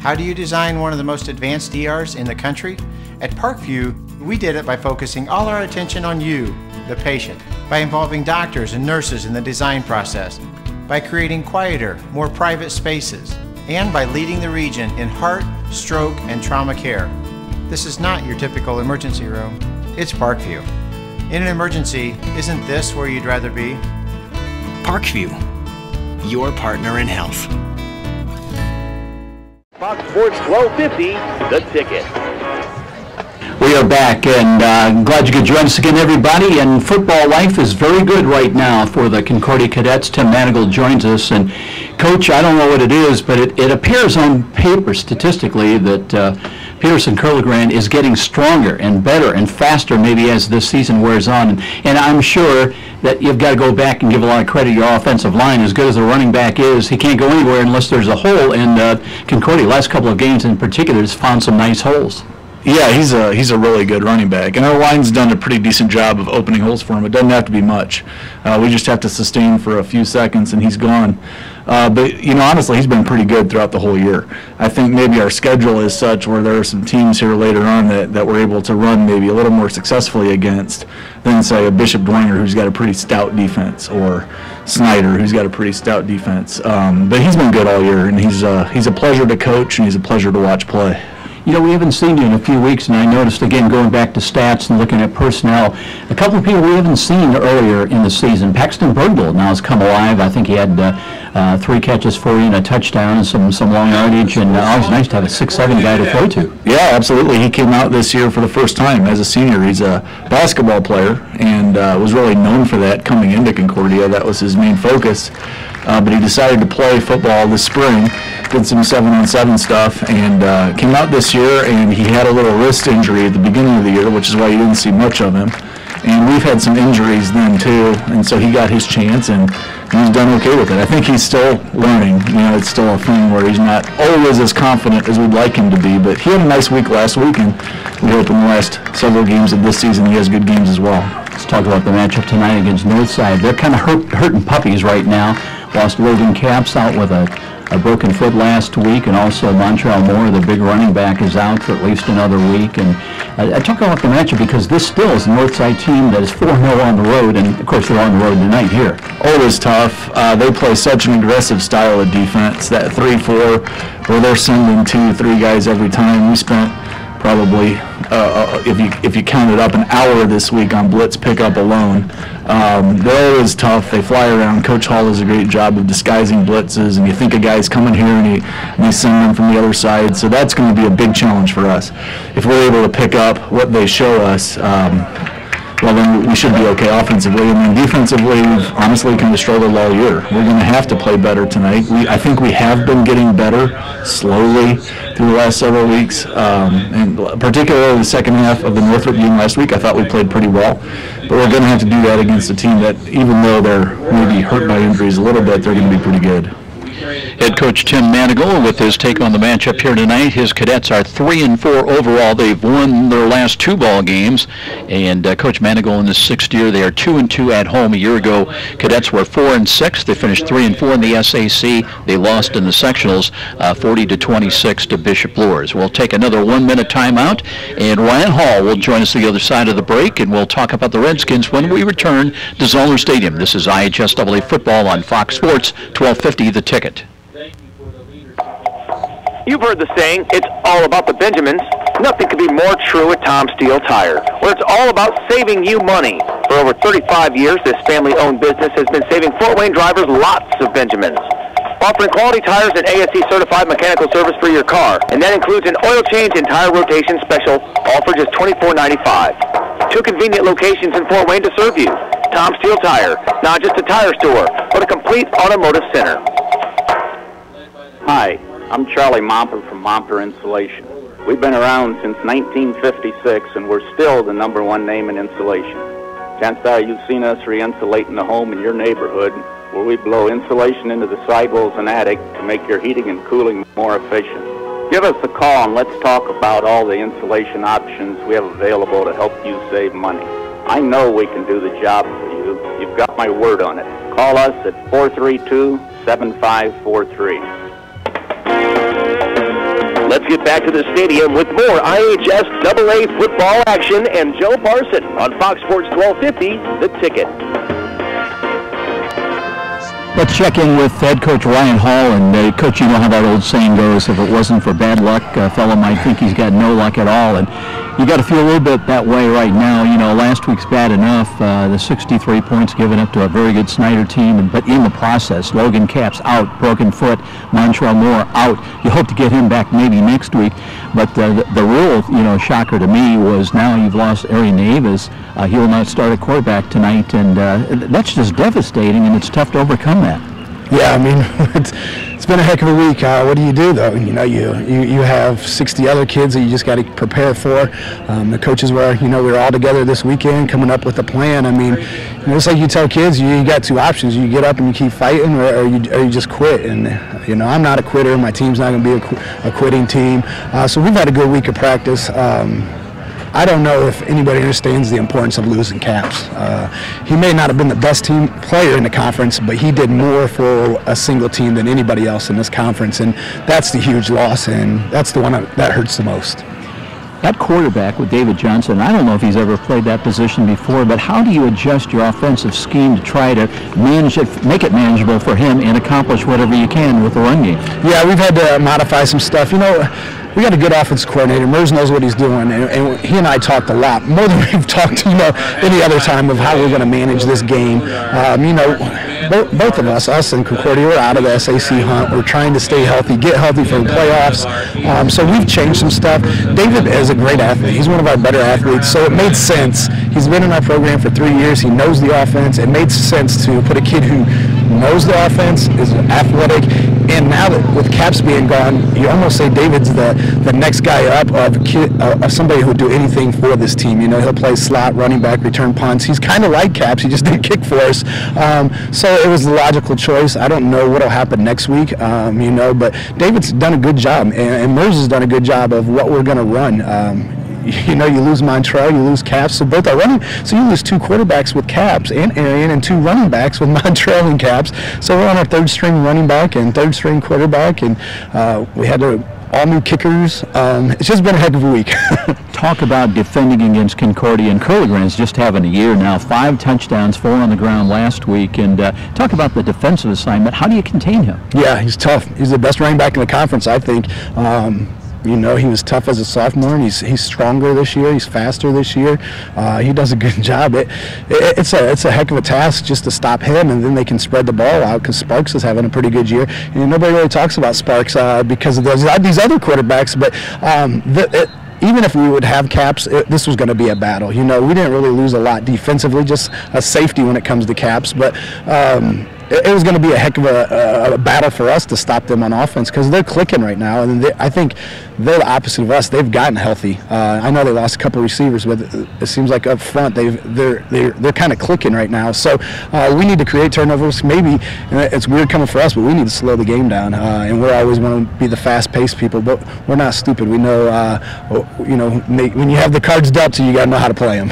How do you design one of the most advanced ERs in the country? At Parkview, we did it by focusing all our attention on you, the patient, by involving doctors and nurses in the design process, by creating quieter, more private spaces, and by leading the region in heart, stroke, and trauma care. This is not your typical emergency room. It's Parkview. In an emergency, isn't this where you'd rather be? Parkview, your partner in health. Fox Sports 1250, The Ticket. We are back, and I'm glad you could join us again, everybody. And football life is very good right now for the Concordia Cadets. Tim Manigault joins us. And, Coach, I don't know what it is, but it appears on paper statistically that Peterson-Curligran is getting stronger and better and faster maybe as this season wears on. And I'm sure that you've got to go back and give a lot of credit to your offensive line. As good as the running back is, he can't go anywhere unless there's a hole. And Concordia, last couple of games in particular, has found some nice holes. Yeah, he's a really good running back, and our line's done a pretty decent job of opening holes for him. It doesn't have to be much. We just have to sustain for a few seconds, and he's gone. But, you know, honestly, he's been pretty good throughout the whole year. I think maybe our schedule is such where there are some teams here later on that we're able to run maybe a little more successfully against than, say, a Bishop Dwenger who's got a pretty stout defense, or Snyder who's got a pretty stout defense. But he's been good all year, and he's a pleasure to coach, and he's a pleasure to watch play. You know, we haven't seen you in a few weeks, and I noticed, again, going back to stats and looking at personnel, a couple of people we haven't seen earlier in the season. Paxton Bergdahl now has come alive. I think he had 3 catches for you and a touchdown and some long yardage, and always nice to have a 6'7" guy to throw to. Yeah, absolutely. He came out this year for the first time as a senior. He's a basketball player and was really known for that coming into Concordia. That was his main focus. But he decided to play football this spring, did some 7-on-7 stuff, and came out this year, and he had a little wrist injury at the beginning of the year, which is why you didn't see much of him. And we've had some injuries then too, and so he got his chance, and he's done okay with it. I think he's still learning. You know, it's still a thing where he's not always as confident as we'd like him to be, but he had a nice week last week, and we hope in the last several games of this season he has good games as well. Let's talk about the matchup tonight against Northside. They're kind of hurting puppies right now. Lost Logan Capps out with a broken foot last week, and also Montreal Moore, the big running back, is out for at least another week. And I talk about the matchup because this still is a Northside team that is 4-0 on the road, and of course they're on the road tonight here. Always tough. They play such an aggressive style of defense, that 3-4, where they're sending 2-3 guys every time. We spent probably, if you counted up, an hour this week on blitz pickup alone. They're always tough. They fly around. Coach Hall does a great job of disguising blitzes, and you think a guy's coming here and he send them from the other side. So that's going to be a big challenge for us. If we're able to pick up what they show us, well, then we should be okay offensively. And then defensively, we've honestly kind of struggled all year. We're going to have to play better tonight. I think we have been getting better slowly through the last several weeks, and particularly the second half of the Northrop game last week, I thought we played pretty well. But we're going to have to do that against a team that, even though they're maybe hurt by injuries a little bit, they're going to be pretty good. Head coach Tim Manigault with his take on the matchup here tonight. His cadets are 3-4 overall. They've won their last 2 ball games, and Coach Manigault in his 6th year, they are 2-2 at home. A year ago, cadets were 4-6. They finished 3-4 in the SAC. They lost in the sectionals 40-26 to Bishop Luers. We'll take another 1-minute timeout, and Ryan Hall will join us the other side of the break, and we'll talk about the Redskins when we return to Zollner Stadium. This is IHSAA football on Fox Sports 1250 The Ticket. You've heard the saying, it's all about the Benjamins. Nothing could be more true at Tom Steele Tire, where it's all about saving you money. For over 35 years, this family-owned business has been saving Fort Wayne drivers lots of Benjamins. Offering quality tires and ASE-certified mechanical service for your car, and that includes an oil change and tire rotation special, all for just $24.95. 2 convenient locations in Fort Wayne to serve you. Tom Steele Tire, not just a tire store, but a complete automotive center. Hi, I'm Charlie Momper from Momper Insulation. We've been around since 1956, and we're still the #1 name in insulation. Chances are you've seen us re-insulating the home in your neighborhood, where we blow insulation into the sidewalls and attic to make your heating and cooling more efficient. Give us a call and let's talk about all the insulation options we have available to help you save money. I know we can do the job for you. You've got my word on it. Call us at 432-7543. Let's get back to the stadium with more IHS AA football action and Joe Parson on Fox Sports 1250, The Ticket. Let's check in with head coach Ryan Hall. And coach, you know how that old saying goes, if it wasn't for bad luck, a fellow might think he's got no luck at all. And you got to feel a little bit that way right now. You know, last week's bad enough, the 63 points given up to a very good Snyder team, but in the process, Logan Capps out, broken foot, Montrell Moore out. You hope to get him back maybe next week. But the real, shocker to me was now you've lost Arian Navis. He will not start at quarterback tonight, and that's just devastating, and it's tough to overcome that. Yeah, I mean, it's been a heck of a week. What do you do, though? You have 60 other kids that you just got to prepare for. The coaches we're all together this weekend coming up with a plan. I mean, it's like you tell kids, you got two options. You get up and you keep fighting, or you just quit. And, I'm not a quitter. My team's not going to be a quitting team. So we've had a good week of practice. I don't know if anybody understands the importance of losing Capps. He may not have been the best team player in the conference, but he did more for a single team than anybody else in this conference, and that's the huge loss, and that's the one that hurts the most. At quarterback with David Johnson, I don't know if he's ever played that position before, but how do you adjust your offensive scheme to try to manage it, make it manageable for him and accomplish whatever you can with the run game? Yeah, we've had to modify some stuff. We got a good offense coordinator. Mers knows what he's doing, and he and I talked a lot, more than we've talked, any other time, of how we're going to manage this game. Both of us and Concordia, we're out of the SAC hunt. We're trying to stay healthy, get healthy for the playoffs. So we've changed some stuff. David is a great athlete. He's one of our better athletes, so it made sense. He's been in our program for 3 years. He knows the offense. It made sense to put a kid who knows the offense, is athletic, and now that with Capps being gone, you almost say David's the next guy up of somebody who would do anything for this team. He'll play slot, running back, return punts. He's kind of like Capps. He just didn't kick for us. So it was the logical choice. I don't know what will happen next week, but David's done a good job, and Mers has done a good job of what we're going to run. You lose Montrell, you lose Capps, so both are running. So you lose two quarterbacks with Capps and Arian, and two running backs with Montrell and Capps. So we're on our third string running back and third string quarterback, and we had all new kickers. It's just been a heck of a week. Talk about defending against Concordia, and Curligran's just having a year now. 5 touchdowns, 4 on the ground last week, and talk about the defensive assignment. How do you contain him? Yeah, he's tough. He's the best running back in the conference, I think. He was tough as a sophomore, and he's stronger this year. He's faster this year. He does a good job. It's a heck of a task just to stop him, and then they can spread the ball out because Sparks is having a pretty good year. And nobody really talks about Sparks because of these other quarterbacks, but even if we would have Capps, this was going to be a battle. We didn't really lose a lot defensively, just a safety when it comes to Capps, but it was going to be a heck of a battle for us to stop them on offense because they're clicking right now, and I think they're the opposite of us. They've gotten healthy. I know they lost a couple receivers, but it seems like up front they're kind of clicking right now. So we need to create turnovers. Maybe it's weird coming for us, but we need to slow the game down. And we always want to be the fast-paced people, but we're not stupid. We know, when you have the cards dealt to you, got to know how to play them.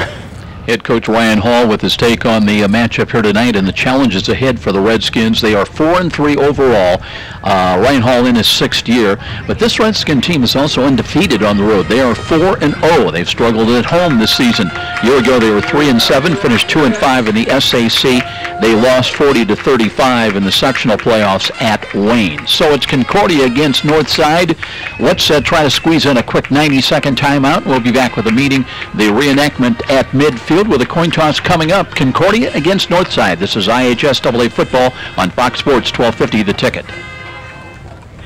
Head coach Ryan Hall with his take on the matchup here tonight and the challenges ahead for the Redskins. They are 4-3 overall. Ryan Hall in his 6th year, but this Redskin team is also undefeated on the road. They are 4-0. They've struggled at home this season. A year ago they were 3-7, finished 2-5 in the SAC. They lost 40-35 in the sectional playoffs at Wayne. So it's Concordia against Northside. Let's try to squeeze in a quick 90-second timeout. We'll be back with a meeting, the reenactment at midfield, with a coin toss coming up. Concordia against Northside. This is IHS AA football on Fox Sports 1250, The Ticket.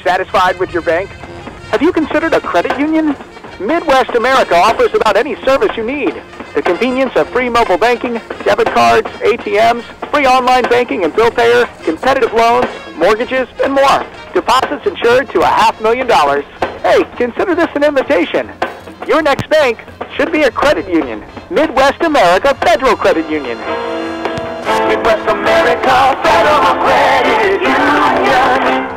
Satisfied with your bank? Have you considered a credit union? Midwest America offers about any service you need. The convenience of free mobile banking, debit cards, ATMs, free online banking and bill payer, competitive loans, mortgages, and more. Deposits insured to $500,000. Hey, consider this an invitation. Your next bank should be a credit union. Midwest America Federal Credit Union. Midwest America Federal Credit Union.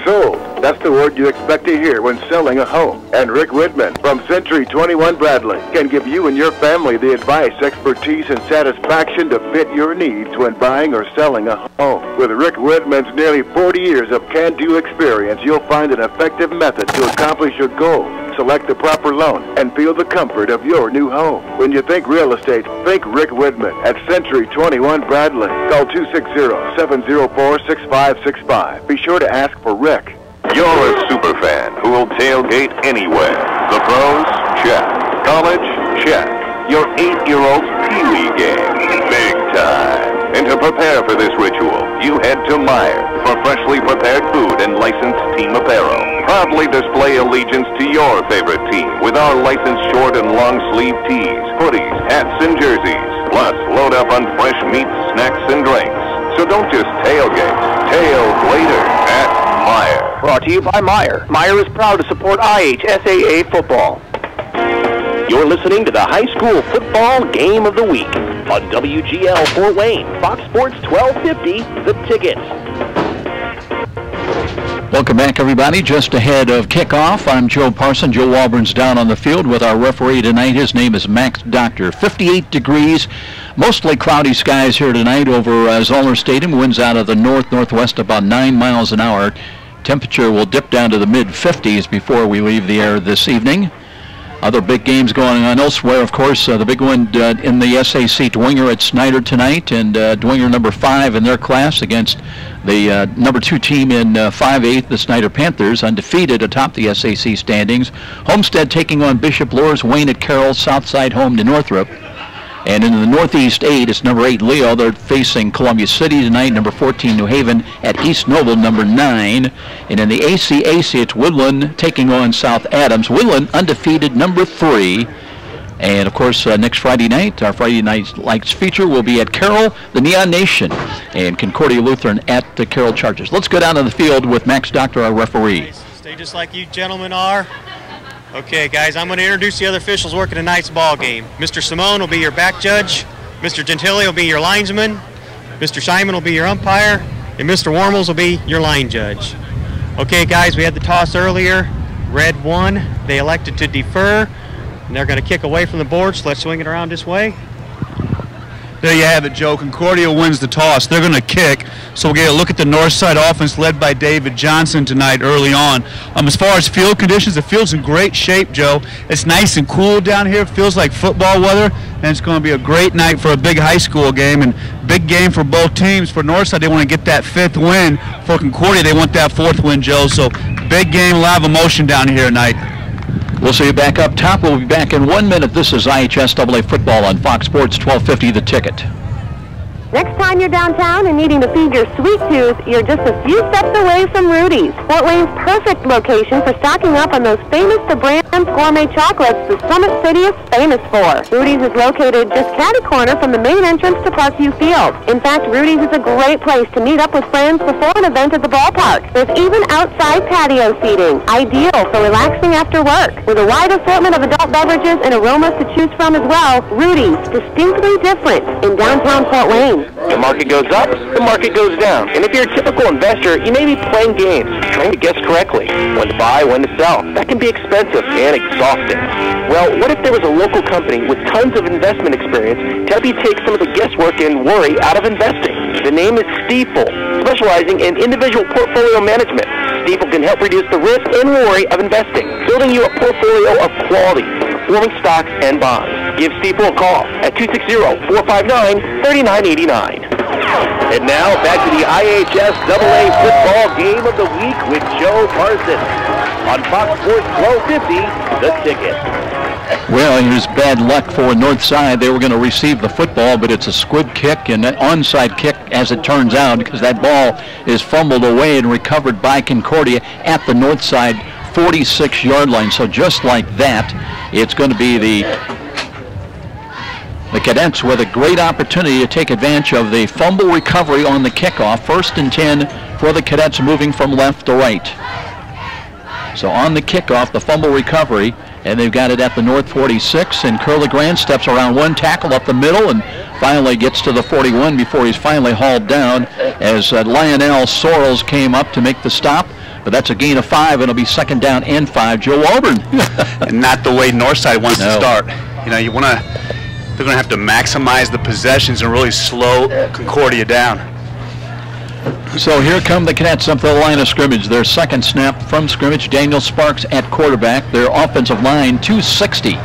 So, That's the word you expect to hear when selling a home. And Rick Whitman from Century 21 Bradley can give you and your family the advice, expertise, and satisfaction to fit your needs when buying or selling a home. With Rick Whitman's nearly 40 years of can-do experience, you'll find an effective method to accomplish your goal. Select the proper loan and feel the comfort of your new home. When you think real estate, think Rick Whitman at Century 21 Bradley. Call 260-704-6565. Be sure to ask for Rick. You're a super fan who will tailgate anywhere. The pros? Check. College? Check. Your 8-year-old's Pee Wee game? Big time. And to prepare for this ritual, you head to Meijer for freshly prepared food and licensed team apparel. Proudly display allegiance to your favorite team with our licensed short and long sleeve tees, hoodies, hats, and jerseys. Plus, load up on fresh meats, snacks, and drinks. So don't just tailgate. Tail later at Meijer. Brought to you by Meijer. Meijer is proud to support IHSAA football. You're listening to the high school football game of the week on WGL Fort Wayne, Fox Sports 1250, The Ticket. Welcome back, everybody. Just ahead of kickoff, I'm Joe Parson. Joe Walburn's down on the field with our referee tonight. His name is Max Doctor. 58 degrees, mostly cloudy skies here tonight over Zollner Stadium. Winds out of the northwest about 9 miles an hour. Temperature will dip down to the mid-50s before we leave the air this evening. Other big games going on elsewhere, of course. The big one in the SAC, Dwenger at Snyder tonight, and Dwenger number 5 in their class against the number 2 team in 5A, the Snyder Panthers, undefeated atop the SAC standings. Homestead taking on Bishop Loras, Wayne at Carroll, Southside home to Northrop. And in the Northeast 8, it's number 8 Leo. They're facing Columbia City tonight, number 14 New Haven at East Noble, number 9. And in the ACAC, it's Woodland taking on South Adams. Woodland undefeated, number 3. And of course, next Friday night, our Friday Night Lights feature will be at Carroll, the Neon Nation, and Concordia Lutheran at the Carroll Chargers. Let's go down to the field with Max Doctor, our referee. Stay just like you gentlemen are. Okay, guys, I'm going to introduce the other officials working tonight's ball game. Mr. Simone will be your back judge. Mr. Gentile will be your linesman. Mr. Simon will be your umpire. And Mr. Warmels will be your line judge. Okay, guys, we had the toss earlier. Red won. They elected to defer. And they're going to kick away from the board, so let's swing it around this way. There you have it, Joe. Concordia wins the toss. They're going to kick. So we'll get a look at the north side offense led by David Johnson tonight early on. As far as field conditions, the field's in great shape, Joe. It's nice and cool down here. It feels like football weather, and it's going to be a great night for a big high school game, and big game for both teams. For Northside, they want to get that 5th win. For Concordia, they want that 4th win, Joe. So big game, a lot of emotion down here tonight. We'll see you back up top. We'll be back in 1 minute. This is IHSAA football on Fox Sports 1250 The Ticket. Next time you're downtown and needing to feed your sweet tooth, you're just a few steps away from Rudy's. Fort Wayne's perfect location for stocking up on those famous to brand gourmet chocolates the Summit City is famous for. Rudy's is located just catty corner from the main entrance to Parkview Field. In fact, Rudy's is a great place to meet up with friends before an event at the ballpark. There's even outside patio seating, ideal for relaxing after work. With a wide assortment of adult beverages and aromas to choose from as well, Rudy's, distinctly different in downtown Fort Wayne. The market goes up, the market goes down. And if you're a typical investor, you may be playing games, trying to guess correctly when to buy, when to sell. That can be expensive and exhausting. Well, what if there was a local company with tons of investment experience to help you take some of the guesswork and worry out of investing? The name is Stiefel, specializing in individual portfolio management. Stiefel can help reduce the risk and worry of investing, building you a portfolio of quality, performing stocks and bonds. Give Stiefel a call at 260-459-3989. And now back to the IHSAA football game of the week with Joe Parson on Fox Sports 1250, The Ticket. Well, here's bad luck for Northside. They were going to receive the football, but it's a squib kick and an onside kick, as it turns out, because that ball is fumbled away and recovered by Concordia at the Northside 46-yard line. So just like that, it's going to be the Cadets with a great opportunity to take advantage of the fumble recovery on the kickoff. 1st and 10 for the Cadets, moving from left to right. So on the kickoff, the fumble recovery, and they've got it at the North 46, and Curly Grant steps around one tackle up the middle and finally gets to the 41 before he's finally hauled down as Lionel Sorrells came up to make the stop. but that's a gain of 5, and it'll be 2nd down and 5. Joe Auburn. And not the way Northside wants to start. You know, they're going to have to maximize the possessions and really slow Concordia down. So here come the Cadets up to the line of scrimmage. Their second snap from scrimmage. Daniel Sparks at quarterback. Their offensive line, 260.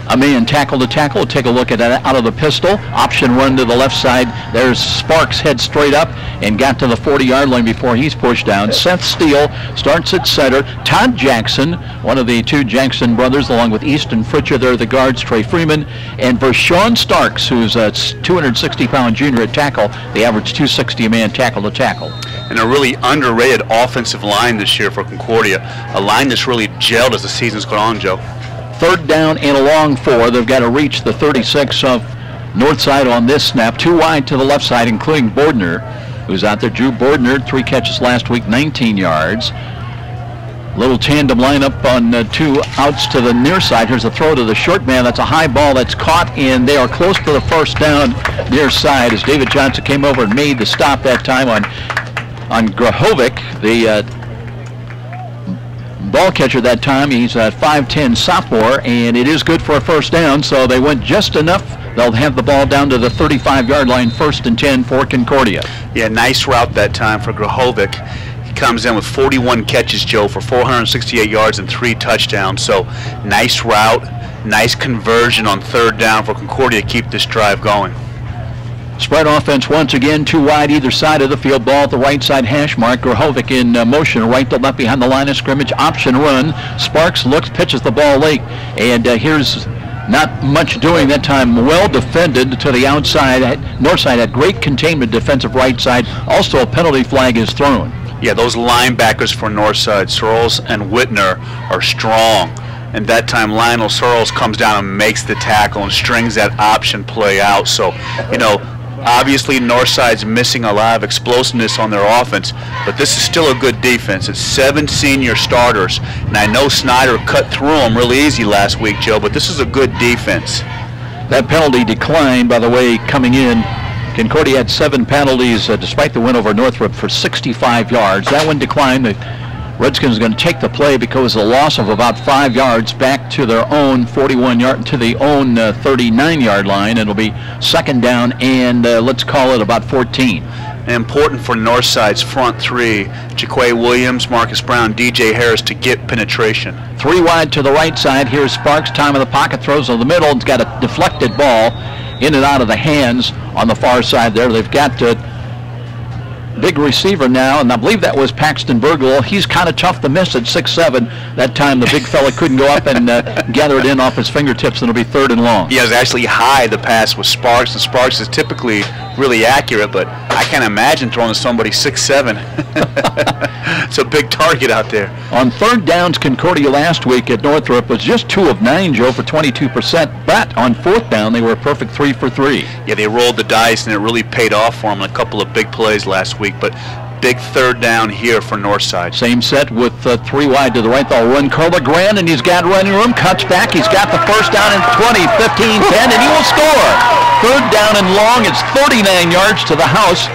A man tackle to tackle. Take a look at that out of the pistol. Option run to the left side. There's Sparks, head straight up and got to the 40-yard line before he's pushed down. Seth Steele starts at center. Todd Jackson, one of the 2 Jackson brothers, along with Easton Fritcher. They're the guards. Trey Freeman and Vershawn Starks, who's a 260-pound junior at tackle. They average 260 a man tackle to tackle. And a really underrated offensive line this year for Concordia. A line that's really gelled as the season's gone on, Joe. 3rd down and a long 4. They've got to reach the 36 of Northside on this snap. 2 wide to the left side, including Bordner, who's out there. Drew Bordner, 3 catches last week, 19 yards. Little tandem lineup on 2 outs to the near side. Here's a throw to the short man. That's a high ball that's caught, and they are close to the 1st down near side as David Johnson came over and made the stop that time on Grahovic, the ball catcher that time. He's a 5'10 sophomore, and it is good for a 1st down, so they went just enough. They'll have the ball down to the 35-yard line, 1st and 10 for Concordia. Yeah, nice route that time for Grahovic. He comes in with 41 catches, Joe, for 468 yards and 3 touchdowns. So nice route, nice conversion on 3rd down for Concordia to keep this drive going. Spread offense once again, 2 wide either side of the field. Ball at the right side hash mark. Grahovic in motion, right to left behind the line of scrimmage. Option run. Sparks looks, pitches the ball late. And here's not much doing that time. Well defended to the outside. Northside had great containment defensive right side. Also a penalty flag is thrown. Yeah, those linebackers for Northside, Searles and Whitner, are strong. And that time Lionel Searles comes down and makes the tackle and strings that option play out. So, you know, obviously Northside's missing a lot of explosiveness on their offense, but this is still a good defense. It's 7 senior starters, and I know Snyder cut through them really easy last week, Joe, but this is a good defense. That penalty declined, by the way, coming in. Concordia had 7 penalties despite the win over Northrop for 65 yards. That one declined. The Redskins are going to take the play because of the loss of about 5 yards back to their own 41-yard, to the own 39-yard line. It'll be 2nd down and let's call it about 14. Important for Northside's front 3, Jaquay Williams, Marcus Brown, DJ Harris, to get penetration. 3 wide to the right side. Here's Sparks, time of the pocket, throws to the middle. It's got a deflected ball in and out of the hands on the far side there. They've got big receiver now, and I believe that was Paxton Burgel. He's kind of tough to miss at 6'7". That time the big fella couldn't go up and gather it in off his fingertips, and it'll be 3rd and long. Yeah, it was actually high, the pass with Sparks, and Sparks is typically really accurate, but I can't imagine throwing to somebody 6'7". It's a big target out there. On 3rd downs, Concordia last week at Northrop was just 2 of 9, Joe, for 22%, but on 4th down they were a perfect 3 for 3. Yeah, they rolled the dice, and it really paid off for them in a couple of big plays last week, but big 3rd down here for Northside. Same set with 3 wide to the right. They'll run Curligran, and he's got running room, cuts back. He's got the 1st down in 20, 15, 10, and he will score. 3rd down and long. It's 39 yards to the house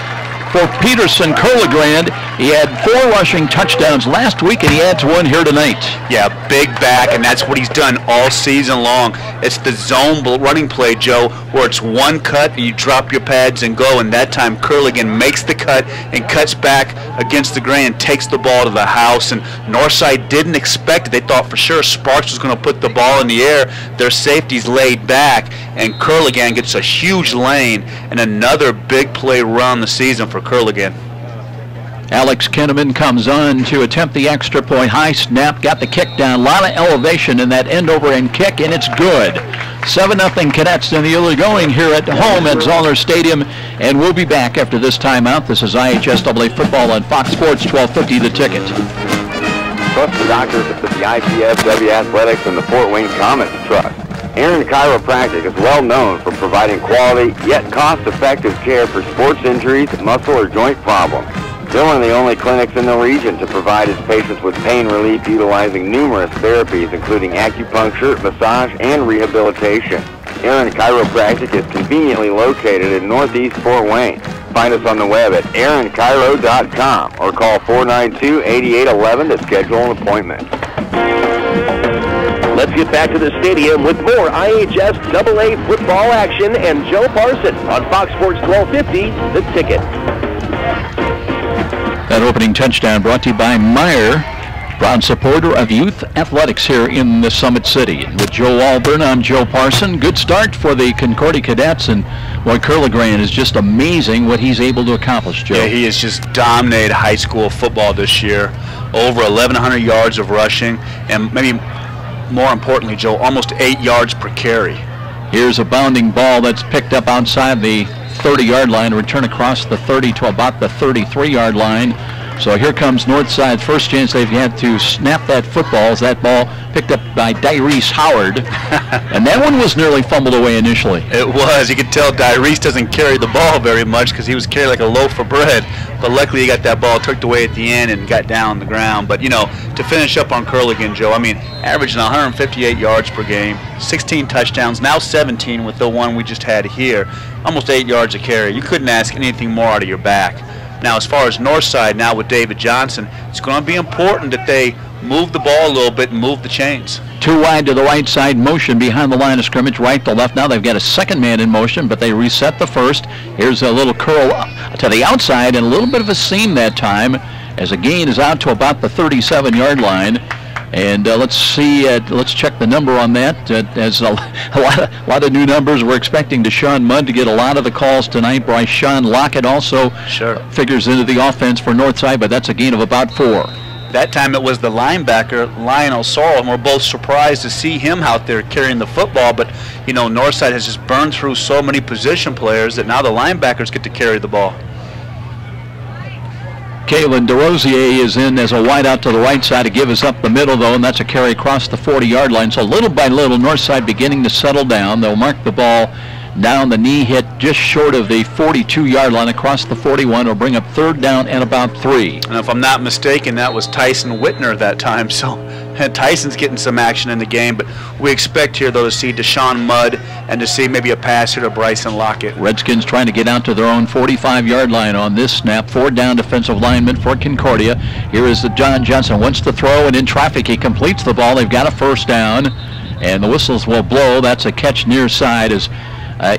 for Peterson Curligran. He had 4 rushing touchdowns last week, and he adds 1 here tonight. Yeah, big back, and that's what he's done all season long. It's the zone running play, Joe, where it's one cut, and you drop your pads and go, and that time Curligan makes the cut and cuts back against the grain and takes the ball to the house, and Northside didn't expect it. They thought for sure Sparks was going to put the ball in the air. Their safety's laid back, and Curligan gets a huge lane and another big play run the season for Curligan. Alex Kinneman comes on to attempt the extra point. High snap, got the kick down. A lot of elevation in that end over end kick, and it's good. 7-0 Cadets in the early going here at home at Zoller Stadium, and we'll be back after this timeout. This is IHSAA football on Fox Sports 1250 The Ticket. Trust the doctors at the ICFW Athletics and the Fort Wayne Comets Trust. Aaron Chiropractic is well known for providing quality yet cost-effective care for sports injuries, muscle, or joint problems. They're one of the only clinics in the region to provide his patients with pain relief utilizing numerous therapies, including acupuncture, massage, and rehabilitation. Aaron Chiropractic is conveniently located in Northeast Fort Wayne. Find us on the web at aaroncairo.com or call 492-8811 to schedule an appointment. Let's get back to the stadium with more IHS AA football action and Joe Parson on Fox Sports 1250, The Ticket. That opening touchdown brought to you by Meyer, proud supporter of youth athletics here in the Summit City. And with Joe Walburn, I'm Joe Parson. Good start for the Concordia Cadets, and boy, Curligrand is just amazing what he's able to accomplish, Joe. Yeah, he has just dominated high school football this year. Over 1,100 yards of rushing, and maybe more importantly, Joe, almost 8 yards per carry. Here's a bounding ball that's picked up outside the 30-yard line, return across the 30 to about the 33-yard line. So here comes Northside's first chance they've had to snap that football. As that ball picked up by Dyrese Howard. And that one was nearly fumbled away initially. It was. You could tell Dyrese doesn't carry the ball very much because he was carried like a loaf of bread. But luckily he got that ball tucked away at the end and got down on the ground. But, you know, to finish up on Curligan, Joe, I mean, averaging 158 yards per game, 16 touchdowns, now 17 with the one we just had here. Almost 8 yards a carry. You couldn't ask anything more out of your back. Now, as far as Northside now with David Johnson, it's going to be important that they move the ball a little bit and move the chains. Too wide to the right side, motion behind the line of scrimmage, right to left. Now they've got a second man in motion, but they reset the first. Here's a little curl to the outside and a little bit of a seam that time as a gain is out to about the 37-yard line. And let's see, let's check the number on that. As a lot of new numbers. We're expecting Deshaun Mudd to get a lot of the calls tonight. Sean Lockett also figures into the offense for Northside, but that's a gain of about 4. That time it was the linebacker, Lionel Sorrell, and we're both surprised to see him out there carrying the football. But, you know, Northside has just burned through so many position players that now the linebackers get to carry the ball. Kalen DeRosier is in as a wideout to the right side to give us up the middle, though, and that's a carry across the 40-yard line. So little by little, Northside beginning to settle down. They'll mark the ball down the knee hit just short of the 42-yard line across the 41. Will bring up third down and about 3. And if I'm not mistaken, that was Tyson Whitner that time. So Tyson's getting some action in the game, but we expect here, though, to see Deshaun Mudd and to see maybe a pass here to Bryson Lockett. Redskins trying to get out to their own 45-yard line on this snap. 4 down defensive lineman for Concordia. Here is the John Johnson. Wants to throw, and in traffic he completes the ball. They've got a first down, and the whistles will blow. That's a catch near side as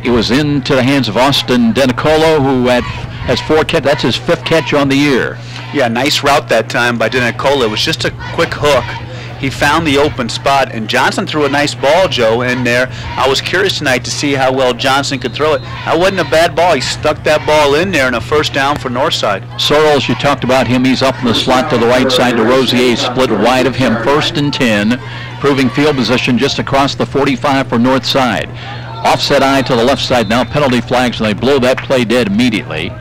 it was into the hands of Austin Denicolo, who has 4 catches. That's his 5th catch on the year. Yeah, nice route that time by Denicolo. It was just a quick hook. He found the open spot, and Johnson threw a nice ball, Joe, in there. I was curious tonight to see how well Johnson could throw it. That wasn't a bad ball. He stuck that ball in there, and a first down for Northside. Sorrells, you talked about him. He's up in the slot to the right side. DeRosier split wide of him, 1st and 10, proving field position just across the 45 for Northside. Offset eye to the left side now, penalty flags, and they blow that play dead immediately.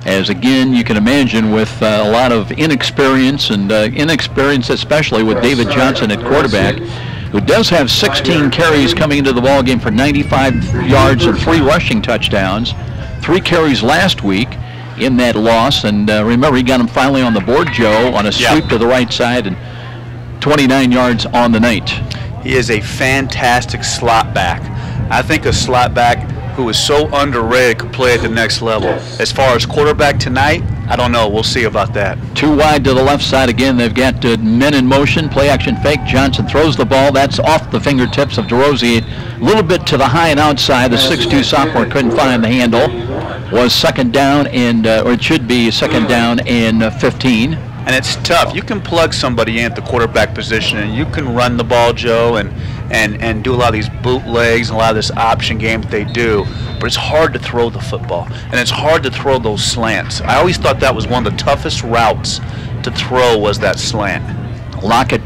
As again, you can imagine with a lot of inexperience, and inexperience especially with David Johnson at quarterback, who does have 16 carries coming into the ballgame for 95 yards and 3 rushing touchdowns. 3 carries last week in that loss, and remember, he got him finally on the board, Joe, on a sweep to the right side, and 29 yards on the night. He is a fantastic slot back. I think a slot back who is so underrated could play at the next level. As far as quarterback tonight, I don't know. We'll see about that. 2 wide to the left side again. They've got men in motion. Play action fake. Johnson throws the ball. That's off the fingertips of DeRosier. A little bit to the high and outside. The 6'2 sophomore couldn't find the handle. Was second down and, or it should be second down and 15. And it's tough. You can plug somebody in at the quarterback position, and you can run the ball, Joe, and do a lot of these bootlegs and a lot of this option game that they do. But it's hard to throw the football, and it's hard to throw those slants. I always thought that was one of the toughest routes to throw, was that slant. Lockett,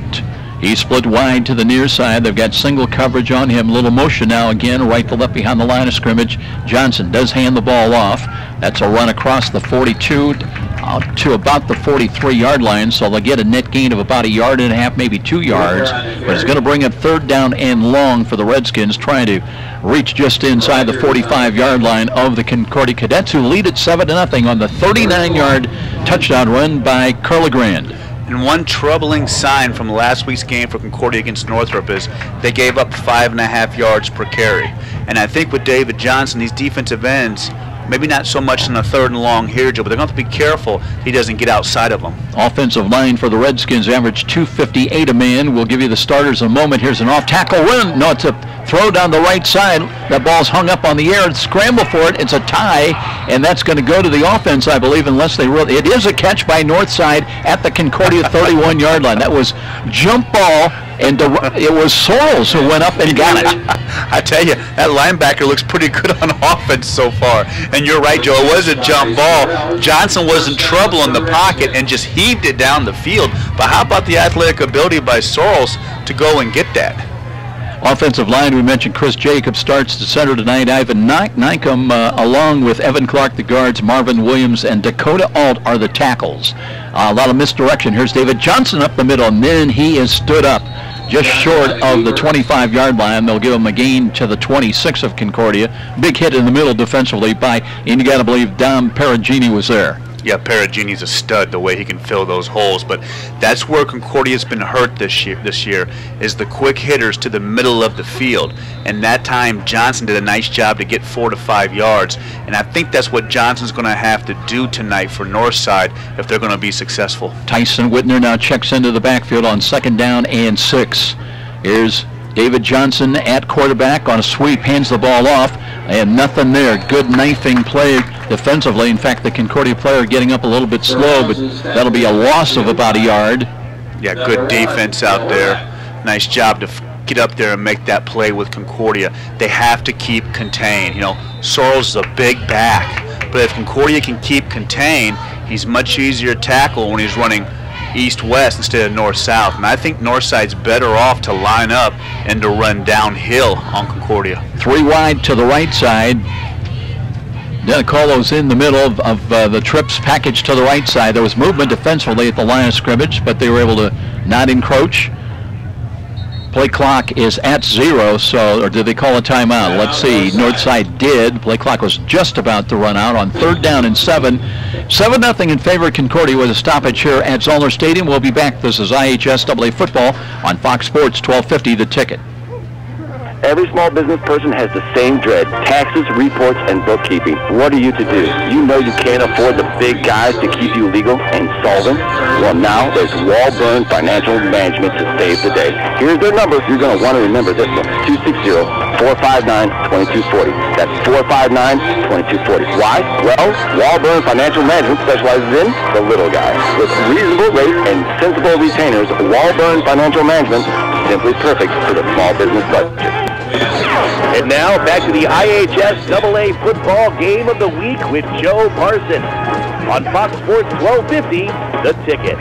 he split wide to the near side. They've got single coverage on him. Little motion now again, right to left behind the line of scrimmage. Johnson does hand the ball off. That's a run across the 42 out to about the 43-yard line, so they'll get a net gain of about 1.5 yards, maybe 2 yards. But it's going to bring up third down and long for the Redskins, trying to reach just inside the 45-yard line of the Concordia Cadets, who lead at 7-0 on the 39-yard touchdown run by Curligrand. And one troubling sign from last week's game for Concordia against Northrop is they gave up 5.5 yards per carry. And I think with David Johnson, these defensive ends Maybe not so much in the 3rd and long here, Joe, but they're going to have to be careful he doesn't get outside of them. Offensive line for the Redskins average 258 a man. We'll give you the starters in a moment. Here's an off-tackle win. No, it's a throw down the right side. That ball's hung up on the air. Scramble for it. It's a tie, and that's going to go to the offense, I believe, unless they really. It is a catch by Northside at the Concordia 31-yard line. That was jump ball, and it was Sorrells who went up and got it. I tell you, that linebacker looks pretty good on offense so far. And you're right, Joe. It was a jump ball. Johnson was in trouble in the pocket and just heaved it down the field. But how about the athletic ability by Sorrells to go and get that? Offensive line, we mentioned Chris Jacobs starts the center tonight. Ivan Nykum, along with Evan Clark, the guards, Marvin Williams, and Dakota Alt are the tackles. A lot of misdirection. Here's David Johnson up the middle, and then he is stood up just short of the 25-yard line. They'll give him a gain to the 26 of Concordia. Big hit in the middle defensively by, and you got to believe Dom Perugini was there. Yeah, Perugini's a stud, the way he can fill those holes. But that's where Concordia's been hurt this year is the quick hitters to the middle of the field. And that time, Johnson did a nice job to get 4 to 5 yards. And I think that's what Johnson's going to have to do tonight for Northside if they're going to be successful. Tyson Whitner now checks into the backfield on 2nd down and 6. Here's David Johnson at quarterback on a sweep, hands the ball off, and nothing there. Good knifing play defensively. In fact, the Concordia player getting up a little bit slow, but that'll be a loss of about a yard. Yeah, good defense out there. Nice job to get up there and make that play with Concordia. They have to keep contained. You know, Sorrells is a big back, but if Concordia can keep contained, he's much easier to tackle when he's running east-west instead of north-south. And I think Northside's better off to line up and to run downhill on Concordia. 3 wide to the right side. Denicolo's in the middle of the trips package to the right side. There was movement defensively at the line of scrimmage, but they were able to not encroach. Play clock is at 0, so, or did they call a timeout? Let's see. Northside did. Play clock was just about to run out on 3rd down and 7. 7-0 in favor of Concordia with a stoppage here at Zollner Stadium. We'll be back. This is IHSAA football on Fox Sports 1250 The Ticket. Every small business person has the same dread: taxes, reports, and bookkeeping. What are you to do? You know you can't afford the big guys to keep you legal and solvent. Well, now there's Walburn Financial Management to save the day. Here's their number. You're going to want to remember this one: 260-459-2240. That's 459-2240. Why? Well, Walburn Financial Management specializes in the little guy. With reasonable rates and sensible retainers, Walburn Financial Management is simply perfect for the small business budget. And now back to the IHSAA football game of the week with Joe Parson on Fox Sports 1250, The Ticket.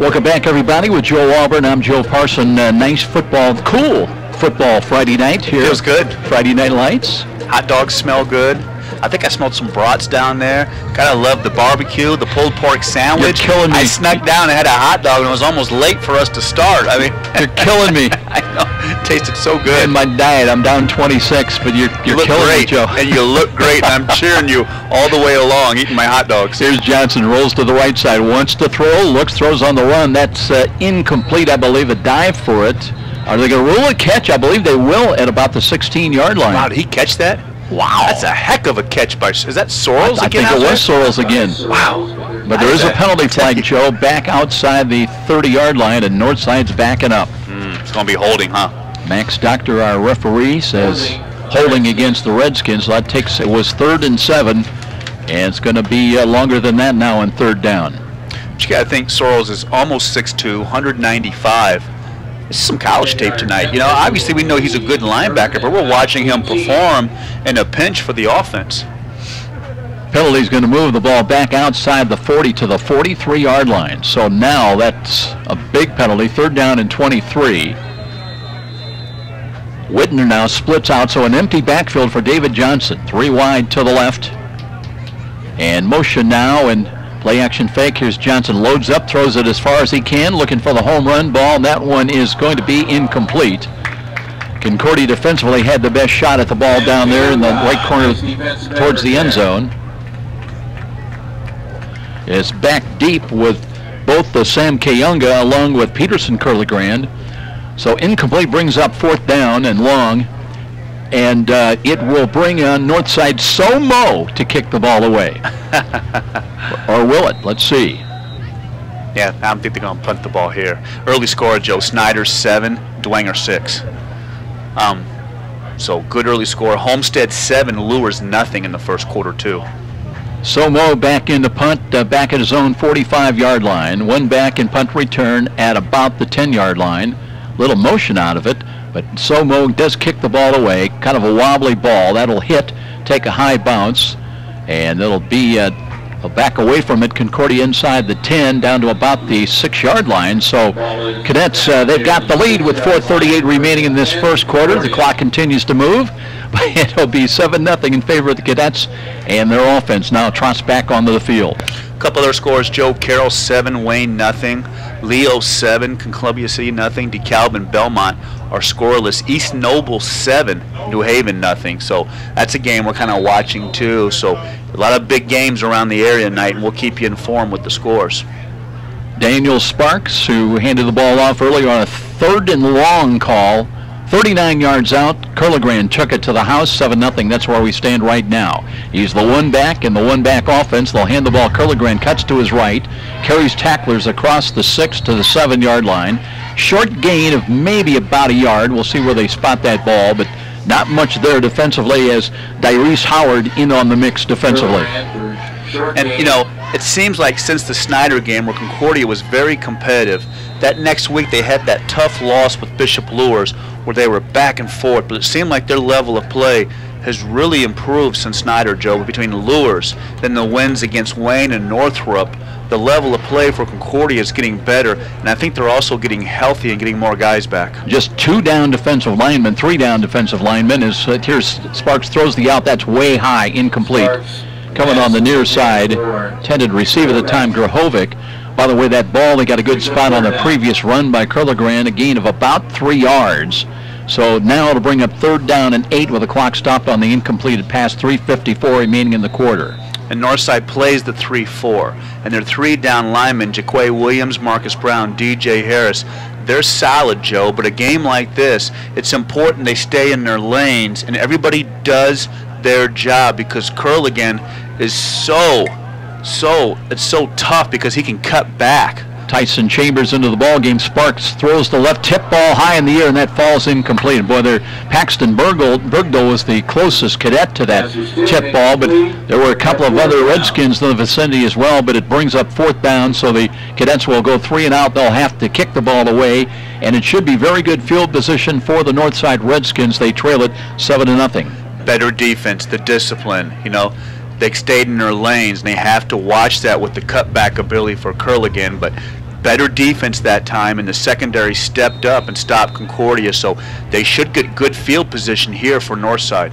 Welcome back, everybody, with Joe Walburn. I'm Joe Parson. Nice football, cool football Friday night here. Feels good. Friday Night Lights. Hot dogs smell good. I think I smelled some brats down there. Gotta love the barbecue, the pulled pork sandwich. You're killing me. I snuck down and had a hot dog, and it was almost late for us to start. I mean, you're killing me. I know. It tasted so good. In my diet, I'm down 26, but you're killing great, me, Joe. And you look great. I'm cheering you all the way along, eating my hot dogs. Here's Johnson, rolls to the right side, wants to throw, looks, throws on the run. That's incomplete, I believe, a dive for it. Are they going to rule a catch? I believe they will at about the 16-yard line. Wow, did he catch that? Wow. That's a heck of a catch by, is that Sorrells again? I think it was Sorrells again. Wow. But there is a penalty flag, Joe, back outside the 30-yard line, and Northside's backing up. It's going to be holding, huh? Max Doctor, our referee, says holding against the Redskins. So that takes, it was 3rd and 7, and it's going to be longer than that now on 3rd down. But you got to think Sorrells is almost 6'2", 195. This is some college tape tonight. You know, obviously we know he's a good linebacker, but we're watching him perform in a pinch for the offense. Penalty's going to move the ball back outside the 40 to the 43-yard line. So now that's a big penalty, 3rd down and 23. Whitner now splits out, so an empty backfield for David Johnson. 3 wide to the left. And motion now, and play action fake. Here's Johnson, loads up, throws it as far as he can, looking for the home run ball. That one is going to be incomplete. Concordia defensively had the best shot at the ball down there in the right corner towards the end zone. It's back deep with both the Sam Kayunga along with Peterson Curligrand. So incomplete brings up 4th down and long. And it will bring on Northside Somo to kick the ball away. Or will it? Let's see. Yeah, I don't think they're going to punt the ball here. Early score, Joe. Snyder 7, Dwenger 6. So good early score. Homestead 7, Lures nothing in the first quarter too. Somo back in the punt, back at his own 45-yard line. One back in punt return at about the 10-yard line. Little motion out of it, but Somo does kick the ball away. Kind of a wobbly ball. That'll hit, take a high bounce, and it'll be back away from it. Concordia inside the 10 down to about the 6-yard line. So Cadets, they've got the lead with 4:38 remaining in this first quarter. The clock continues to move. It'll be 7-0 in favor of the Cadets, and their offense now trots back onto the field. A couple other scores: Joe Carroll 7, Wayne nothing. Leo 7, Conclumbia City nothing. DeKalb and Belmont are scoreless. East Noble 7, New Haven nothing. So that's a game we're kind of watching too. So a lot of big games around the area tonight, and we'll keep you informed with the scores. Daniel Sparks, who handed the ball off earlier on a 3rd and long call, 39 yards out. Curligran took it to the house, 7-0. That's where we stand right now. He's the one back in the one back offense. They'll hand the ball. Curligran cuts to his right, carries tacklers across the 6 to the 7-yard line. Short gain of maybe about a yard. We'll see where they spot that ball, but not much there defensively as Dyrese Howard in on the mix defensively. And, you know, it seems like since the Snyder game where Concordia was very competitive, that next week they had that tough loss with Bishop Lures where they were back and forth, but it seemed like their level of play has really improved since Snyder, Joe, between the Lures, then the wins against Wayne and Northrop. The level of play for Concordia is getting better, and I think they're also getting healthy and getting more guys back. Just 2 down defensive linemen, 3 down defensive linemen. As here's Sparks throws the out, that's way high, incomplete. Coming on the near side, intended receiver at the time, Grahovic. By the way, that ball, they got a good spot on the previous run by Curligran, a gain of about 3 yards. So now it'll bring up 3rd down and 8 with the clock stopped on the incompleted pass, 3:54 remaining in the quarter. And Northside plays the 3-4, and their 3 down linemen, Jaquay Williams, Marcus Brown, DJ Harris, they're solid, Joe, but a game like this, it's important they stay in their lanes, and everybody does their job because Curligran is it's so tough because he can cut back. Tyson Chambers into the ball game. Sparks throws the left tip ball high in the air, and that falls incomplete. And boy, Paxton Bergdahl was the closest cadet to that tip ball, but there were a couple of other Redskins in the vicinity as well, but it brings up 4th down, so the Cadets will go 3 and out. They'll have to kick the ball away, and it should be very good field position for the Northside Redskins. They trail it 7-0. Better defense, the discipline, you know. They stayed in their lanes, and they have to watch that with the cutback ability for Curligran, but better defense that time, and the secondary stepped up and stopped Concordia, so they should get good field position here for Northside.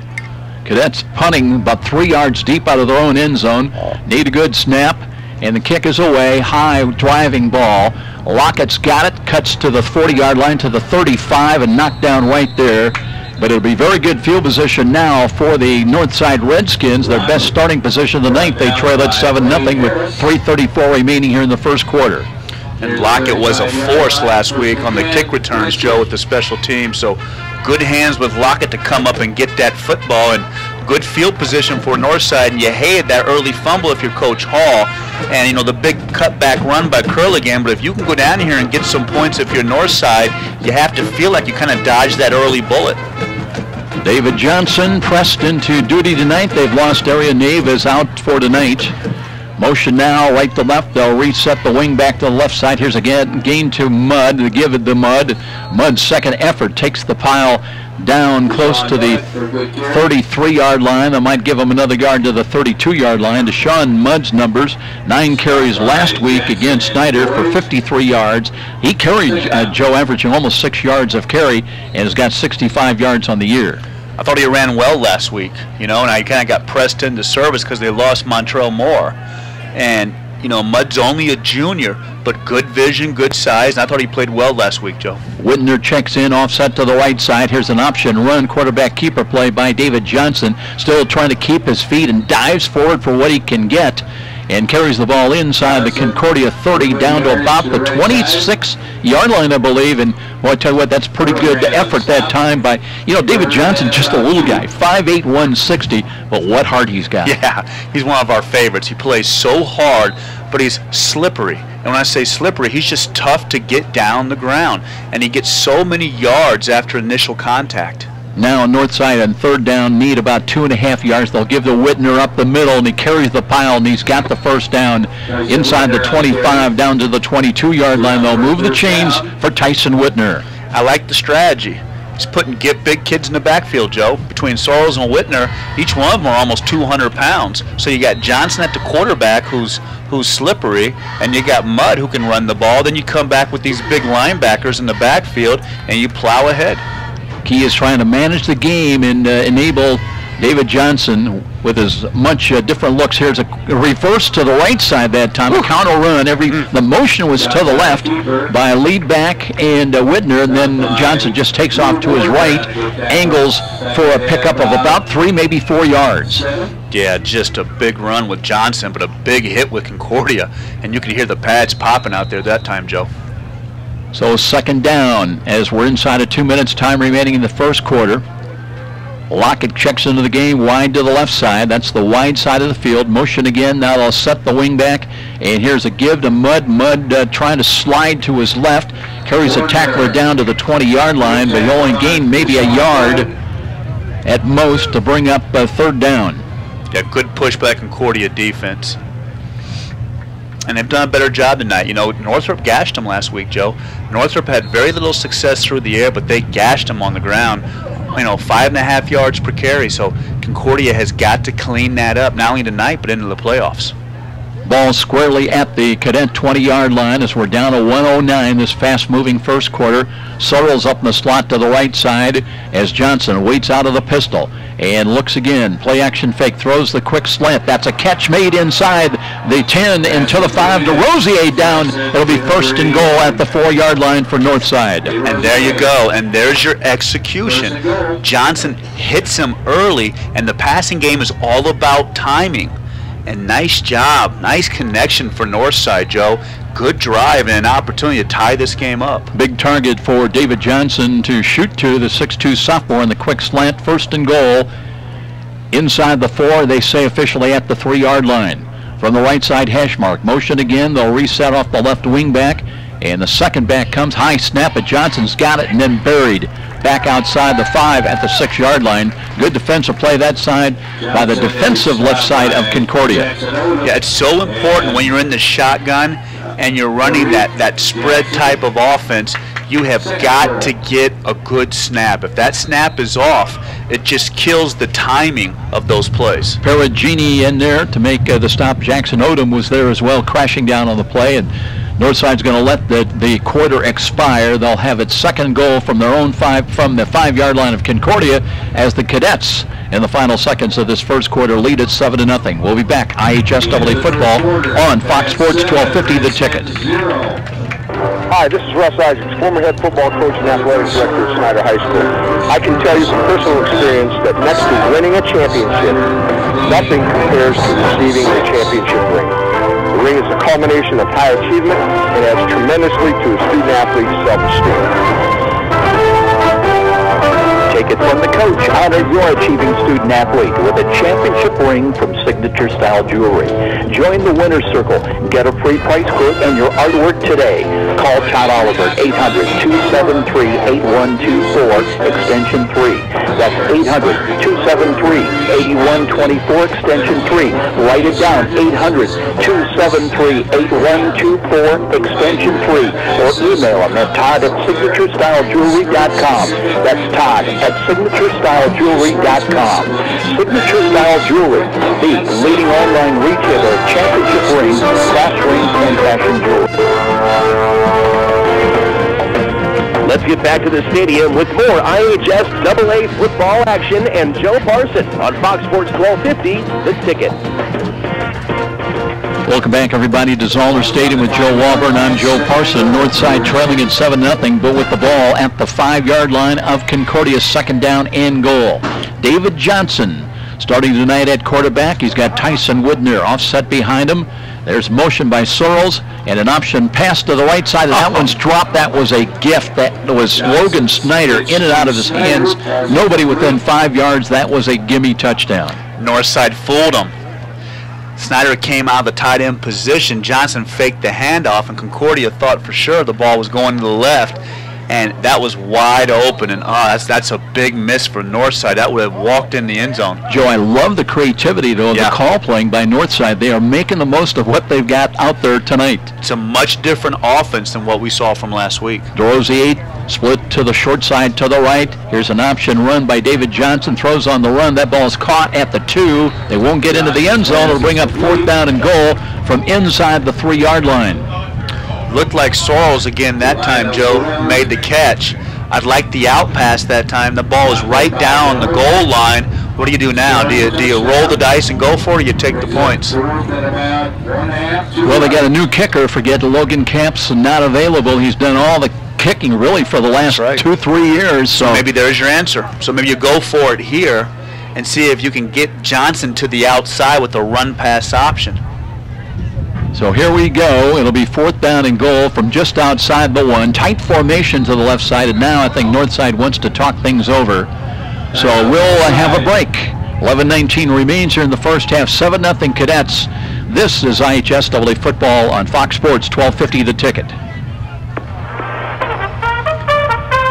Cadets punting about 3 yards deep out of their own end zone. Need a good snap, and the kick is away. High driving ball. Lockett's got it, cuts to the 40-yard line to the 35 and knocked down right there. But it'll be very good field position now for the Northside Redskins, their best starting position of the ninth. They trail at 7-0 with 3:34 remaining here in the first quarter. And Lockett was a force last week on the kick returns, Joe, with the special team. So good hands with Lockett to come up and get that football, and good field position for Northside. And you hated that early fumble if you're Coach Hall, and you know the big cutback run by Curligran. But if you can go down here and get some points if you're Northside, you have to feel like you kind of dodged that early bullet. David Johnson pressed into duty tonight. They've lost Area Naves out for tonight. Motion now, right to left. They'll reset the wing back to the left side. Here's a gain to Mudd to give it to Mudd. Mudd's second effort takes the pile down close to the 33-yard line. That might give him another yard to the 32-yard line. To Sean Mudd's numbers, 9 carries last week against Snyder for 53 yards. He carried Joe averaging almost 6 yards of carry and has got 65 yards on the year. I thought he ran well last week, you know, and I kind of got pressed into service because they lost Montrell Moore. And, you know, Mudd's only a junior, but good vision, good size, and I thought he played well last week, Joe. Whitner checks in, offset to the right side. Here's an option run, quarterback keeper play by David Johnson, still trying to keep his feet and dives forward for what he can get. and carries the ball inside the Concordia 30 down to about the 26-yard line, I believe. And well, I tell you what, that's pretty good effort that time by, David Johnson, just a little guy, 5'8", 160, but what heart he's got. Yeah, he's one of our favorites. He plays so hard, but he's slippery. And when I say slippery, he's just tough to get down the ground. And he gets so many yards after initial contact. Now on north side on third down, need about 2.5 yards. They'll give to Whitner up the middle, and he carries the pile, and he's got the first down inside the 25 down to the 22-yard line. They'll move the chains for Tyson Whitner. I like the strategy. He's putting big kids in the backfield, Joe. Between Sorrells and Whitner, each one of them are almost 200 pounds. So you got Johnson at the quarterback who's slippery, and you got Mudd who can run the ball. Then you come back with these big linebackers in the backfield, and you plow ahead. Key is trying to manage the game and enable David Johnson with as much different looks. Here's a reverse to the right side that time, a counter run. The motion was to the left by a lead back and Whitner, and then Johnson just takes off to his right, angles for a pickup of about 3, maybe 4 yards. Yeah, just a big run with Johnson, but a big hit with Concordia, and you can hear the pads popping out there that time, Joe. So second down as we're inside of 2 minutes, time remaining in the first quarter. Lockett checks into the game wide to the left side. That's the wide side of the field. Motion again. Now they'll set the wing back. And here's a give to Mudd. Mudd trying to slide to his left. Carries a tackler down to the 20-yard line, but he only gained maybe a yard at most to bring up third down. Yeah, good push by that Concordia defense. And they've done a better job tonight. Northrop gashed them last week, Joe. Northrop had very little success through the air, but they gashed them on the ground. 5.5 yards per carry. So Concordia has got to clean that up, not only tonight, but into the playoffs. Ball squarely at the Cadet 20-yard line as we're down to 109 this fast-moving first quarter. Sorrells up in the slot to the right side as Johnson waits out of the pistol and looks again. Play-action fake, throws the quick slant. That's a catch made inside the 10 into the 5 to Rosier down. It'll be first and goal at the 4-yard line for Northside. And there you go, and there's your execution. Johnson hits him early, and the passing game is all about timing. And nice job, nice connection for Northside, Joe. Good drive and an opportunity to tie this game up. Big target for David Johnson to shoot to, the 6'2 sophomore in the quick slant. First and goal inside the 4, they say officially at the 3-yard line. From the right side hash mark. Motion again, they'll reset off the left wing back. And the second back comes, high snap, but Johnson's got it and then buried back outside the 5 at the 6-yard line. Good defensive play that side by the defensive left side of Concordia. Yeah, it's so important when you're in the shotgun and you're running that spread type of offense. You have got to get a good snap. If that snap is off, it just kills the timing of those plays. Perugini in there to make the stop. Jackson Odom was there as well, crashing down on the play, and Northside's going to let the quarter expire. They'll have its second goal from their own 5, from the 5-yard line of Concordia, as the Cadets in the final seconds of this first quarter lead at 7-0. We'll be back. IHSAA football on Fox Sports 1250 The Ticket. Hi, this is Russ Isaacs, former head football coach and athletic director at Snyder High School. I can tell you from personal experience that next to winning a championship, nothing compares to receiving a championship ring. The ring is a culmination of high achievement and adds tremendously to a student-athlete's self-esteem. Take it from the coach. Honor your achieving student-athlete with a championship ring from Signature Style Jewelry. Join the winner's circle. Get a free price quote and your artwork today. Call Todd Oliver at 800-273-8124, extension 3. That's 800-273-8124, extension 3. Write it down, 800-273-8124, extension 3. Or email him at todd@signaturestylegewelry.com. That's Todd at signaturestylegewelry.com. Signature Style Jewelry, the leading online retailer of championship rings, class rings, and fashion jewelry. Let's get back to the stadium with more IHSAA football action and Joe Parson on Fox Sports 1250, The Ticket. Welcome back, everybody, to Zoller Stadium with Joe Walburn. I'm Joe Parson. Northside trailing at 7-0, but with the ball at the 5-yard line of Concordia's second down and goal. David Johnson starting tonight at quarterback. He's got Tyson Whitner offset behind him. There's motion by Searles and an option pass to the right side. And that one's dropped. That was a gift. That was Logan Snyder in and out of his hands. Nobody within 5 yards. That was a gimme touchdown. Northside fooled him. Snyder came out of the tight end position. Johnson faked the handoff, and Concordia thought for sure the ball was going to the left, and that was wide open. And that's a big miss for Northside. That would have walked in the end zone. Joe, I love the creativity though of the call playing by Northside. They are making the most of what they've got out there tonight. It's a much different offense than what we saw from last week. Dorothy split to the short side to the right. Here's an option run by David Johnson. Throws on the run. That ball is caught at the 2. They won't get into the end zone. It'll bring up 4th down and goal from inside the 3-yard line. Looked like Sorrells again that time, Joe, made the catch. I'd like the out pass that time. The ball is right down the goal line. What do you do now? Do you roll the dice and go for it, or you take the points? Well, they got a new kicker. Forget Logan Camps, not available. He's done all the kicking really for the last 2-3 years. So maybe there's your answer. So maybe you go for it here and see if you can get Johnson to the outside with a run pass option. So here we go. It'll be 4th down and goal from just outside the 1. Tight formation to the left side, and now I think Northside wants to talk things over. So we'll have a break. 11:19 remains here in the first half. 7-0 Cadets. This is IHSAA football on Fox Sports 1250 The Ticket.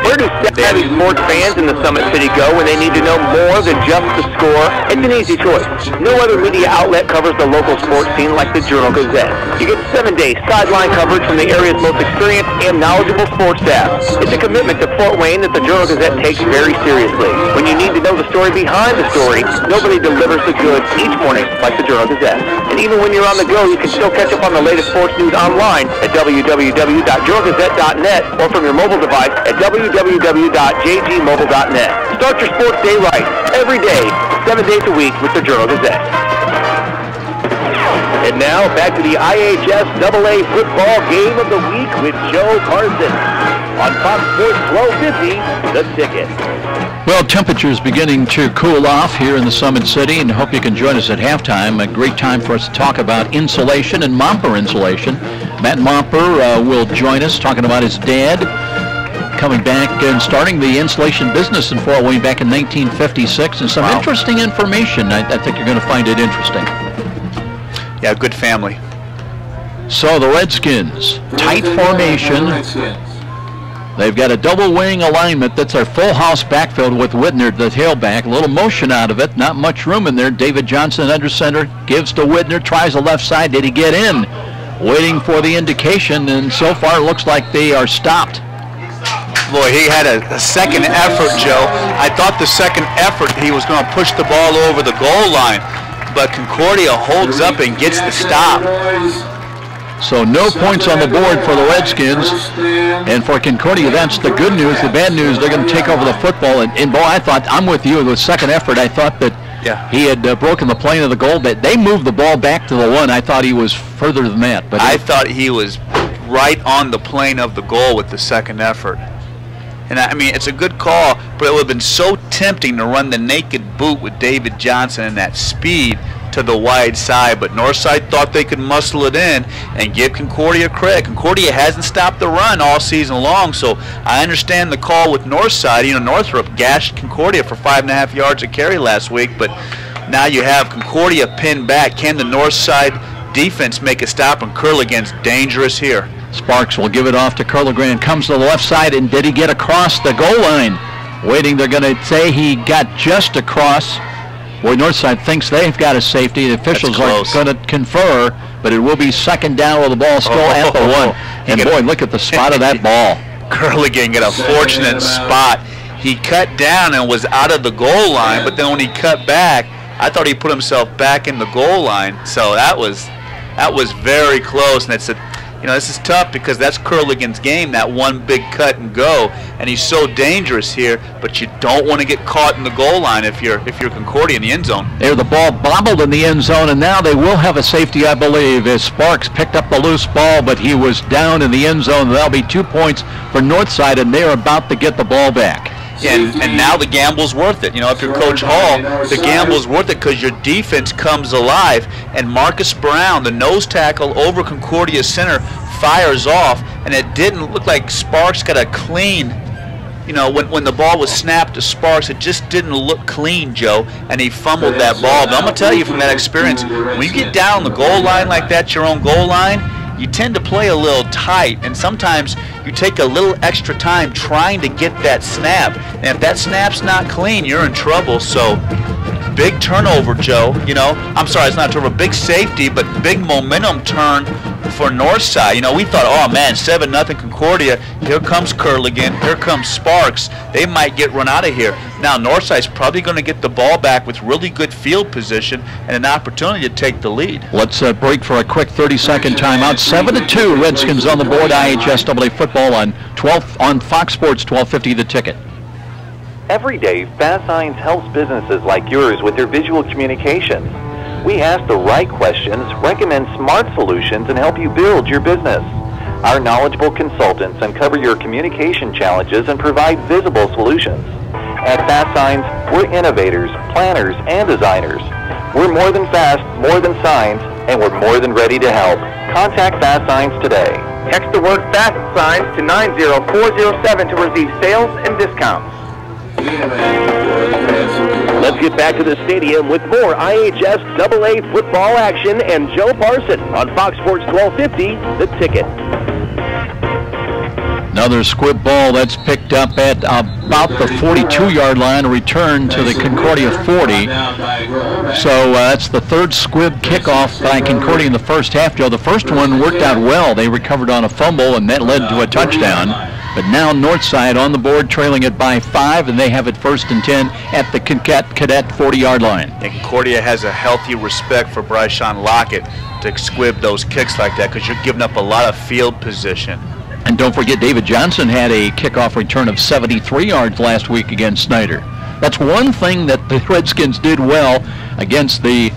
Where do savvy sports fans in the Summit City go when they need to know more than just the score? It's an easy choice. No other media outlet covers the local sports scene like the Journal-Gazette. You get 7-day sideline coverage from the area's most experienced and knowledgeable sports staff. It's a commitment to Fort Wayne that the Journal-Gazette takes very seriously. When you need to know the story behind the story, nobody delivers the goods each morning like the Journal-Gazette. And even when you're on the go, you can still catch up on the latest sports news online at www.journalgazette.net or from your mobile device at www.jgmobile.net. Start your sports day right, every day, 7 days a week with the Journal-Gazette. And now, back to the IHSAA football game of the week with Joe Carson on Fox Sports 1250, The Ticket. Well, temperatures beginning to cool off here in the Summit City, and hope you can join us at halftime. A great time for us to talk about insulation and Momper insulation. Matt Momper will join us talking about his dad coming back and starting the insulation business in Fort Wayne back in 1956, and some interesting information. I think you're going to find it interesting. Yeah, good family. So the Redskins, tight formation. They've got a double wing alignment. That's our full house backfield with Whitner, the tailback. A little motion out of it, not much room in there. David Johnson under center, gives to Whitner, tries the left side. Did he get in? Waiting for the indication, and so far it looks like they are stopped. Boy, he had a second effort, Joe. I thought the second effort he was going to push the ball over the goal line, but Concordia holds up and gets the stop. So no points on the board for the Redskins. And for Concordia, that's the good news. The bad news, they're going to take over the football. And boy, I thought, I'm with you, the second effort, I thought that he had broken the plane of the goal. But they moved the ball back to the 1. I thought he was further than that. But I thought he was right on the plane of the goal with the second effort. And I mean, it's a good call, but it would have been so tempting to run the naked boot with David Johnson and that speed to the wide side, but Northside thought they could muscle it in and give Concordia credit. Concordia hasn't stopped the run all season long, so I understand the call with Northside. You know, Northrop gashed Concordia for 5.5 yards a carry last week, but now you have Concordia pinned back. Can the Northside defense make a stop? And Curligan's dangerous here. Sparks will give it off to Curligran. Comes to the left side, and did he get across the goal line? Waiting, they're going to say he got just across. Boy, Northside thinks they've got a safety. The officials are going to confer, but it will be second down with the ball still at the 1. And boy, look at the spot of that ball. Curligan got a fortunate spot. He cut down and was out of the goal line, but then when he cut back, I thought he put himself back in the goal line. So that was very close, and it's a. You know, this is tough because that's Curligan's game, that one big cut and go, and he's so dangerous here, but you don't want to get caught in the goal line if you're Concordia in the end zone. There, the ball bobbled in the end zone, and now they will have a safety, I believe, as Sparks picked up the loose ball, but he was down in the end zone. That'll be 2 points for Northside, and they're about to get the ball back. And now the gamble's worth it. You know, if you're Coach Hall, the gamble's worth it because your defense comes alive. And Marcus Brown, the nose tackle over Concordia center, fires off, and it didn't look like Sparks got a clean. You know, when the ball was snapped to Sparks, it just didn't look clean, Joe, and he fumbled that ball. But I'm going to tell you from that experience, when you get down the goal line like that, your own goal line, you tend to play a little tight, and sometimes you take a little extra time trying to get that snap. And if that snap's not clean, you're in trouble. So big turnover, Joe. You know, I'm sorry, it's not a turnover, big safety, but big momentum turn for Northside. You know, we thought, oh man, 7-0 Concordia. Here comes Curligan. Here comes Sparks. They might get run out of here. Now Northside's probably going to get the ball back with really good field position and an opportunity to take the lead. Let's break for a quick 30-second timeout. 7-2, Redskins on the board. IHSAA football on Fox Sports 1250 The Ticket. Every day, Fast Signs helps businesses like yours with their visual communications. We ask the right questions, recommend smart solutions, and help you build your business. Our knowledgeable consultants uncover your communication challenges and provide visible solutions. At Fast Signs, we're innovators, planners, and designers. We're more than fast, more than signs, and we're more than ready to help. Contact Fast Signs today. Text the word Fast Signs to 90407 to receive sales and discounts. Let's get back to the stadium with more IHSAA football action and Joe Parson on Fox Sports 1250, The Ticket. Another squib ball that's picked up at about the 42-yard line, a return to the Concordia 40. So that's the third squib kickoff by Concordia in the first half, Joe. The first one worked out well. They recovered on a fumble, and that led to a touchdown. But now Northside on the board, trailing it by 5, and they have it 1st and 10 at the Cadet 40-yard line. And Concordia has a healthy respect for Bryshawn Lockett to squib those kicks like that because you're giving up a lot of field position. And don't forget, David Johnson had a kickoff return of 73 yards last week against Snyder. That's one thing that the Redskins did well against the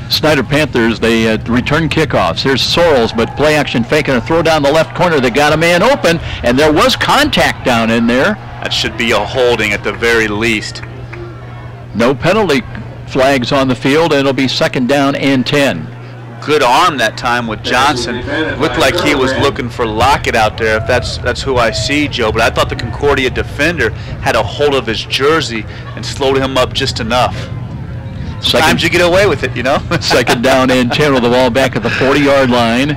Snyder Panthers. They return kickoffs. Here's Sorrells, but play action faking a throw down the left corner. They got a man open, and there was contact down in there. That should be a holding at the very least. No penalty flags on the field, and it'll be 2nd down and 10. Good arm that time with Johnson. Looked like he was looking for Lockett out there, if that's who I see, Joe. But I thought the Concordia defender had a hold of his jersey and slowed him up just enough. Sometimes you get away with it, you know. 2nd down and 10 with the ball back at the 40-yard line.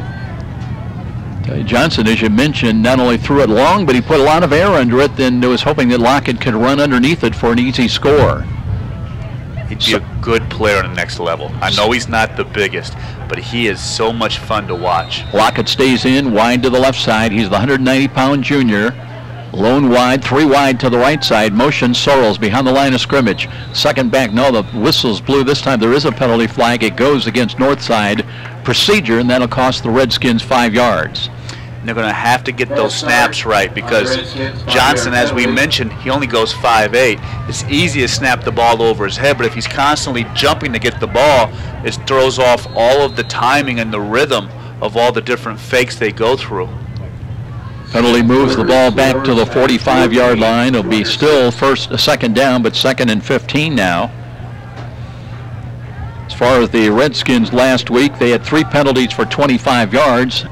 Johnson, as you mentioned, not only threw it long, but he put a lot of air under it and was hoping that Lockett could run underneath it for an easy score. He'd be a good player on the next level. I know he's not the biggest, but he is so much fun to watch. Lockett stays in, wide to the left side. He's the 190-pound junior. Lone wide, 3 wide to the right side. Motion Sorrells behind the line of scrimmage. 2nd back, no, the whistle's blew. This time there is a penalty flag. It goes against Northside procedure, and that'll cost the Redskins 5 yards. And they're going to have to get those snaps right because Johnson, as we mentioned, he only goes 5'8". It's easy to snap the ball over his head, but if he's constantly jumping to get the ball, it throws off all of the timing and the rhythm of all the different fakes they go through. Penalty moves the ball back to the 45-yard line. It'll be still 2nd down, but 2nd and 15 now. As far as the Redskins last week, they had 3 penalties for 25 yards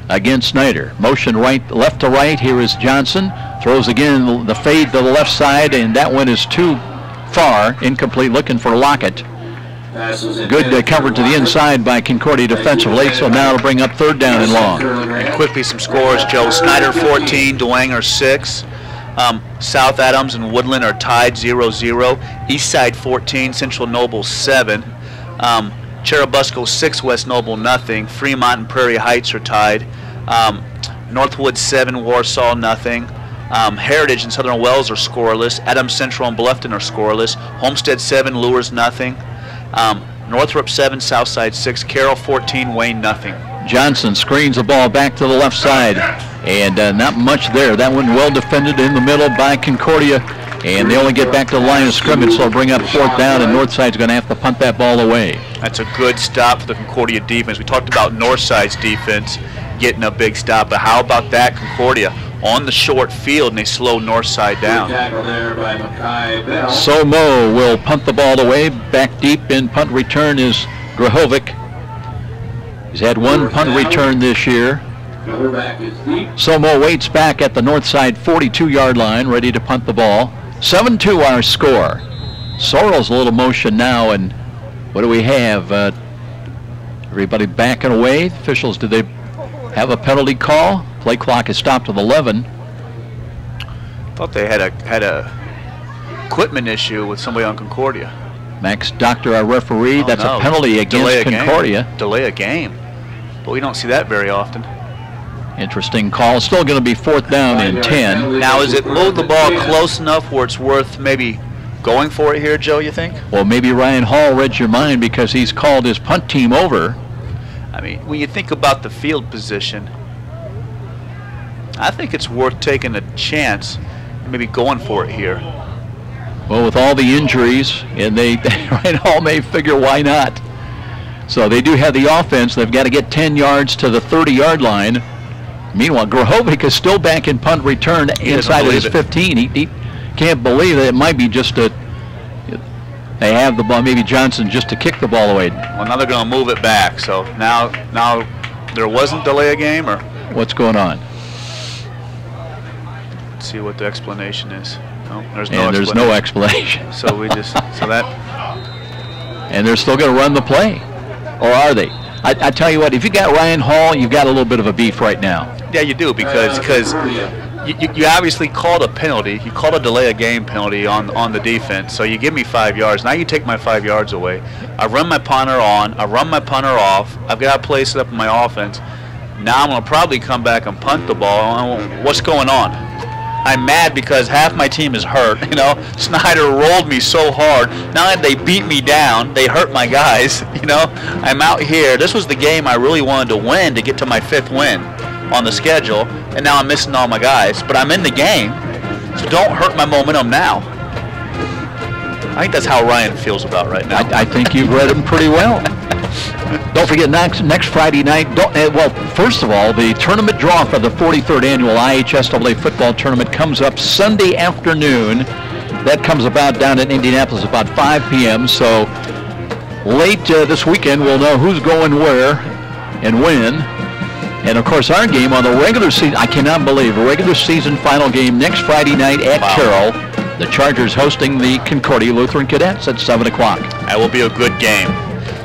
against Snyder. Motion left to right. Here is Johnson. Throws again the fade to the left side, and that one is too far. Incomplete, looking for Lockett. Good cover to the inside by Concordia defensively, so now it'll bring up 3rd down and long. And quickly some scores, Joe. Snyder 14, Dwenger 6. South Adams and Woodland are tied 0-0. Eastside 14, Central Noble 7. Cherubusco 6, West Noble nothing. Fremont and Prairie Heights are tied. Northwood 7, Warsaw nothing. Heritage and Southern Wells are scoreless. Adams Central and Bluffton are scoreless. Homestead 7, Lures nothing. Northrop 7, Southside 6, Carroll 14, Wayne nothing. Johnson screens the ball back to the left side, and not much there. That one well defended in the middle by Concordia, and they only get back to the line of scrimmage, so they'll bring up 4th down, and Northside's going to have to punt that ball away. That's a good stop for the Concordia defense. We talked about Northside's defense getting a big stop, but how about that Concordia? on the short field, and they slow north side down. Somo will punt the ball away. Back deep in punt return is Grahovic. He's had one punt return this year. Somo waits back at the north side 42-yard line, ready to punt the ball. 7-2 our score. Sorrell's a little motion now, and what do we have? Everybody backing away. Officials, did they have a penalty call? Play clock is stopped at 11. Thought they had a equipment issue with somebody on Concordia. Max Doctor, our referee. That's a penalty against Concordia. Delay a game. But we don't see that very often. Interesting call. Still going to be 4th down and 10. Now, is it moved the ball close enough where it's worth maybe going for it here, Joe, you think? Well, maybe Ryan Hall read your mind because he's called his punt team over. I mean, when you think about the field position, I think it's worth taking a chance and maybe going for it here. Well, with all the injuries, and Ryan Hall may figure why not. So they do have the offense. They've got to get 10 yards to the 30-yard line. Meanwhile, Grahovic is still back in punt return inside of his 15. He can't believe that it might be just they have the ball, maybe Johnson just to kick the ball away. Well, now they're going to move it back. So now there wasn't delay a game, or what's going on? Let's see what the explanation is. No, there's no explanation. So we just and they're still going to run the play, or are they? I tell you what, if you got Ryan Hall, you've got a little bit of a beef right now. Yeah, you do, because you obviously called a penalty. You called a delay of game penalty on the defense. So you give me 5 yards. Now you take my 5 yards away. I run my punter on. I run my punter off. I've got to place it up in my offense. Now I'm going to probably come back and punt the ball. What's going on? I'm mad because half my team is hurt. You know, Snyder rolled me so hard. Not that they beat me down, they hurt my guys. You know, I'm out here. This was the game I really wanted to win to get to my 5th win on the schedule, and now I'm missing all my guys. But I'm in the game, so don't hurt my momentum now. I think that's how Ryan feels about right now. I think you've read him pretty well. Don't forget, next Friday night, well, first of all, the tournament draw for the 43rd annual IHSAA football tournament comes up Sunday afternoon. That comes about down in Indianapolis about 5 p.m. So late this weekend, we'll know who's going where and when. And, of course, our game on the regular season, I cannot believe, a regular season final game next Friday night at Carroll. The Chargers hosting the Concordia Lutheran Cadets at 7 o'clock. That will be a good game.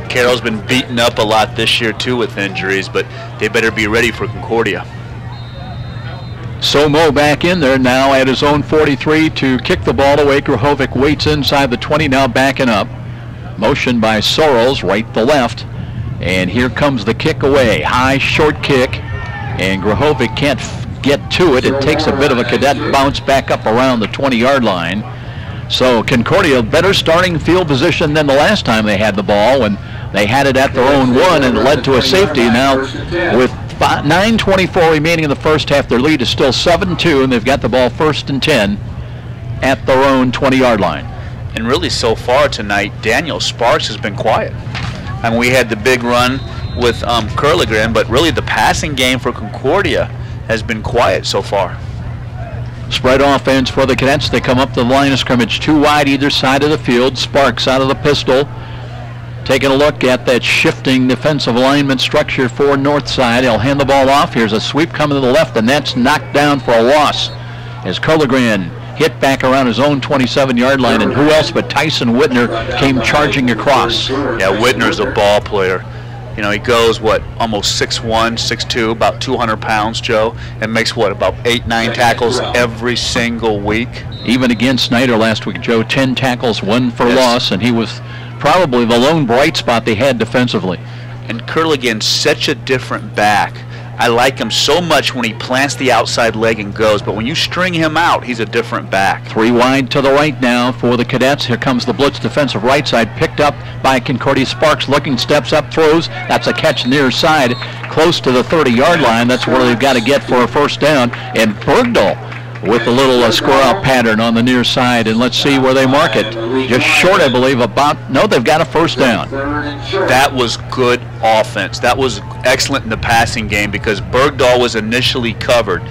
Carroll's been beaten up a lot this year, too, with injuries, but they better be ready for Concordia. Somo back in there now at his own 43 to kick the ball away. Grahovic waits inside the 20, now backing up. Motion by Sorrells, right to left. And here comes the kick away. High, short kick. And Grahovic can't get to it. It takes a bit of a cadet bounce back up around the 20-yard line. So Concordia, better starting field position than the last time they had the ball when they had it at their own 1 and led to a safety. Now with 9:24 remaining in the first half, their lead is still 7-2, and they've got the ball 1st and 10 at their own 20-yard line. And really so far tonight, Daniel Sparks has been quiet. I mean, we had the big run with Curligren, but really the passing game for Concordia has been quiet so far. Spread offense for the Cadets. They come up the line of scrimmage, 2 wide either side of the field. Sparks out of the pistol. Taking a look at that shifting defensive alignment structure for north side. He'll hand the ball off. Here's a sweep coming to the left, and that's knocked down for a loss as Curligren hit back around his own 27-yard line, and who else but Tyson Whitner came charging across. Yeah, Whitner's a ball player. You know, he goes, almost 6'1", 6'2", about 200 pounds, Joe, and makes, about 8-9 tackles every single week. Even against Snyder last week, Joe, 10 tackles, 1 for loss, and he was probably the lone bright spot they had defensively. And Curligan's such a different back. I like him so much when he plants the outside leg and goes, but when you string him out, he's a different back. 3 wide to the right now for the Cadets. Here comes the blitz defensive right side, picked up by Concordia. Sparks looking, steps up, throws. That's a catch near side, close to the 30-yard line. That's where they've got to get for a 1st down. And Bergdahl with a little square-up pattern on the near side, and let's see where they mark it. Just short, I believe, they've got a 1st down. That was good offense. That was excellent in the passing game because Bergdahl was initially covered.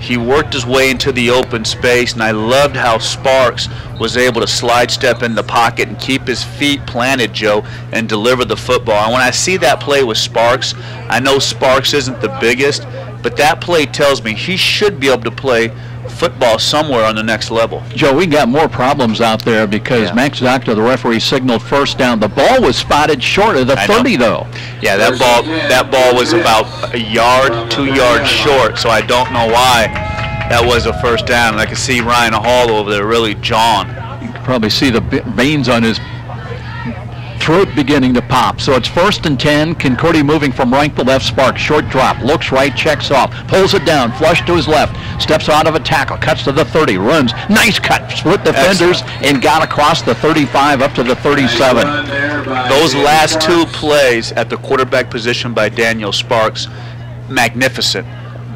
He worked his way into the open space, and I loved how Sparks was able to slide step in the pocket and keep his feet planted, Joe, and deliver the football. And when I see that play with Sparks, I know Sparks isn't the biggest, but that play tells me he should be able to play football somewhere on the next level. Joe, we got more problems out there because Max Doctor, the referee, signaled first down. The ball was spotted short of the 30, though. Yeah, that ball was about a yard, 2 yards short, so I don't know why that was a first down. And I can see Ryan Hall over there really jawing. You can probably see the veins on his throat beginning to pop. So it's 1st and 10. Concordia moving from right to left. Sparks, short drop, looks right, checks off, pulls it down, flush to his left, steps out of a tackle, cuts to the 30, runs, nice cut, split defenders, and got across the 35 up to the 37. Those last 2 plays at the quarterback position by Daniel Sparks, magnificent.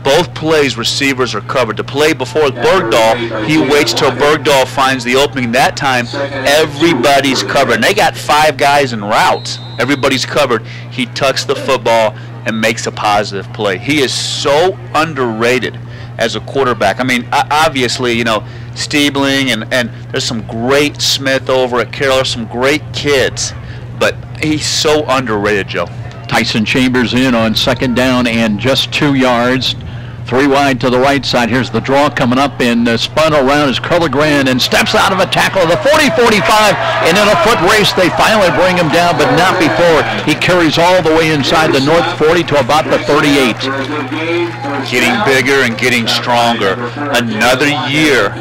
Both plays, receivers are covered. The play before Bergdahl, he waits till Bergdahl finds the opening. That time, everybody's covered. And they got 5 guys in routes. Everybody's covered. He tucks the football and makes a positive play. He is so underrated as a quarterback. I mean, obviously, you know, Stiebling and there's some great Smith over at Carroll. There's some great kids, but he's so underrated, Joe. Tyson Chambers in on 2nd down and just 2 yards. 3 wide to the right side. Here's the draw coming up, and spun around is Curligran and steps out of a tackle of the 40-45, and in a foot race they finally bring him down, but not before. He carries all the way inside the north 40 to about the 38. Getting bigger and getting stronger. Another year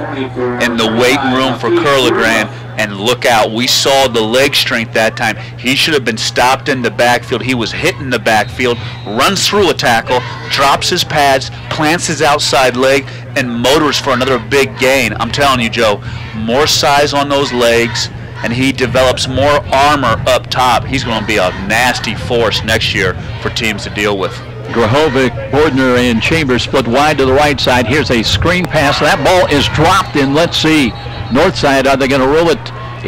in the waiting room for Curligran. And look out, we saw the leg strength that time. He should have been stopped in the backfield. He was hitting the backfield, runs through a tackle, drops his pads, plants his outside leg, and motors for another big gain. I'm telling you, Joe, more size on those legs, and he develops more armor up top. He's going to be a nasty force next year for teams to deal with. Grahovic, Bordner, and Chambers split wide to the right side. Here's a screen pass. That ball is dropped in. Let's see. Northside, are they going to rule it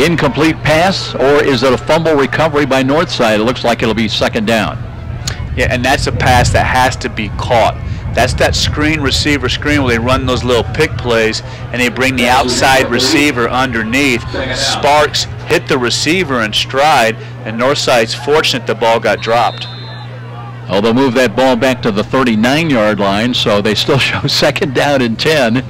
incomplete pass, or is it a fumble recovery by Northside? It looks like it'll be 2nd down. Yeah, and that's a pass that has to be caught. That's that screen receiver screen where they run those little pick plays and they bring the outside receiver underneath. Sparks hit the receiver in stride, and Northside's fortunate the ball got dropped. Oh, they'll move that ball back to the 39-yard line, so they still show 2nd down and 10.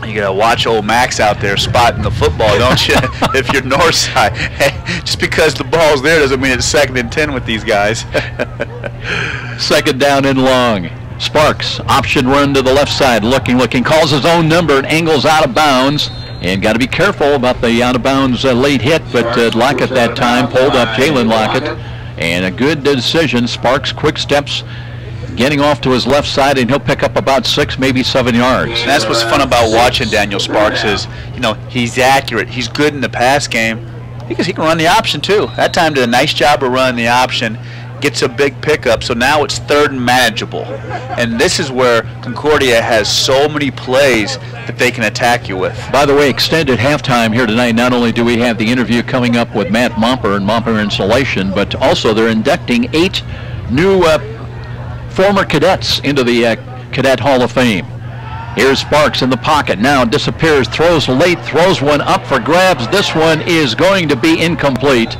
You gotta watch old Max out there spotting the football, don't you? If you're Northside, just because the ball's there doesn't mean it's 2nd and 10 with these guys. 2nd down and long. Sparks, option run to the left side, looking, calls his own number and angles out of bounds. And got to be careful about the out of bounds late hit, but Lockett that time pulled up, Jalen Lockett, and a good decision. Sparks, quick steps, getting off to his left side, and he'll pick up about 6, maybe 7 yards. And that's what's fun about watching Daniel Sparks is, you know, he's accurate. He's good in the pass game because he can run the option too. That time did a nice job of running the option, gets a big pickup, so now it's 3rd and manageable. And this is where Concordia has so many plays that they can attack you with. By the way, extended halftime here tonight. Not only do we have the interview coming up with Matt Momper and Momper Insulation, but also they're inducting 8 new former cadets into the Cadet Hall of Fame. Here's Sparks in the pocket, now disappears, throws late, throws one up for grabs. This one is going to be incomplete.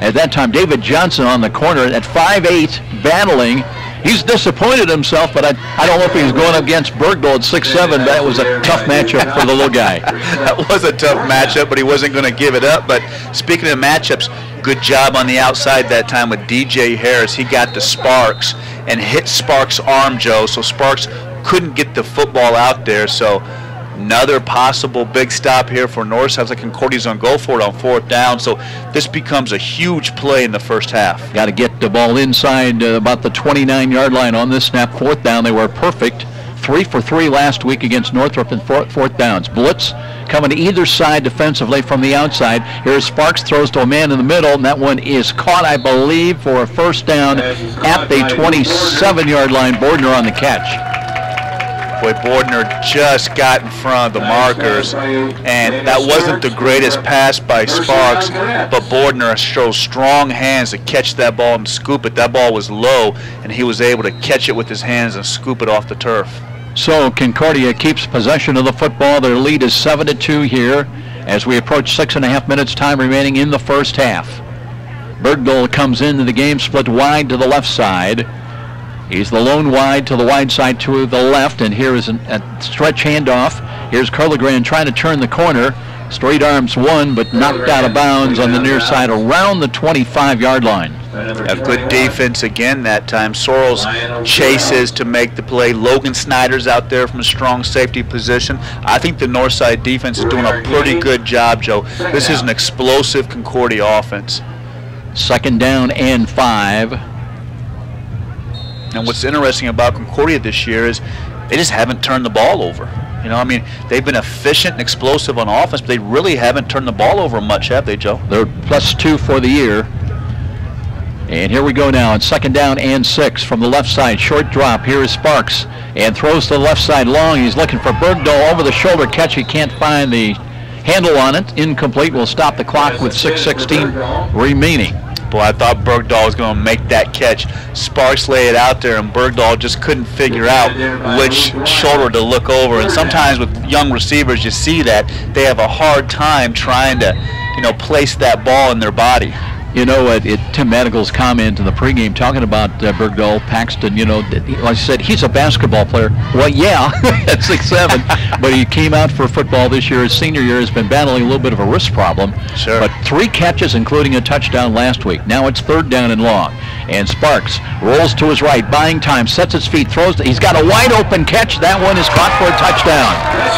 At that time, David Johnson on the corner at 5'8", battling. He's disappointed himself, but I don't know if he was going against Bergdahl at 6'7", that was a tough matchup for the little guy. That was a tough matchup, but he wasn't going to give it up. But speaking of matchups, good job on the outside that time with DJ Harris. He got to Sparks and hit Sparks' arm, Joe, so Sparks couldn't get the football out there. So another possible big stop here for North. Sounds like Concordia's going to go for it on 4th down. So this becomes a huge play in the first half. Got to get the ball inside about the 29-yard line on this snap. 4th down, they were perfect. 3 for 3 last week against Northrop in 4th downs. Blitz coming to either side defensively from the outside. Here's Sparks, throws to a man in the middle, and that one is caught, I believe, for a 1st down at the 27-yard line. Bordner on the catch. Boy, Bordner just got in front of the markers, and that wasn't the greatest pass by Sparks, but Bordner shows strong hands to catch that ball and scoop it. That ball was low, and he was able to catch it with his hands and scoop it off the turf. So Concordia keeps possession of the football. Their lead is 7-2 here as we approach 6.5 minutes time remaining in the first half. Bergdahl comes into the game, split wide to the left side. He's the lone wide to the wide side to the left, and here is a stretch handoff. Here's Curligran trying to turn the corner. Straight arms one, but knocked out of bounds on the near side around the 25-yard line. A good defense again that time. Sorrells chases to make the play. Logan Snyder's out there from a strong safety position. I think the north side defense is doing a pretty good job, Joe. This is an explosive Concordia offense. 2nd down and 5. And what's interesting about Concordia this year is they just haven't turned the ball over. You know, I mean, they've been efficient and explosive on offense, but they really haven't turned the ball over much, have they, Joe? They're +2 for the year. And here we go now on 2nd down and 6 from the left side. Short drop. Here is Sparks and throws to the left side long. He's looking for Bergdahl over the shoulder catch. He can't find the handle on it. Incomplete. Will stop the clock with 6:16 remaining. Boy, I thought Bergdahl was going to make that catch. Sparks lay it out there, and Bergdahl just couldn't figure out which shoulder to look over. And sometimes with young receivers, you see that they have a hard time trying to, place that ball in their body. You know, Tim Madigal's comment in the pregame talking about Bergdahl, Paxton, like I said, he's a basketball player. Well, yeah, at 6'7", but he came out for football this year. His senior year has been battling a little bit of a wrist problem. Sure. But 3 catches, including a touchdown last week. Now it's 3rd down and long. And Sparks rolls to his right, buying time, sets his feet, throws. He's got a wide open catch. That one is caught for a touchdown.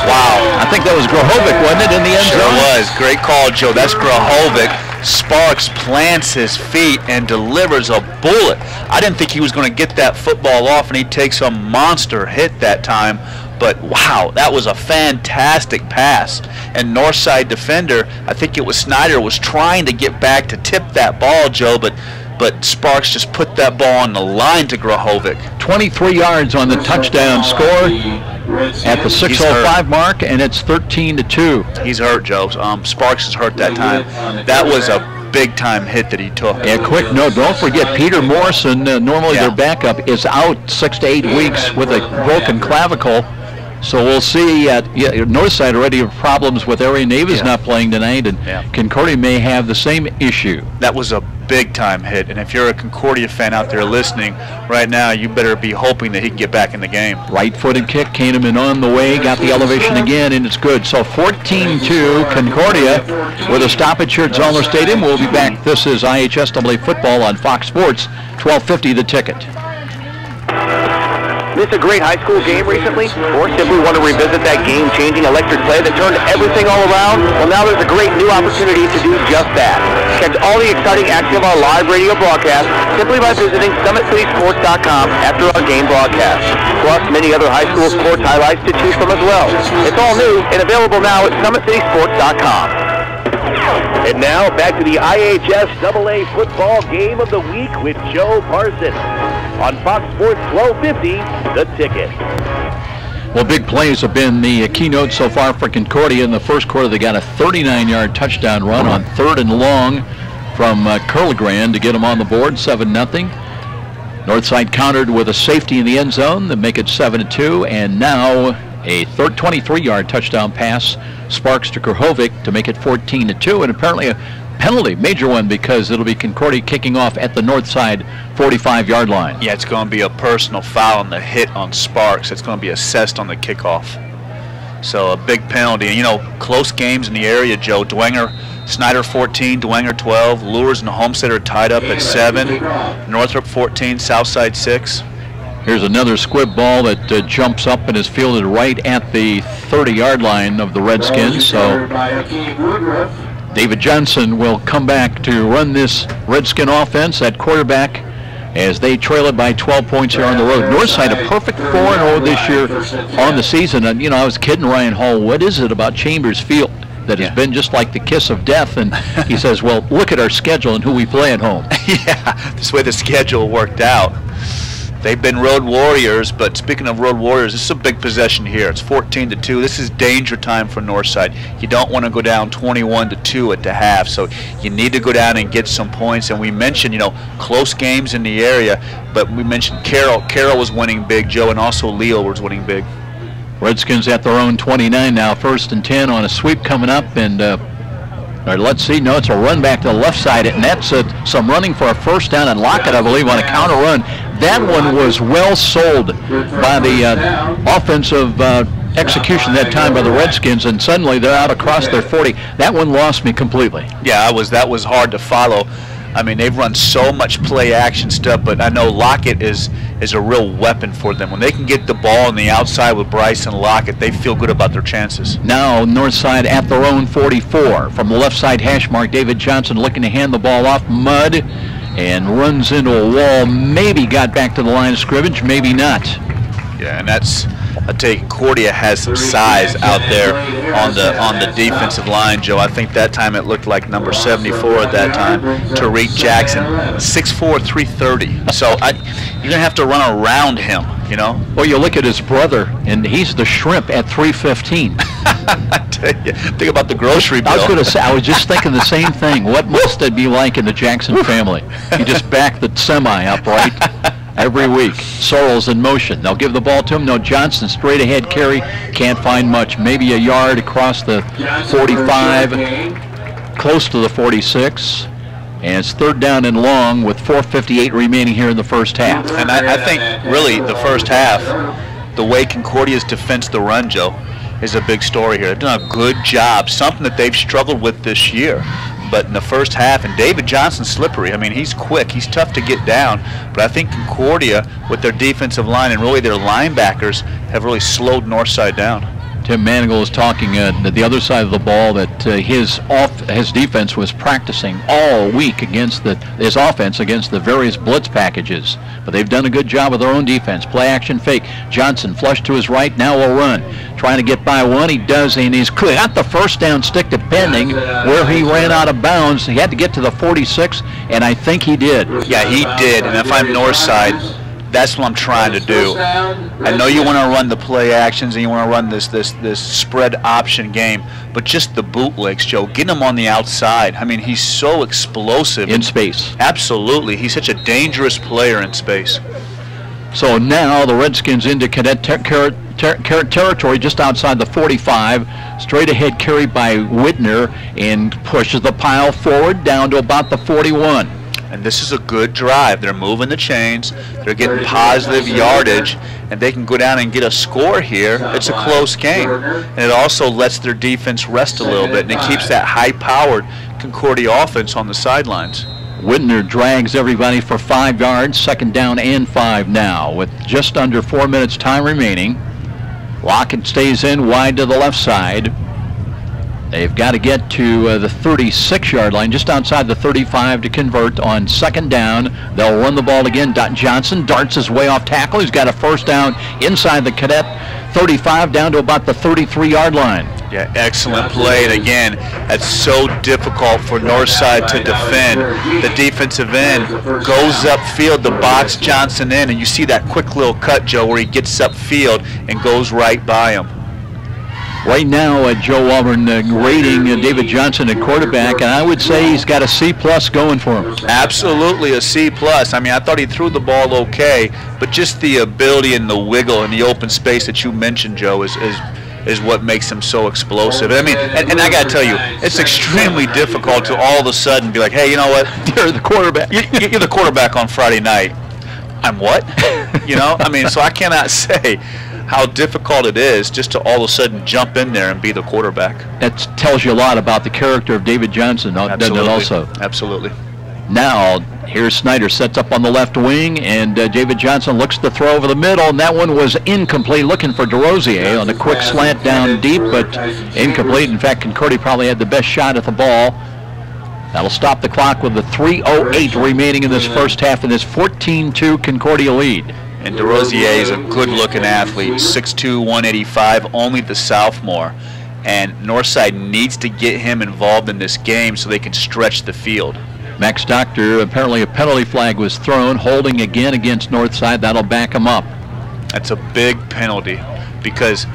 Wow. I think that was Grahovic, wasn't it, in the end zone? Sure was. Great call, Joe. That's Grahovic. Sparks plants his feet and delivers a bullet. I didn't think he was going to get that football off, and he takes a monster hit that time. But wow, that was a fantastic pass. And Northside defender, I think it was Snyder, was trying to get back to tip that ball, Joe, but Sparks just put that ball on the line to Grahovic. 23 yards on the touchdown score at the 6:05 mark, and it's 13-2. He's hurt, Joe. Sparks is hurt that time. That was a big-time hit that he took. And quick note, don't forget Peter Morrison, normally their backup, is out 6 to 8 weeks with a broken clavicle. So we'll see. Northside already have problems with Arian Navis not playing tonight, and Concordia may have the same issue. That was a big-time hit, and if you're a Concordia fan out there listening right now, you better be hoping that he can get back in the game. Right-footed kick, Kahneman on the way, got the elevation again, and it's good. So 14-2, Concordia with a stoppage here at Zollner Stadium. We'll be back. This is IHSAA football on Fox Sports, 1250 The Ticket. Missed a great high school game recently, or simply want to revisit that game-changing electric play that turned everything all around? Well, now there's a great new opportunity to do just that. Catch all the exciting action of our live radio broadcast simply by visiting SummitCitySports.com after our game broadcast. Plus, many other high school sports highlights to choose from as well. It's all new and available now at SummitCitySports.com. And now, back to the IHSAA football game of the week with Joe Parson on Fox Sports 1250, The Ticket. Well, big plays have been the keynote so far for Concordia. In the first quarter, they got a 39-yard touchdown run on 3rd and long from Curligran to get them on the board, 7-0. Northside countered with a safety in the end zone to make it 7-2, and now a 23-yard touchdown pass, Sparks to Grahovic to make it 14-2, and apparently a penalty, major one, because it'll be Concordia kicking off at the north side 45-yard line. Yeah, it's going to be a personal foul on the hit on Sparks. It's going to be assessed on the kickoff. So a big penalty. And, close games in the area, Joe. Snyder 14, Dwenger 12. Lures and Homestead are tied up at 7. Northrop 14, Southside 6. Here's another squib ball that jumps up and is fielded right at the 30-yard line of the Redskins. So David Johnson will come back to run this Redskin offense at quarterback as they trail it by 12 points here on the road. Northside a perfect 4-0 this year on the season. And, I was kidding Ryan Hall, what is it about Chambers Field that has been just like the kiss of death? And he says, well, look at our schedule and who we play at home. Yeah, this way the schedule worked out. They've been road warriors, but speaking of road warriors, this is a big possession here. It's 14-2. This is danger time for Northside. You don't want to go down 21-2 at the half, so you need to go down and get some points. And we mentioned, close games in the area, but we mentioned Carroll. Carroll was winning big, Joe, and also Leo was winning big. Redskins at their own 29 now, 1st and 10 on a sweep coming up, and or let's see, no, it's a run back to the left side, and that's some running for a first down, and Lockett, I believe, on a counter run. That one was well sold by the offensive execution that time by the Redskins, and suddenly they're out across their 40. That one lost me completely. Yeah, that was hard to follow. I mean, they've run so much play action stuff, but I know Lockett is a real weapon for them. When they can get the ball on the outside with Bryce and Lockett, they feel good about their chances. Now north side at their own 44. From the left side hash mark, David Johnson looking to hand the ball off. Mudd, and runs into a wall. Maybe got back to the line of scrimmage, maybe not. Yeah, and that's, I tell you, Concordia has some size out there on the defensive line, Joe. I think that time it looked like number 74 at that time, Tariq Jackson, 6'4", 330. So you're going to have to run around him, you know. Well, you look at his brother, and he's the shrimp at 315. I tell you, think about the grocery bill. I was going to say, I was just thinking the same thing. What must it be like in the Jackson family? You just back the semi up, right? Every week. Sorrells in motion. They'll give the ball to him. No, Johnson, straight ahead carry. Can't find much. Maybe a yard across the 45, close to the 46. And it's 3rd down and long with 4:58 remaining here in the first half. And I think, really, the first half, the way Concordia's defense the run, Joe, is a big story here. They've done a good job, something that they've struggled with this year. But in the first half, and David Johnson's slippery. I mean, he's quick. He's tough to get down. But I think Concordia, with their defensive line and really their linebackers, have really slowed Northside down. Tim Manigault is talking at the other side of the ball that his defense was practicing all week against his offense against the various blitz packages. But they've done a good job of their own defense. Play action fake. Johnson flush to his right. Now will run. Trying to get by one. He does, and he's got the first down stick depending where he ran out of bounds. He had to get to the 46, and I think he did. Yeah, he did. And if I'm Northside, that's what I'm trying to do. I know you want to run the play actions and you want to run this spread option game, but just the bootlegs, Joe, getting him on the outside. I mean, he's so explosive. In space. Absolutely. He's such a dangerous player in space. So now the Redskins into cadet territory just outside the 45. Straight ahead carry by Whitner and pushes the pile forward down to about the 41. And this is a good drive. They're moving the chains. They're getting positive yardage, and they can go down and get a score here. It's a close game. And it also lets their defense rest a little bit, and it keeps that high-powered Concordia offense on the sidelines. Whitner drags everybody for 5 yards, 2nd down and 5 now, with just under 4 minutes time remaining. Lockett stays in wide to the left side. They've got to get to the 36-yard line, just outside the 35 to convert on 2nd down. They'll run the ball again. Johnson darts his way off tackle. He's got a first down inside the cadet 35 down to about the 33-yard line. Yeah, excellent play. And again, that's so difficult for Northside to defend. The defensive end goes upfield to box Johnson in, and you see that quick little cut, Joe, where he gets upfield and goes right by him. Right now, Joe Auburn rating David Johnson at quarterback, and I would say he's got a C+ going for him. Absolutely a C+. I mean, I thought he threw the ball okay, but just the ability and the wiggle in the open space that you mentioned, Joe, is what makes him so explosive. I mean, and I got to tell you, it's extremely difficult to all of a sudden be like, hey, you know what? You're the quarterback. You're the quarterback on Friday night. I'm what? You know? I mean, so I cannot say how difficult it is just to all of a sudden jump in there and be the quarterback. That tells you a lot about the character of David Johnson, doesn't it also? Absolutely. Now, here's Snyder, sets up on the left wing, and David Johnson looks to throw over the middle, and that one was incomplete, looking for DeRosier on a quick slant down deep, but incomplete. In fact, Concordia probably had the best shot at the ball. That'll stop the clock with the 3:08 remaining in this first half in this 14-2 Concordia lead. And DeRosier is a good-looking athlete, 6'2", 185, only the sophomore. And Northside needs to get him involved in this game so they can stretch the field. Max Doctor, apparently a penalty flag was thrown, holding again against Northside. That'll back him up. That's a big penalty because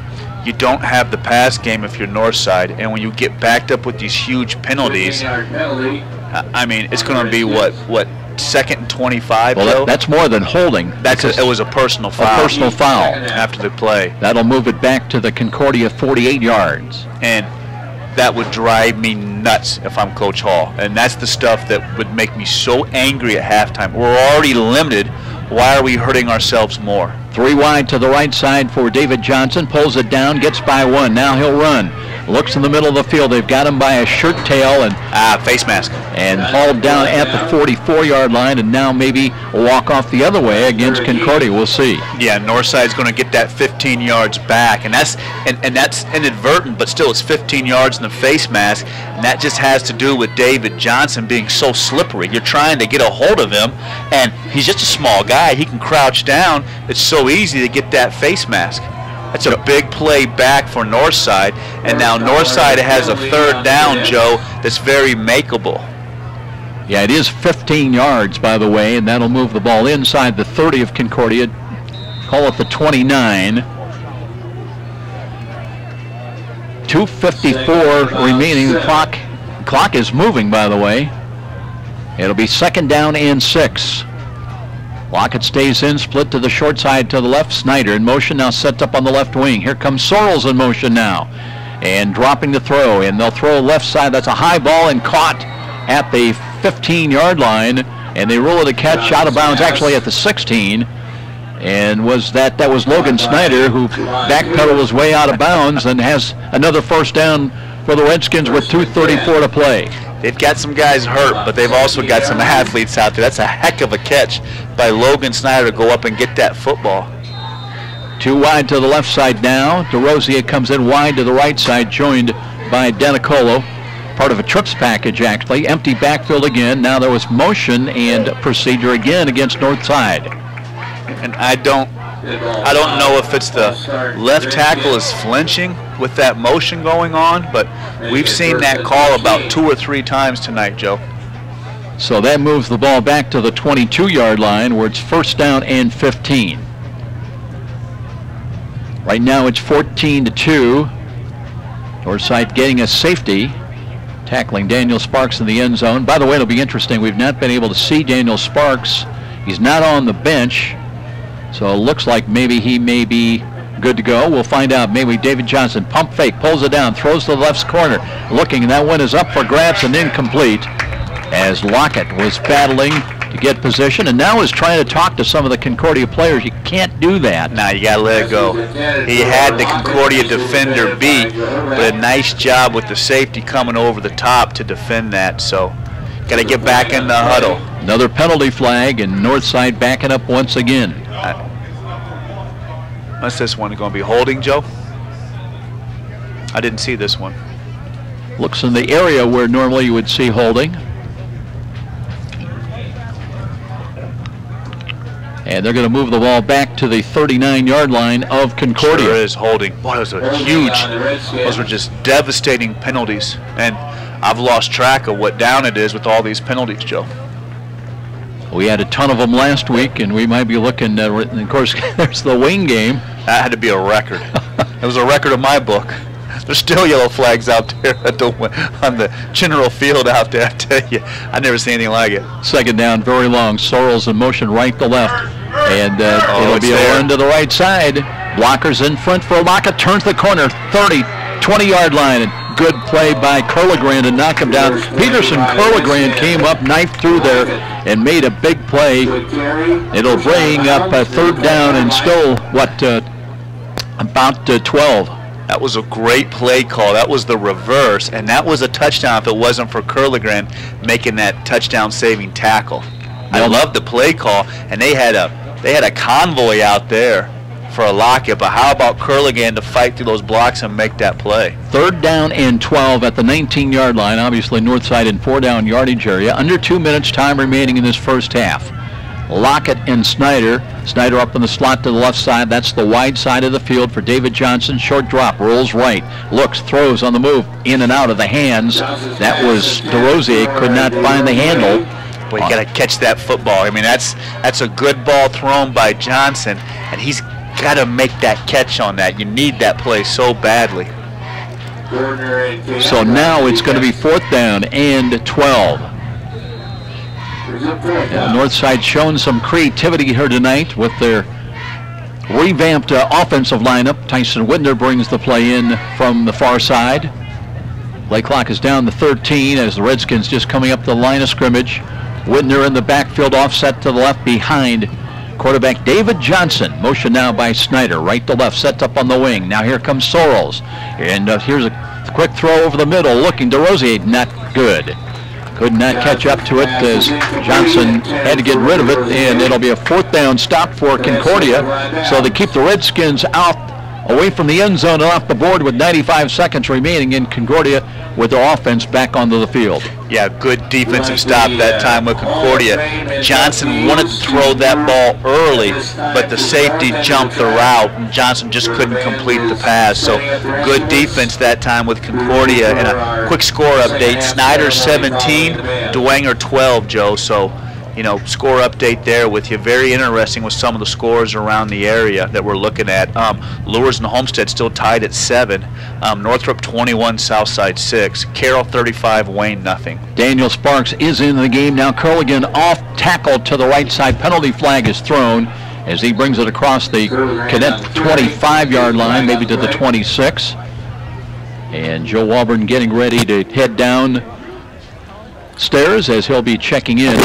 you don't have the pass game if you're Northside. And when you get backed up with these huge penalties, I mean, it's going to be what 2nd and 25. Well, that's more than holding. It was a personal foul. A personal foul after the play. That'll move it back to the Concordia 48 yards. And that would drive me nuts if I'm Coach Hall. And that's the stuff that would make me so angry at halftime. We're already limited. Why are we hurting ourselves more? 3 wide to the right side for David Johnson. Pulls it down, gets by 1. Now he'll run. Looks in the middle of the field. They've got him by a shirt tail and face mask. And hauled down at the 44-yard line, and now maybe a walk off the other way against Concordia. We'll see. Yeah, Northside's going to get that 15 yards back, and that's inadvertent, but still it's 15 yards in the face mask, and that just has to do with David Johnson being so slippery. You're trying to get a hold of him, and he's just a small guy. He can crouch down. It's so easy to get that face mask. That's a big play back for Northside, and now Northside has a 3rd down, Joe, that's very makeable. Yeah, it is 15 yards, by the way, and that'll move the ball inside the 30 of Concordia. Call it the 29. 2:54 remaining. The clock is moving, by the way. It'll be 2nd down and 6. Lockett stays in, split to the short side to the left. Snyder in motion now, set up on the left wing. Here comes Sorrells in motion now. And dropping the throw, and they'll throw left side. That's a high ball and caught at the 15-yard line. And they rule it a catch out of bounds, actually at the 16. And that was Logan Snyder, who backpedaled his way out of bounds and has another 1st down for the Redskins with 2:34 to play. They've got some guys hurt, but they've also got some athletes out there. That's a heck of a catch by Logan Snyder to go up and get that football. 2 wide to the left side now. DeRosier comes in wide to the right side, joined by Danicolo. Part of a trips package, actually. Empty backfield again. Now there was motion and procedure again against Northside. And I don't know if it's the left tackle is flinching with that motion going on, but we've seen that call about 2 or 3 times tonight, Joe. So that moves the ball back to the 22-yard line where it's 1st down and 15. Right now it's 14-2. Northside getting a safety, tackling Daniel Sparks in the end zone. By the way, it'll be interesting. We've not been able to see Daniel Sparks. He's not on the bench. So it looks like maybe he may be good to go. We'll find out. Maybe David Johnson, pump fake, pulls it down, throws to the left corner. Looking, and that one is up for grabs and incomplete as Lockett was battling to get position and now is trying to talk to some of the Concordia players. You can't do that. Nah, you got to let it go. He had the Concordia defender beat, but a nice job with the safety coming over the top to defend that. So got to get back in the huddle. Another penalty flag, and Northside backing up once again. What's this one going to be holding, Joe? I didn't see this one. Looks in the area where normally you would see holding. And they're going to move the ball back to the 39-yard line of Concordia. Sure is holding. Boy, those are huge. Those were just devastating penalties. And I've lost track of what down it is with all these penalties, Joe. We had a ton of them last week, and we might be looking at, of course, there's the Wayne game. That had to be a record. It was a record of my book. There's still yellow flags out there on the general field out there, I tell you. I've never seen anything like it. 2nd down, very long. Sorrells in motion right to left. And it'll be a run to the right side. Blockers in front for Lockett. Turns the corner, 30, 20-yard line. And good play by Curligran to knock him down. Peterson Curligran came up, knifed through there, and made a big play. It'll bring up a 3rd down and still, about 12. That was a great play call. That was the reverse, and that was a touchdown if it wasn't for Curligran making that touchdown-saving tackle. I love the play call, and they had a convoy out there for a Lockett, but how about Curligran to fight through those blocks and make that play? 3rd down and 12 at the 19-yard line. Obviously, Northside in 4-down yardage area. Under 2 minutes time remaining in this first half. Lockett and Snyder. Snyder up in the slot to the left side. That's the wide side of the field for David Johnson. Short drop, rolls right, looks, throws on the move, in and out of the hands. That was DeRosier, could not find the handle. Well, you got to catch that football. I mean, that's a good ball thrown by Johnson, and he's got to make that catch on that. You need that play so badly. So now it's going to be 4th down and 12. Northside showing some creativity here tonight with their revamped offensive lineup. Tyson Whitner brings the play in from the far side. Play clock is down to 13 as the Redskins just coming up the line of scrimmage. Whitner in the backfield, offset to the left behind quarterback David Johnson. Motion now by Snyder, right to left, set up on the wing. Now here comes Sorrells. And here's a quick throw over the middle, looking to Rosier, not good. Could not catch up to it as Johnson had to get rid of it, and it'll be a 4th down stop for Concordia. So they keep the Redskins out away from the end zone and off the board with 95 seconds remaining, in Concordia with their offense back onto the field. Yeah, good defensive stop that time with Concordia. Johnson wanted to throw that ball early, but the safety jumped the route, and Johnson just couldn't complete the pass. So good defense that time with Concordia. And a quick score update, Snyder 17, Dwenger 12, Joe. So, you know, score update there with you. Very interesting with some of the scores around the area that we're looking at. Lures and Homestead still tied at 7. Northrop 21, Southside 6. Carroll 35, Wayne nothing. Daniel Sparks is in the game now. Curligan off tackle to the right side. Penalty flag is thrown as he brings it across the Cadet 25-yard line, maybe to the 26. And Joe Walburn getting ready to head down stairs as he'll be checking in.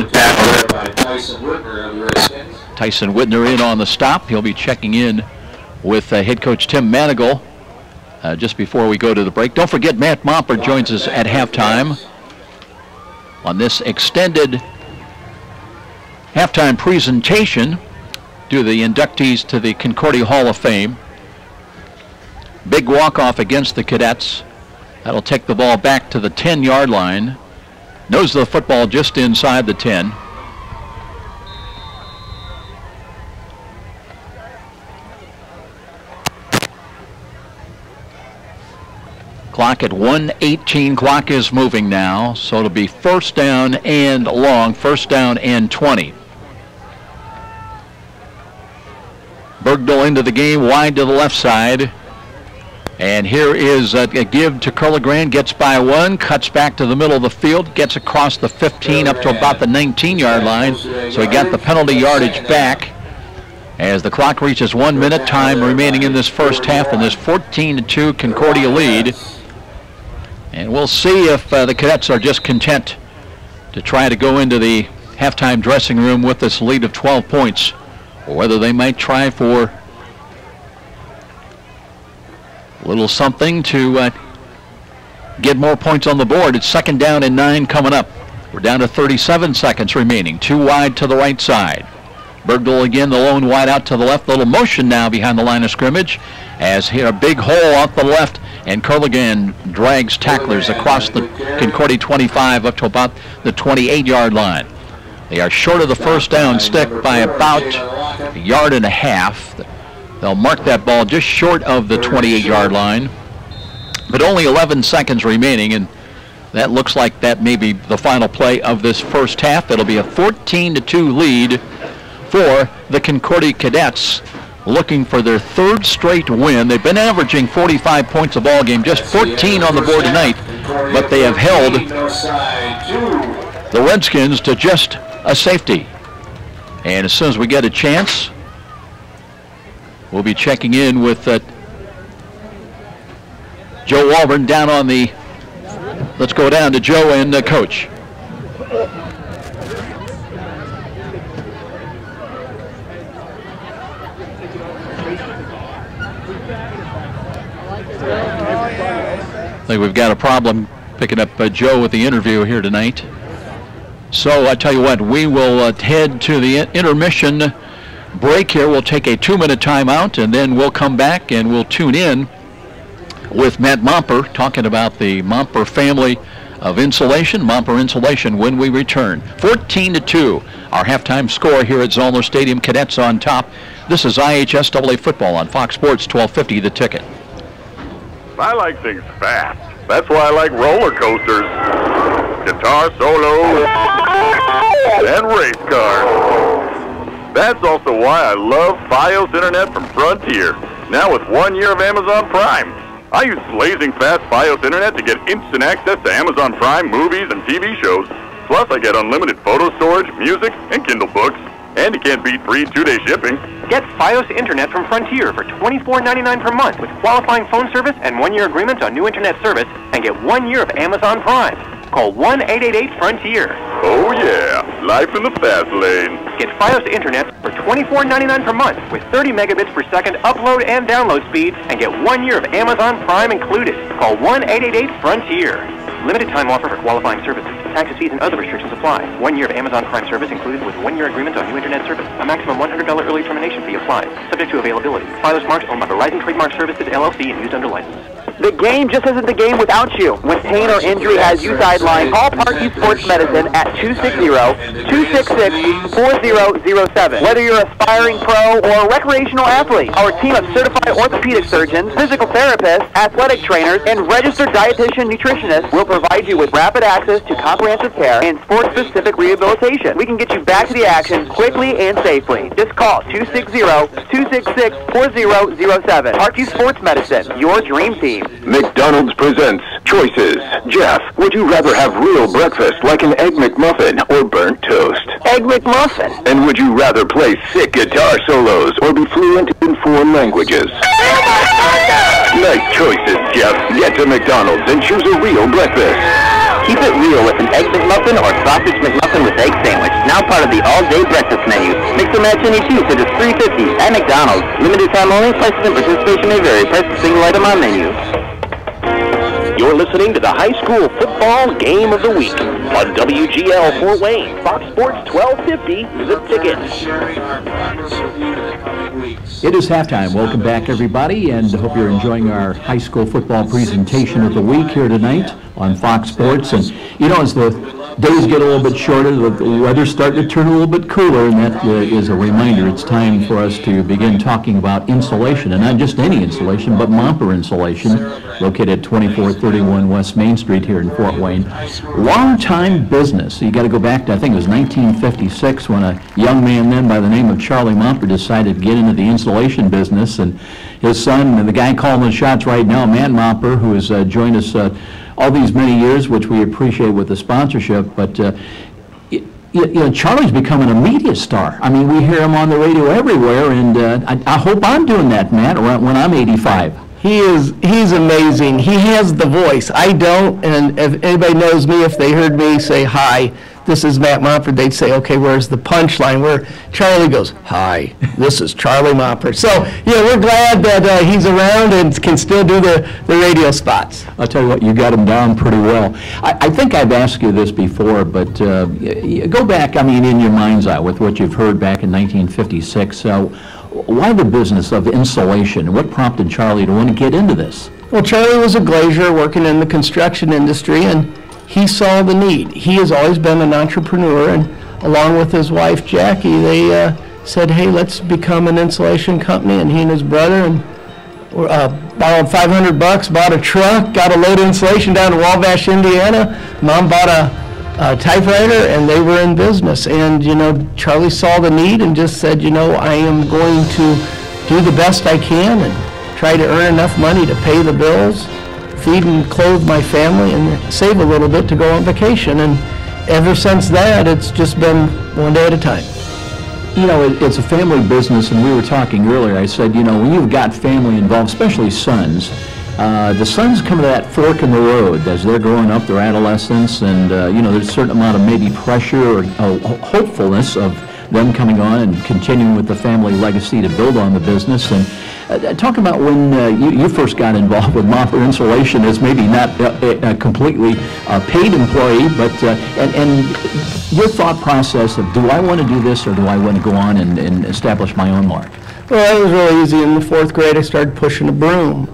Tyson Whitner in on the stop. He'll be checking in with head coach Tim Manigal just before we go to the break. Don't forget, Matt Momper joins us at halftime on this extended halftime presentation due to the inductees to the Concordia Hall of Fame. Big walk-off against the Cadets. That'll take the ball back to the 10-yard line. Nose of the football just inside the 10. Clock at 1:18. Clock is moving now, so it'll be 1st down and long, 1st down and 20. Bergdahl into the game, wide to the left side. And here is a give to Curligran, gets by 1, cuts back to the middle of the field, gets across the 15 up to about the 19-yard line. So he got the penalty yardage back as the clock reaches 1 minute, time remaining in this first half in this 14-2 Concordia lead. And we'll see if the Cadets are just content to try to go into the halftime dressing room with this lead of 12 points, or whether they might try for a little something to get more points on the board. It's 2nd down and 9 coming up. We're down to 37 seconds remaining. 2 wide to the right side. Bergdahl again, the lone wide out to the left. Little motion now behind the line of scrimmage as here a big hole off the left, and Curligan drags tacklers across the Concordia 25 up to about the 28-yard line. They are short of the 1st down stick by about a yard and a half. They'll mark that ball just short of the 28-yard line, but only 11 seconds remaining, and that looks like that may be the final play of this first half. It'll be a 14-2 lead for the Concordia Cadets, looking for their 3rd straight win. They've been averaging 45 points a ball game, just 14 on the board tonight, but they have held the Redskins to just a safety. And as soon as we get a chance, we'll be checking in with Joe Walburn down on the, let's go down to Joe and Coach. I think we've got a problem picking up Joe with the interview here tonight. So I tell you what, we will head to the intermission break here. We'll take a 2-minute timeout, and then we'll come back and we'll tune in with Matt Momper talking about the Momper family of insulation, Momper Insulation, when we return. 14-2, our halftime score here at Zollner Stadium. Cadets on top. This is IHSAA football on Fox Sports 1250 The Ticket. I like things fast. That's why I like roller coasters, guitar solos, and race cars. That's also why I love Fios Internet from Frontier. Now with 1 year of Amazon Prime. I use blazing fast Fios Internet to get instant access to Amazon Prime movies and TV shows Plus, I get unlimited photo storage, music, and Kindle books. And you can't beat free 2-day shipping. Get Fios Internet from Frontier for $24.99 per month with qualifying phone service and 1-year agreements on new Internet service, and get 1 year of Amazon Prime. Call 1-888-FRONTIER. Oh yeah, life in the fast lane. Get Fios Internet for $24.99 per month with 30 megabits per second upload and download speeds, and get 1 year of Amazon Prime included. Call 1-888-FRONTIER. Limited time offer for qualifying services. Taxes, fees, and other restrictions apply. 1 year of Amazon Prime service included with 1 year agreement on new Internet service. A maximum $100 early termination fee applies. Subject to availability. Fios Marks owned by Verizon Trademark Services, LLC, and used under license. The game just isn't the game without you. When pain or injury has you sidelined, call Parkview Sports Medicine at 260-266-4007. Whether you're an aspiring pro or a recreational athlete, our team of certified orthopedic surgeons, physical therapists, athletic trainers, and registered dietitian nutritionists will provide you with rapid access to comprehensive care and sport-specific rehabilitation. We can get you back to the action quickly and safely. Just call 260-266-4007. Parkview Sports Medicine, your dream team. McDonald's presents Choices. Jeff, would you rather have real breakfast like an Egg McMuffin or burnt toast? Egg McMuffin. And would you rather play sick guitar solos or be fluent in foreign languages? Nice choices, Jeff. Get to McDonald's and choose a real breakfast. Keep it real with an Egg McMuffin or Sausage McMuffin with egg sandwich. Now part of the all-day breakfast menu. Mix and match any two for just $3.50 at McDonald's. Limited time only. Prices and participation may vary. Price of single item on menu. You're listening to the high school football game of the week on WGL Fort Wayne, Fox Sports 1250, The Ticket. It is halftime. Welcome back, everybody, and I hope you're enjoying our high school football presentation of the week here tonight on Fox Sports. And, you know, as the days get a little bit shorter, the weather's starting to turn a little bit cooler, and that is a reminder it's time for us to begin talking about insulation, and not just any insulation, but Momper Insulation, located at 2431 West Main Street here in Fort Wayne. Long-time business. You got to go back to, I think it was 1956, when a young man then by the name of Charlie Momper decided to get into the insulation business, and his son, and the guy calling the shots right now, Matt Momper, who has joined us all these many years, which we appreciate with the sponsorship, but you know, Charlie's becoming a media star. I mean, we hear him on the radio everywhere, and I hope I'm doing that, Matt, when I'm 85. He's amazing. He has the voice. I don't, and if anybody knows me, if they heard me say, hi, this is Matt Momper, they'd say, okay, where's the punchline? Where Charlie goes, hi, this is Charlie Momper. So, yeah, we're glad that he's around and can still do the radio spots. I'll tell you what, you got him down pretty well. I think I've asked you this before, but go back, I mean, in your mind's eye with what you've heard back in 1956. Why the business of insulation? What prompted Charlie to want to get into this? Well, Charlie was a glazier working in the construction industry, and he saw the need. He has always been an entrepreneur, and along with his wife, Jackie, they said, hey, let's become an insulation company, and he and his brother borrowed $500, bought a truck, got a load of insulation down to Wabash, Indiana. Mom bought a typewriter, and they were in business. And, you know, Charlie saw the need and just said, you know, I am going to do the best I can and try to earn enough money to pay the bills, feed and clothe my family, and save a little bit to go on vacation. And ever since that, it's just been one day at a time. You know, it's a family business, and we were talking earlier. I said, you know, when you've got family involved, especially sons, the sons come to that fork in the road as they're growing up, their adolescence, and, you know, there's a certain amount of maybe pressure or hopefulness of them coming on and continuing with the family legacy to build on the business. And talk about when you first got involved with Momper Insulation as maybe not a completely paid employee, but and your thought process of, do I want to do this or do I want to go on and establish my own mark? Well, it was really easy. In the 4th grade, I started pushing a broom,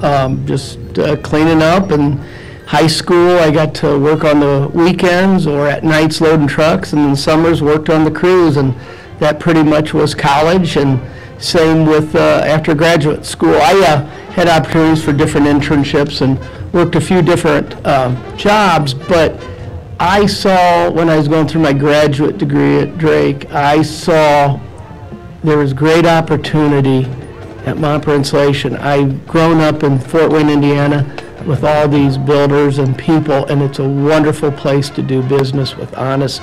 just cleaning up. And high school, I got to work on the weekends or at nights loading trucks, and in summers worked on the crews, and that pretty much was college. And same with after graduate school. I had opportunities for different internships and worked a few different jobs, but I saw, when I was going through my graduate degree at Drake, I saw there was great opportunity at Momper Insulation. I've grown up in Fort Wayne, Indiana. with all these builders and people, and it's a wonderful place to do business with honest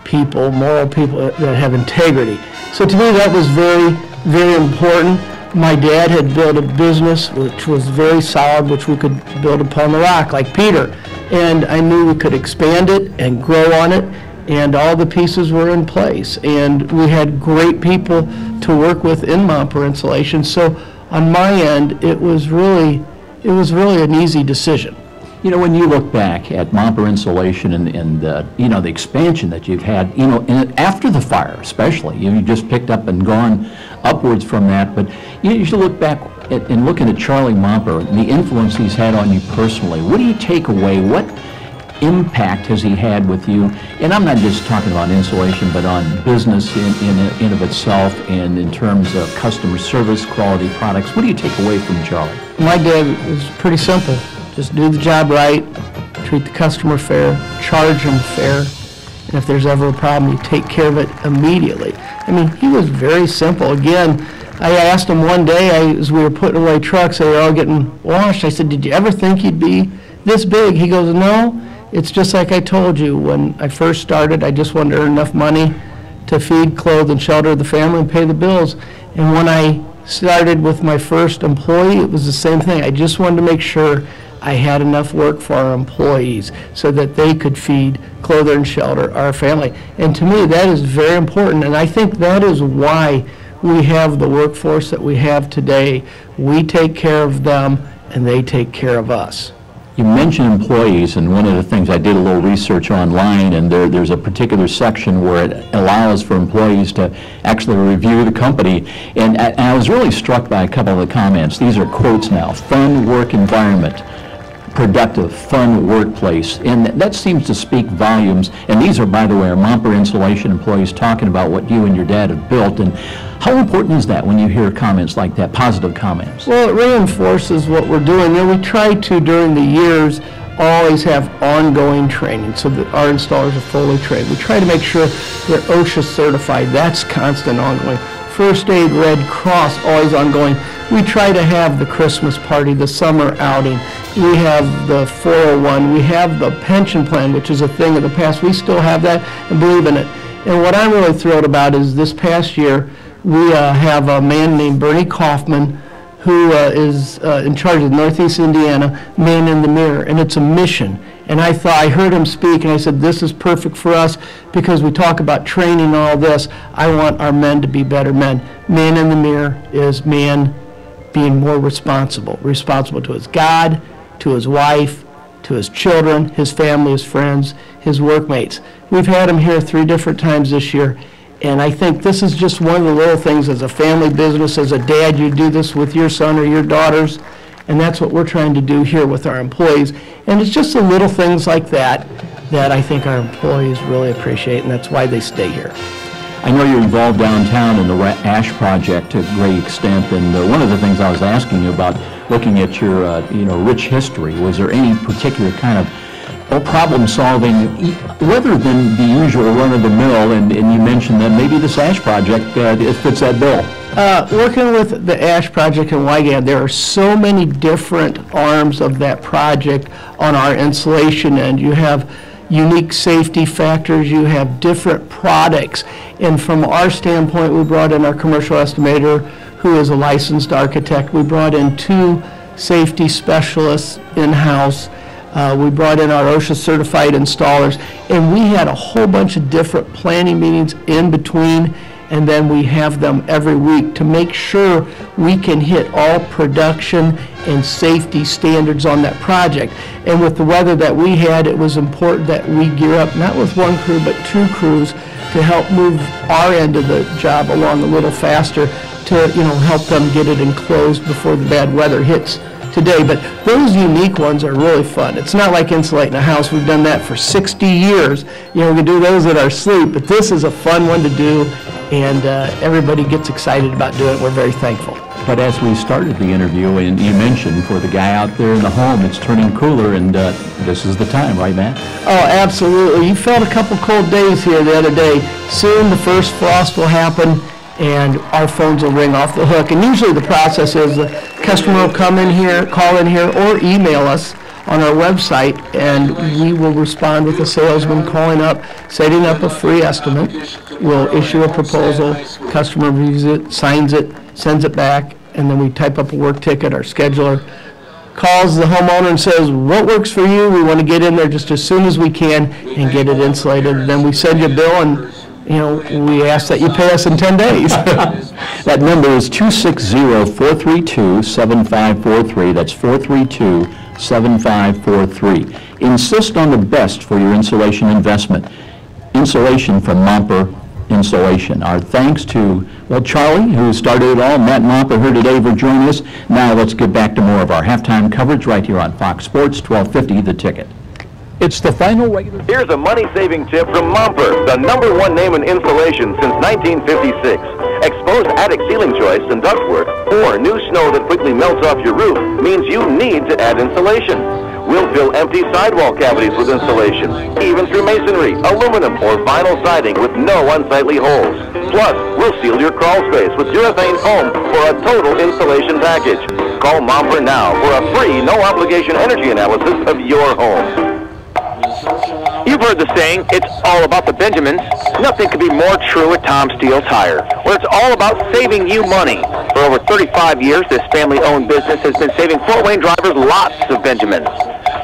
people, moral people that have integrity. So to me, that was very, very important. My dad had built a business which was very solid, which we could build upon the rock, like Peter. And I knew we could expand it and grow on it, and all the pieces were in place. And we had great people to work with in Momper Insulation. So on my end, it was really an easy decision. You know, when you look back at Momper Insulation and you know, the expansion that you've had, you know, after the fire especially, you just picked up and gone upwards from that, but you should look back and looking at Charlie Momper, the influence he's had on you personally. What do you take away? What impact has he had with you? And I'm not just talking about insulation, but on business in of itself, and in terms of customer service, quality products. What do you take away from Charlie? My dad was pretty simple. Just do the job right, treat the customer fair, charge them fair, and if there's ever a problem, you take care of it immediately. I mean, he was very simple. Again, I asked him one day, as we were putting away trucks, they were all getting washed. I said, did you ever think you'd be this big? He goes, no, it's just like I told you. When I first started, I just wanted to earn enough money to feed, clothe, and shelter the family and pay the bills. And when I started with my first employee, it was the same thing. I just wanted to make sure I had enough work for our employees so that they could feed, clothe, and shelter our family. And to me, that is very important, and I think that is why we have the workforce that we have today. We take care of them, and they take care of us. You mentioned employees, and one of the things, I did a little research online, and there's a particular section where it allows for employees to actually review the company, and I was really struck by a couple of the comments. These are quotes now: fun work environment, productive, fun workplace, and that seems to speak volumes. And these are, by the way, our Momper Insulation employees talking about what you and your dad have built. And how important is that when you hear comments like that, positive comments? Well, it reinforces what we're doing. You know, we try to, during the years, always have ongoing training so that our installers are fully trained. We try to make sure they're OSHA certified. That's constant, ongoing. First Aid, Red Cross, always ongoing. We try to have the Christmas party, the summer outing. We have the 401. We have the pension plan, which is a thing of the past. We still have that and believe in it. And what I'm really thrilled about is this past year, we have a man named Bernie Kaufman, who is in charge of Northeast Indiana, Man in the Mirror, and it's a mission. And I heard him speak, and I said, this is perfect for us because we talk about training and all this. I want our men to be better men. Man in the Mirror is man being more responsible to his God, to his wife, to his children, his family, his friends, his workmates. We've had him here 3 different times this year, and I think this is just one of the little things as a family business. As a dad, you do this with your son or your daughters, and that's what we're trying to do here with our employees. And it's just the little things like that that I think our employees really appreciate, and that's why they stay here. I know you're involved downtown in the Ash Project to a great extent, and one of the things I was asking you about, looking at your rich history, was there any particular kind of problem solving rather than the usual run-of-the-mill, and you mentioned that maybe this Ash Project it fits that bill? Working with the Ash Project in Wygad, there are so many different arms of that project on our insulation end. You have unique safety factors, you have different products, and from our standpoint, we brought in our commercial estimator, who is a licensed architect. We brought in 2 safety specialists in-house. We brought in our OSHA certified installers, and we had a whole bunch of different planning meetings in between, and then we have them every week to make sure we can hit all production and safety standards on that project. And with the weather that we had, it was important that we gear up, not with 1 crew, but 2 crews to help move our end of the job along a little faster to, help them get it enclosed before the bad weather hits today. But those unique ones are really fun. It's not like insulating a house. We've done that for 60 years. We can do those in our sleep, but this is a fun one to do, and everybody gets excited about doing it. We're very thankful. But as we started the interview, and you mentioned for the guy out there in the home, it's turning cooler, and this is the time, right, Matt? Oh, absolutely. You felt a couple cold days here the other day. Soon the first frost will happen, and our phones will ring off the hook. And usually the process is the customer will come in here, call in here, or email us on our website, and we will respond with a salesman calling up, setting up a free estimate. We'll issue a proposal, customer reviews it, signs it, sends it back, and then we type up a work ticket. Our scheduler calls the homeowner and says, what works for you? We want to get in there just as soon as we can and get it insulated. Then we send you a bill, and we ask that you pay us in 10 days. That number is 260-432-7543. That's 432-7543. Insist on the best for your insulation investment. Insulation from Momper Insulation. Our thanks to, Charlie, who started it all, Matt Momper here today for joining us. Now let's get back to more of our halftime coverage right here on Fox Sports 1250 The Ticket. It's the final regular. Here's a money-saving tip from Momper, the #1 name in insulation since 1956. Exposed attic ceiling joists and ductwork, or new snow that quickly melts off your roof, means you need to add insulation. We'll fill empty sidewall cavities with insulation, even through masonry, aluminum, or vinyl siding with no unsightly holes. Plus, we'll seal your crawl space with urethane foam for a total insulation package. Call Momper now for a free, no-obligation energy analysis of your home. You've heard the saying, it's all about the Benjamins. Nothing could be more true at Tom Steele Tire, where it's all about saving you money. For over 35 years, this family-owned business has been saving Fort Wayne drivers lots of Benjamins.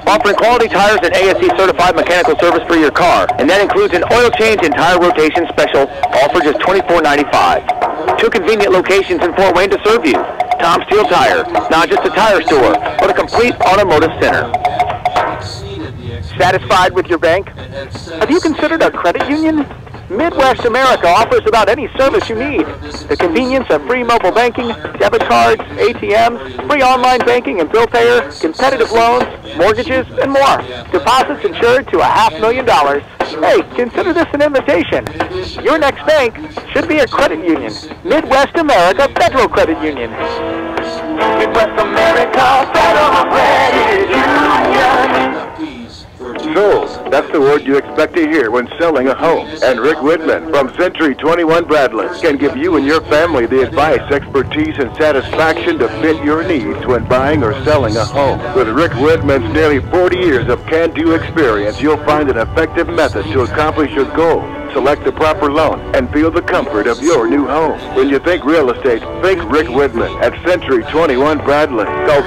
Offering quality tires and ASE-certified mechanical service for your car, and that includes an oil change and tire rotation special, all for just $24.95. 2 convenient locations in Fort Wayne to serve you. Tom Steele Tire, not just a tire store, but a complete automotive center. Satisfied with your bank? Have you considered a credit union? Midwest America offers about any service you need. The convenience of free mobile banking, debit cards, ATMs, free online banking and bill payer, competitive loans, mortgages, and more. Deposits insured to $500,000. Hey, consider this an invitation. Your next bank should be a credit union. Midwest America Federal Credit Union. Midwest America Federal Credit Union. Sold. That's the word you expect to hear when selling a home. And Rick Whitman from Century 21 Bradley can give you and your family the advice, expertise, and satisfaction to fit your needs when buying or selling a home. With Rick Whitman's nearly 40 years of can-do experience, you'll find an effective method to accomplish your goal. Select the proper loan and feel the comfort of your new home. When you think real estate, think Rick Whitman at Century 21 Bradley. Call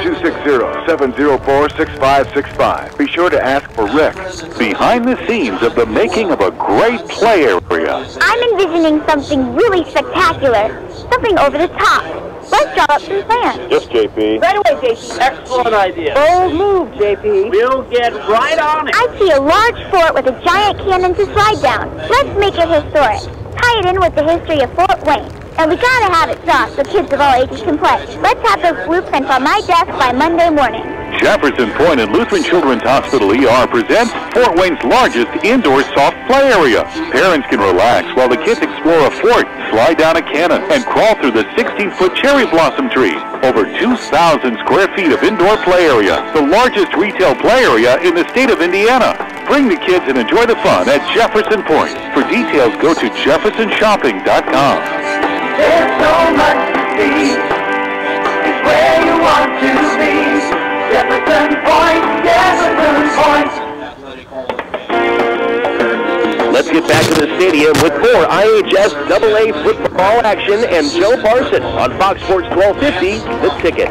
260-704-6565. Be sure to ask for Rick. Behind the scenes of the making of a great play area. I'm envisioning something really spectacular. Something over the top. Let's draw up some plans. Yes, JP. Right away, JP. Excellent idea. Bold move, JP. We'll get right on it. I see a large fort with a giant cannon to slide down. Let's make it historic. Tie it in with the history of Fort Wayne. And we gotta have it soft so kids of all ages can play. Let's have those blueprints on my desk by Monday morning. Jefferson Point and Lutheran Children's Hospital ER presents Fort Wayne's largest indoor soft play area. Parents can relax while the kids explore a fort, slide down a cannon, and crawl through the 16-foot cherry blossom tree. Over 2,000 square feet of indoor play area, the largest retail play area in the state of Indiana. Bring the kids and enjoy the fun at Jefferson Point. For details, go to jeffersonshopping.com. There's so much to see. It's where you want to be. Jefferson Point, Jefferson Point. Let's get back to the stadium with more IHS AA football action and Joe Parson on Fox Sports 1250, The Ticket.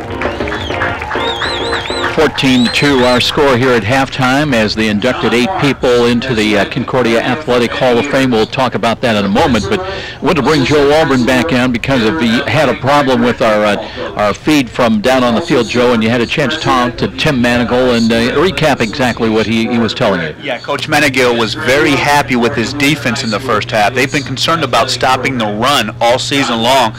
14-2 our score here at halftime as they inducted 8 people into the Concordia Athletic Hall of Fame. We'll talk about that in a moment, but I want to bring Joe Walburn back on because he had a problem with our feed from down on the field, Joe, and you had a chance to talk to Tim Manigault and recap exactly what he was telling you. Yeah, Coach Manigault was very happy with his defense in the first half. They've been concerned about stopping the run all season long.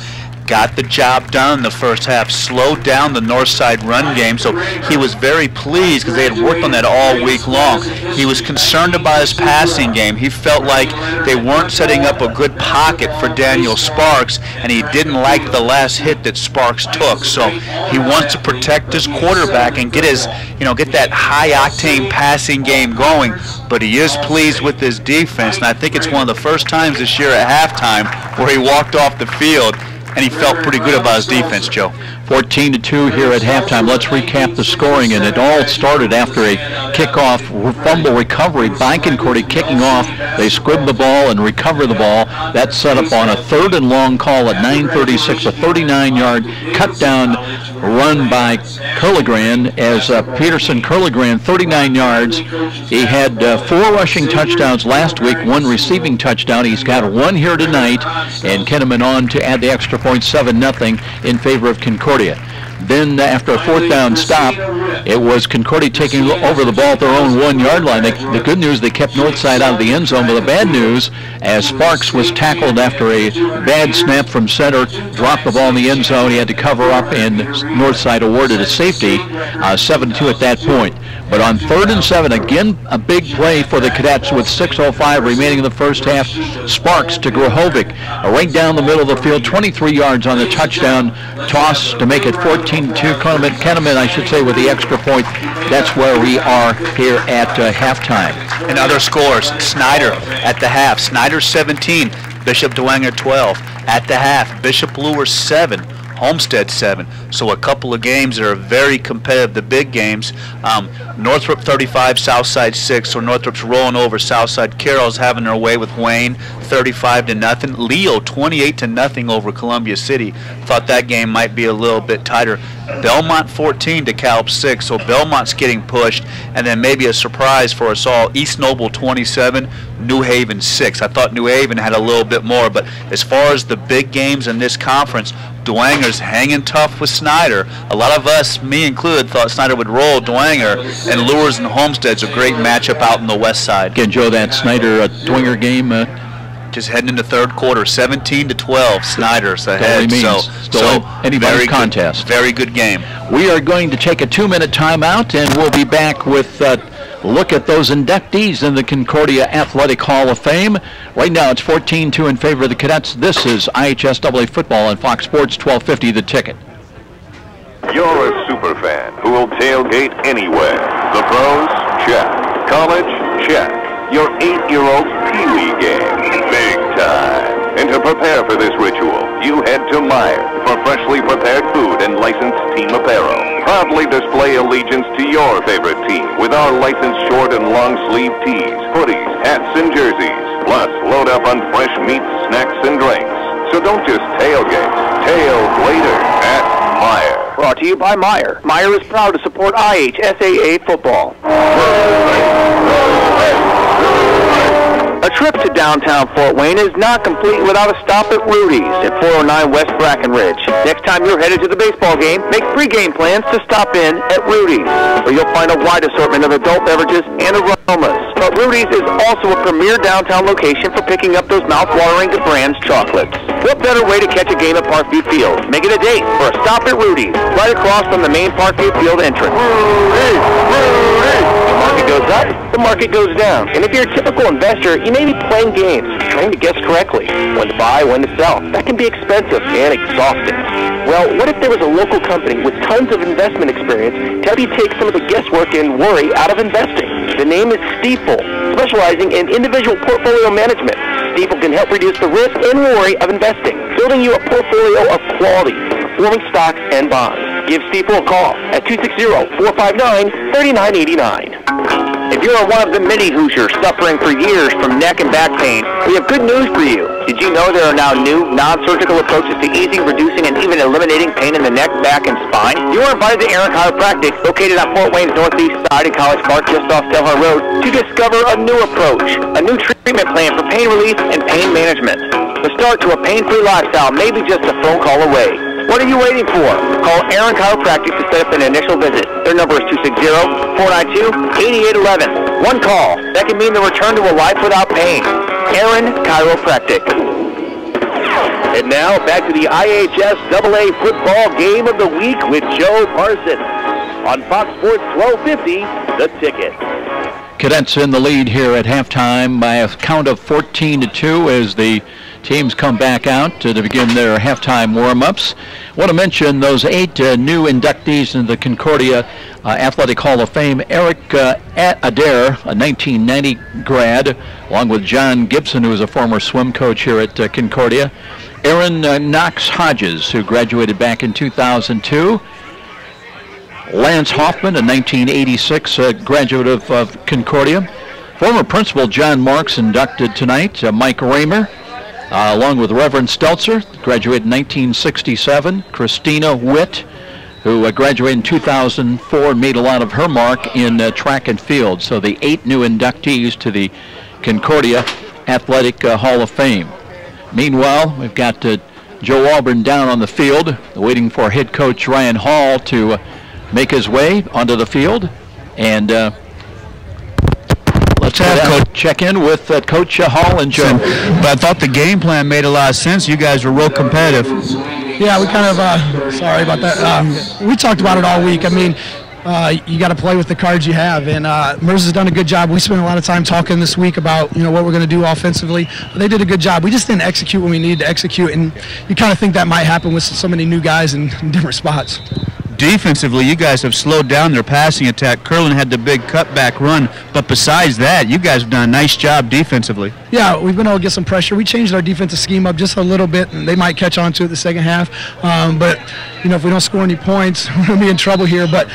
got the job done in the first half, slowed down the north side run game, so he was very pleased because they had worked on that all week long. He was concerned about his passing game. He felt like they weren't setting up a good pocket for Daniel Sparks, and he didn't like the last hit that Sparks took. So he wants to protect his quarterback and get his, get that high-octane passing game going. But he is pleased with his defense, and I think it's one of the first times this year at halftime where he walked off the field and he felt pretty good about his defense, Joe. 14-2 here at halftime. Let's recap the scoring, and it all started after a kickoff fumble recovery by Concordia kicking off. They squibbed the ball and recovered the ball. That set up on a 3rd and long call at 9:36, a 39-yard cut-down run by Curligran as Peterson Curligran, 39 yards. He had 4 rushing touchdowns last week, 1 receiving touchdown. He's got 1 here tonight, and Kenneman on to add the extra point, 7-0 in favor of Concordia. Then after a 4th down stop, it was Concordia taking over the ball at their own 1-yard line. The good news, they kept Northside out of the end zone, but the bad news, as Sparks was tackled after a bad snap from center, dropped the ball in the end zone. He had to cover up, and Northside awarded a safety, 7-2 at that point. But on 3rd and 7, again, a big play for the Cadets with 6:05 remaining in the first half. Sparks to Grahovic, right down the middle of the field, 23 yards on the touchdown toss to make it 14-2. Kenneman, I should say, with the extra point. That's where we are here at halftime. And other scores, Snyder at the half, Snyder 17, Bishop Dwenger 12. At the half, Bishop Lure 7. Homestead 7. So a couple of games that are very competitive, the big games. Northrop 35, Southside 6. So Northrop's rolling over Southside. Carroll's having their way with Wayne, 35-0. Leo 28-0 over Columbia City. Thought that game might be a little bit tighter. Belmont 14 to Calp 6. So Belmont's getting pushed, and then maybe a surprise for us all. East Noble 27, New Haven 6. I thought New Haven had a little bit more, but as far as the big games in this conference, Dwanger's hanging tough with Snyder. A lot of us, me included, thought Snyder would roll Dwanger, and Lures and Homestead's a great matchup out in the west side. Again, Joe, that Snyder-Dwanger game, just heading into 3rd quarter, 17-12, Snyder's ahead. So anybody's contest. Very good game. We are going to take a 2-minute timeout, and we'll be back with look at those inductees in the Concordia Athletic Hall of Fame. Right now it's 14-2 in favor of the Cadets. This is IHSAA football on Fox Sports 1250 The Ticket. You're a super fan who will tailgate anywhere. The pros? Check. College? Check. Your 8-year-old's Pee-wee game? Big time. And to prepare for this ritual, you head to Meijer for freshly prepared food and licensed team apparel. Proudly display allegiance to your favorite team with our licensed short and long sleeve tees, hoodies, hats, and jerseys. Plus, load up on fresh meats, snacks, and drinks. So don't just tailgate. Tail later at Meijer. Brought to you by Meijer. Meijer is proud to support IHSAA football. A trip to downtown Fort Wayne is not complete without a stop at Rudy's at 409 West Brackenridge. Next time you're headed to the baseball game, make pre-game plans to stop in at Rudy's, where you'll find a wide assortment of adult beverages and aromas. But Rudy's is also a premier downtown location for picking up those mouth-watering Brands chocolates. What better way to catch a game at Parkview Field? Make it a date for a stop at Rudy's, right across from the main Parkview Field entrance. Rudy's! Rudy's! The market goes up, the market goes down. And if you're a typical investor, you may be playing games, trying to guess correctly when to buy, when to sell. That can be expensive and exhausting. Well, what if there was a local company with tons of investment experience to help you take some of the guesswork and worry out of investing? The name is Stifel, specializing in individual portfolio management. Stifel can help reduce the risk and worry of investing, building you a portfolio of quality, performing stocks and bonds. Give Stifel a call at 260-459-3989. If you're one of the many Hoosiers suffering for years from neck and back pain, we have good news for you. Did you know there are now new, non-surgical approaches to easing, reducing, and even eliminating pain in the neck, back, and spine? You are invited to Aaron Chiropractic, located on Fort Wayne's northeast side in College Park, just off Delhar Road, to discover a new approach, a new treatment plan for pain relief and pain management. The start to a pain-free lifestyle may be just a phone call away. What are you waiting for? Call Aaron Chiropractic to set up an initial visit. Their number is 260-492-8811. One call. That can mean the return to a life without pain. Aaron Chiropractic. And now back to the IHS AA football game of the week with Joe Parson on Fox Sports 1250, The Ticket. Cadets in the lead here at halftime by a count of 14-2 as the teams come back out to begin their halftime warm-ups. I want to mention those 8 new inductees in the Concordia Athletic Hall of Fame. Eric Adair, a 1990 grad, along with John Gibson, who was a former swim coach here at Concordia. Aaron Knox Hodges, who graduated back in 2002. Lance Hoffman, a 1986 graduate of Concordia. Former principal John Marks inducted tonight. Mike Raymer, along with Reverend Stelzer, graduated in 1967. Christina Witt, who graduated in 2004 and made a lot of her mark in track and field. So the 8 new inductees to the Concordia Athletic Hall of Fame. Meanwhile, we've got Joe Auburn down on the field, waiting for head coach Ryan Hall to make his way onto the field. And let's check in with Coach Hall and Joe. But I thought the game plan made a lot of sense. You guys were real competitive. Yeah, we kind of, sorry about that. We talked about it all week. I mean, you got to play with the cards you have, and Mers has done a good job. We spent a lot of time talking this week about what we're going to do offensively. They did a good job. We just didn't execute when we needed to execute, and you kind of think that might happen with so many new guys in different spots. Defensively, you guys have slowed down their passing attack. Curlin had the big cutback run, but besides that, you guys have done a nice job defensively. Yeah, we've been able to get some pressure. We changed our defensive scheme up just a little bit, and they might catch on to it the second half. But if we don't score any points, we're going to be in trouble here. But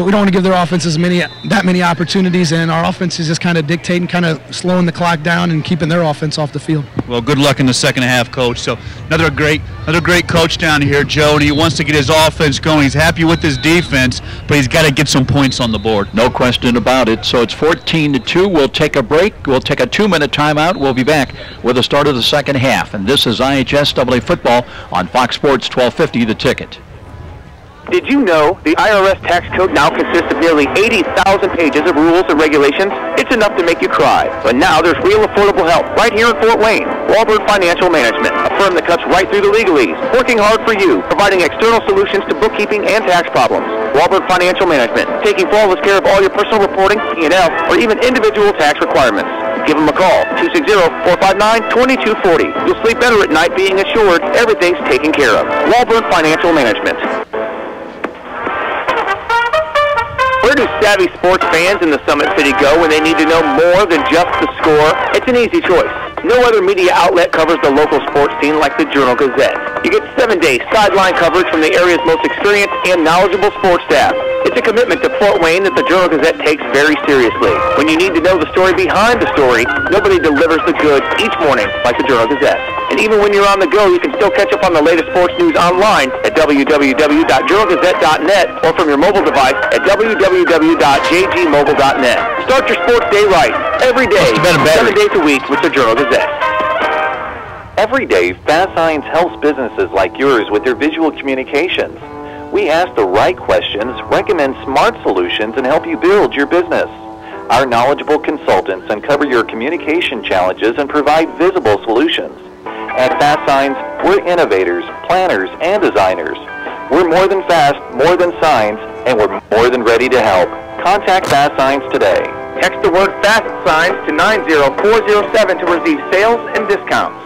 we don't want to give their offenses that many opportunities, and our offense is just kind of dictating, kind of slowing the clock down and keeping their offense off the field. Well, good luck in the second half, Coach. So another great coach down here, Joe, and he wants to get his offense going. He's happy with his defense, but he's got to get some points on the board. No question about it. So it's 14-2. We'll take a break. We'll take a 2-minute timeout. We'll be back with the start of the second half. And this is IHS AA football on Fox Sports 1250, The Ticket. Did you know the IRS tax code now consists of nearly 80,000 pages of rules and regulations? It's enough to make you cry. But now there's real affordable help right here in Fort Wayne. Walburn Financial Management, a firm that cuts right through the legalese, working hard for you, providing external solutions to bookkeeping and tax problems. Walburn Financial Management, taking flawless care of all your personal reporting, P&L, or even individual tax requirements. Give them a call, 260-459-2240. You'll sleep better at night being assured everything's taken care of. Walburn Financial Management. Where do savvy sports fans in the Summit City go when they need to know more than just the score? It's an easy choice. No other media outlet covers the local sports scene like the Journal-Gazette. You get 7-day sideline coverage from the area's most experienced and knowledgeable sports staff. It's a commitment to Fort Wayne that the Journal-Gazette takes very seriously. When you need to know the story behind the story, nobody delivers the goods each morning like the Journal-Gazette. And even when you're on the go, you can still catch up on the latest sports news online at www.journalgazette.net or from your mobile device at www.jgmobile.net. Start your sports day right, every day, 7 days a week with the Journal-Gazette. Every day, Fast Signs helps businesses like yours with their visual communications. We ask the right questions, recommend smart solutions, and help you build your business. Our knowledgeable consultants uncover your communication challenges and provide visible solutions. At Fast Signs, we're innovators, planners, and designers. We're more than fast, more than signs, and we're more than ready to help. Contact Fast Signs today. Text the word FAST SIGNS to 90407 to receive sales and discounts.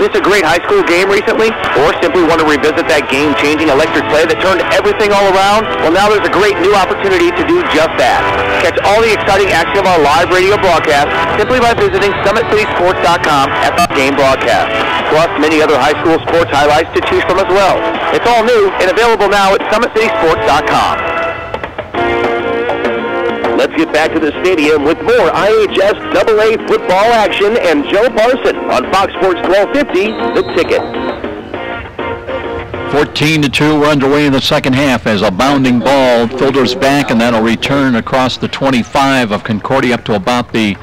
Miss a great high school game recently? Or simply want to revisit that game-changing electric play that turned everything all around? Well, now there's a great new opportunity to do just that. Catch all the exciting action of our live radio broadcast simply by visiting SummitCitySports.com at the game broadcast. Plus, many other high school sports highlights to choose from as well. It's all new and available now at SummitCitySports.com. Let's get back to the stadium with more IHS AA football action and Joe Parson on Fox Sports 1250, The Ticket. 14-2, we're underway in the second half as a bounding ball filters back, and that'll return across the 25 of Concordia up to about the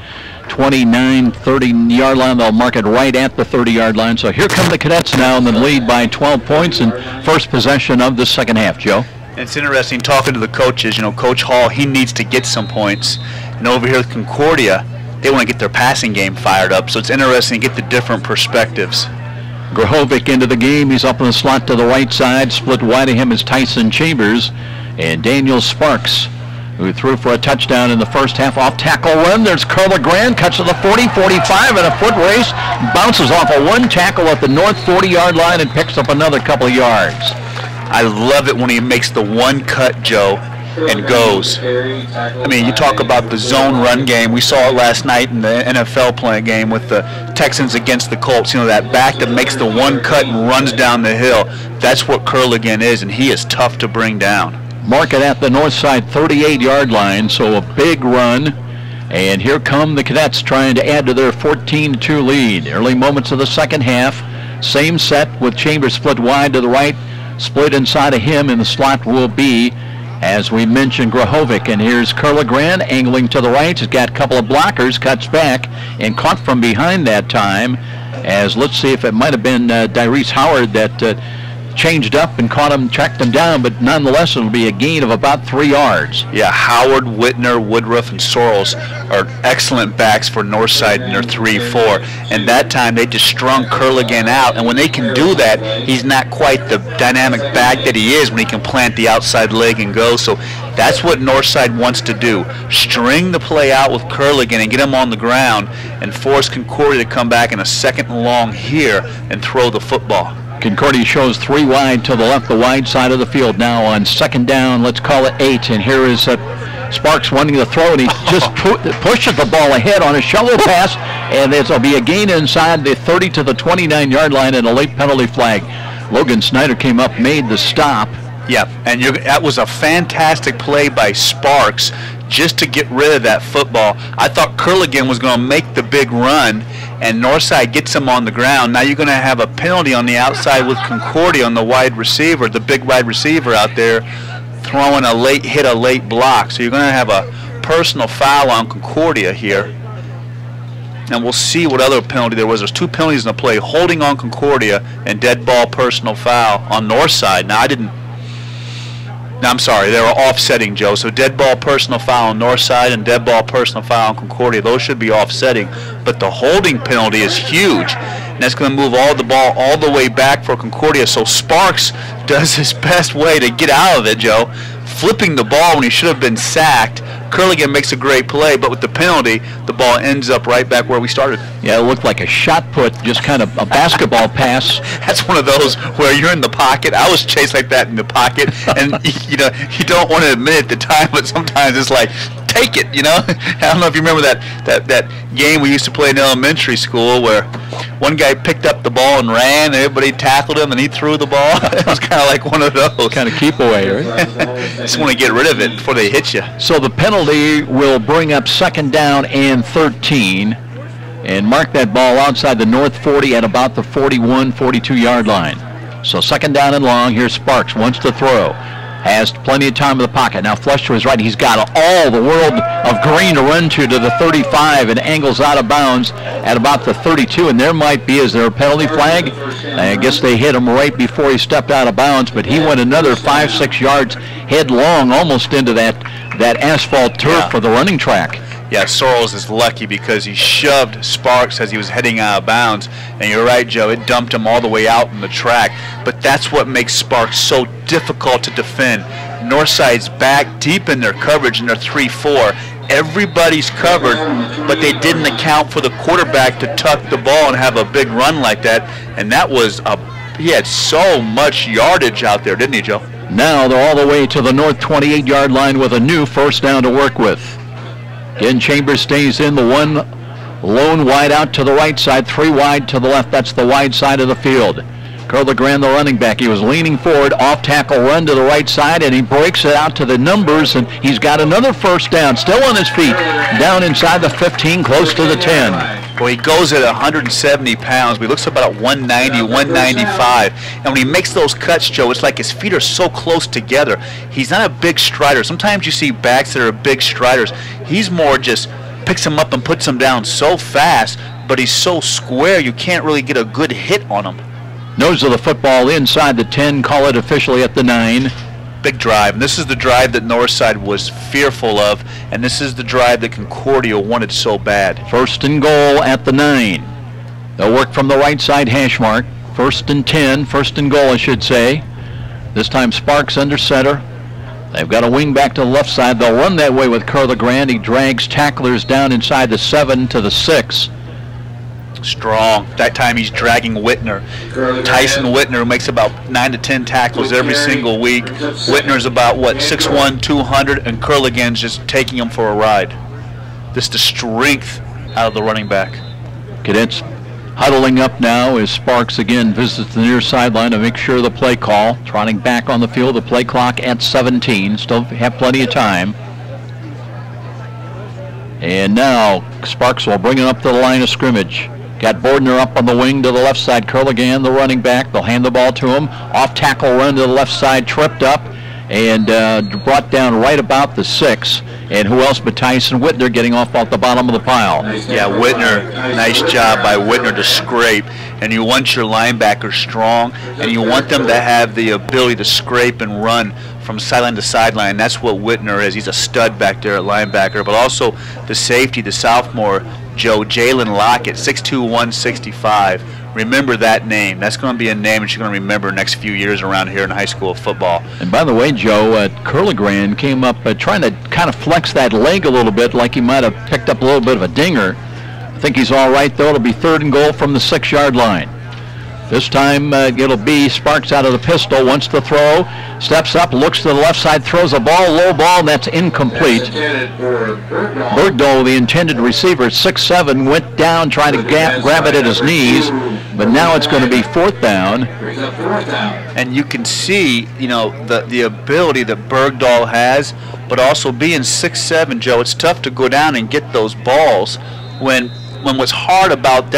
29, 30-yard line. They'll mark it right at the 30-yard line. So here come the Cadets now in the lead by 12 points in first possession of the second half. Joe? It's interesting talking to the coaches. Coach Hall, he needs to get some points. And over here with Concordia, they want to get their passing game fired up. So it's interesting to get the different perspectives. Grahovic into the game. He's up in the slot to the right side. Split wide of him is Tyson Chambers. And Daniel Sparks, who threw for a touchdown in the first half. Off tackle run. There's Carla Grand. Cuts to the 40, 45 in a foot race. Bounces off a one tackle at the north 40-yard line and picks up another couple of yards. I love it when he makes the one cut, Joe, and goes. I mean, you talk about the zone run game. We saw it last night in the NFL playing game with the Texans against the Colts. You know, that back that makes the one cut and runs down the hill. That's what Curligan is, and he is tough to bring down. Mark it at the north side 38-yard line, so a big run. And here come the Cadets trying to add to their 14-2 lead. Early moments of the second half. Same set with Chambers split wide to the right. Split inside of him in the slot will be, as we mentioned, Grahovic. And here's Curligran angling to the right. He's got a couple of blockers, cuts back, and caught from behind that time. As let's see if it might have been Dyrese Howard that changed up and caught him, tracked him down, but nonetheless it'll be a gain of about 3 yards. Yeah, Howard, Whitner, Woodruff, and Sorrells are excellent backs for Northside in their 3-4. And that time they just strung Curligan out. And when they can do that, he's not quite the dynamic back that he is when he can plant the outside leg and go. So that's what Northside wants to do. String the play out with Curligan and get him on the ground and force Concordia to come back in a second and long here and throw the football. Concordia shows 3 wide to the left, the wide side of the field. Now on second down, let's call it 8. And here is Sparks wanting to throw, and he just pushes the ball ahead on a shovel pass, and it'll be a gain inside the 30 to the 29-yard line and a late penalty flag. Logan Snyder came up, made the stop. Yeah, and that was a fantastic play by Sparks just to get rid of that football. I thought Curligan was going to make the big run, and Northside gets him on the ground. Now you're going to have a penalty on the outside with Concordia on the wide receiver, the big wide receiver out there, throwing a late block. So you're going to have a personal foul on Concordia here. And we'll see what other penalty there was. There's 2 penalties in the play, holding on Concordia and dead ball personal foul on Northside. Now I'm sorry, they were offsetting, Joe. So dead ball personal foul on Northside and dead ball personal foul on Concordia. Those should be offsetting. But the holding penalty is huge. And that's going to move all the ball all the way back for Concordia. So Sparks does his best way to get out of it, Joe. Flipping the ball when he should have been sacked. Curligan makes a great play, but with the penalty, the ball ends up right back where we started. Yeah, it looked like a shot put, just kind of a basketball pass. That's one of those where you're in the pocket. I was chased like that in the pocket, and you don't want to admit it at the time, but sometimes it's like, take it, you know. I don't know if you remember that game we used to play in elementary school where one guy picked up the ball and ran, and everybody tackled him, and he threw the ball. It was kind of like one of those. Kind of keep away, right? Just want to get rid of it before they hit you. So the penalty will bring up second down and 13, and mark that ball outside the north 40 at about the 41, 42-yard line. So second down and long. Here's Sparks, wants to throw. Has plenty of time in the pocket. Now flush to his right. He's got all the world of green to run to the 35 and angles out of bounds at about the 32. And there might be, is there a penalty flag? I guess they hit him right before he stepped out of bounds, but he went another 5-6 yards headlong almost into that asphalt turf for the running track. Yeah, Sorrells is lucky because he shoved Sparks as he was heading out of bounds. And you're right, Joe, it dumped him all the way out in the track. But that's what makes Sparks so difficult to defend. Northside's back deep in their coverage in their 3-4. Everybody's covered, but they didn't account for the quarterback to tuck the ball and have a big run like that. And that was he had so much yardage out there, didn't he, Joe? Now they're all the way to the north 28-yard line with a new first down to work with. Again, Chambers stays in the one lone wide out to the right side, 3 wide to the left. That's the wide side of the field. Curligran, the running back, he was leaning forward, off tackle run to the right side, and he breaks it out to the numbers, and he's got another first down, still on his feet, down inside the 15, close to the 10. Well, he goes at 170 pounds. He looks about 190, 195. And when he makes those cuts, Joe, it's like his feet are so close together. He's not a big strider. Sometimes you see backs that are big striders. He's more just picks him up and puts him down so fast, but he's so square you can't really get a good hit on him. Nose of the football inside the 10, call it officially at the 9. Big drive. And this is the drive that Northside was fearful of, and this is the drive that Concordia wanted so bad. First and goal at the 9. They'll work from the right side hash mark. First and 10, first and goal, I should say. This time Sparks under center. They've got a wing back to the left side. They'll run that way with Curl Legrand. He drags tacklers down inside the 7 to the 6. Strong. That time he's dragging Whitner. Tyson Whitner makes about 9 to 10 tackles every single week. Whitner's about, 6'1", 200, and Curligan's just taking him for a ride. Just the strength out of the running back. Cadets huddling up now as Sparks again visits the near sideline to make sure the play call. Trotting back on the field, the play clock at 17. Still have plenty of time. And now Sparks will bring it up to the line of scrimmage. Got Bordner up on the wing to the left side. Curligan, the running back. They'll hand the ball to him. Off tackle run to the left side, tripped up and brought down right about the 6. And who else but Tyson Whitner getting off the bottom of the pile. Yeah, Whitner, nice job by Whitner to scrape. And you want your linebackers strong, and you want them to have the ability to scrape and run from sideline to sideline. That's what Whitner is. He's a stud back there at linebacker. But also the safety, the sophomore, Jalen Lockett, 6'2", 165. Remember that name. That's going to be a name that you're going to remember next few years around here in high school football. And by the way, Joe, Curligrand came up trying to kind of flex that leg a little bit like he might have picked up a little bit of a dinger. I think he's all right, though. It'll be 3rd and goal from the 6-yard line. This time it'll be Sparks out of the pistol, wants to throw, steps up, looks to the left side, throws a ball, low ball, and that's incomplete. Bergdahl, the intended receiver, 6'7", went down trying to grab it at his knees, but now it's going to be 4th down. And you can see, the ability that Bergdahl has, but also being 6'7", Joe, it's tough to go down and get those balls when what's hard about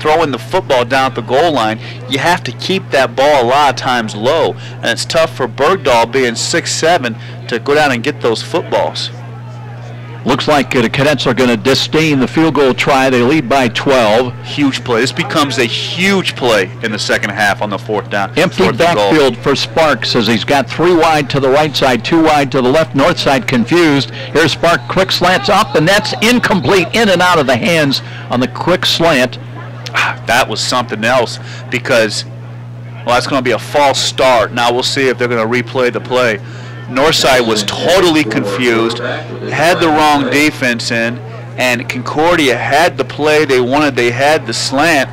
throwing the football down at the goal line, you have to keep that ball a lot of times low. And it's tough for Bergdahl, being 6'7", to go down and get those footballs. Looks like the Cadets are going to disdain the field goal try. They lead by 12. Huge play. This becomes a huge play in the second half on the 4th down. Empty backfield for Sparks as he's got 3 wide to the right side, 2 wide to the left, north side confused. Here's Spark, quick slants up, and that's incomplete, in and out of the hands on the quick slant. That was something else because, that's going to be a false start. Now we'll see if they're going to replay the play. Northside was totally confused, had the wrong defense in, and Concordia had the play they wanted. They had the slant,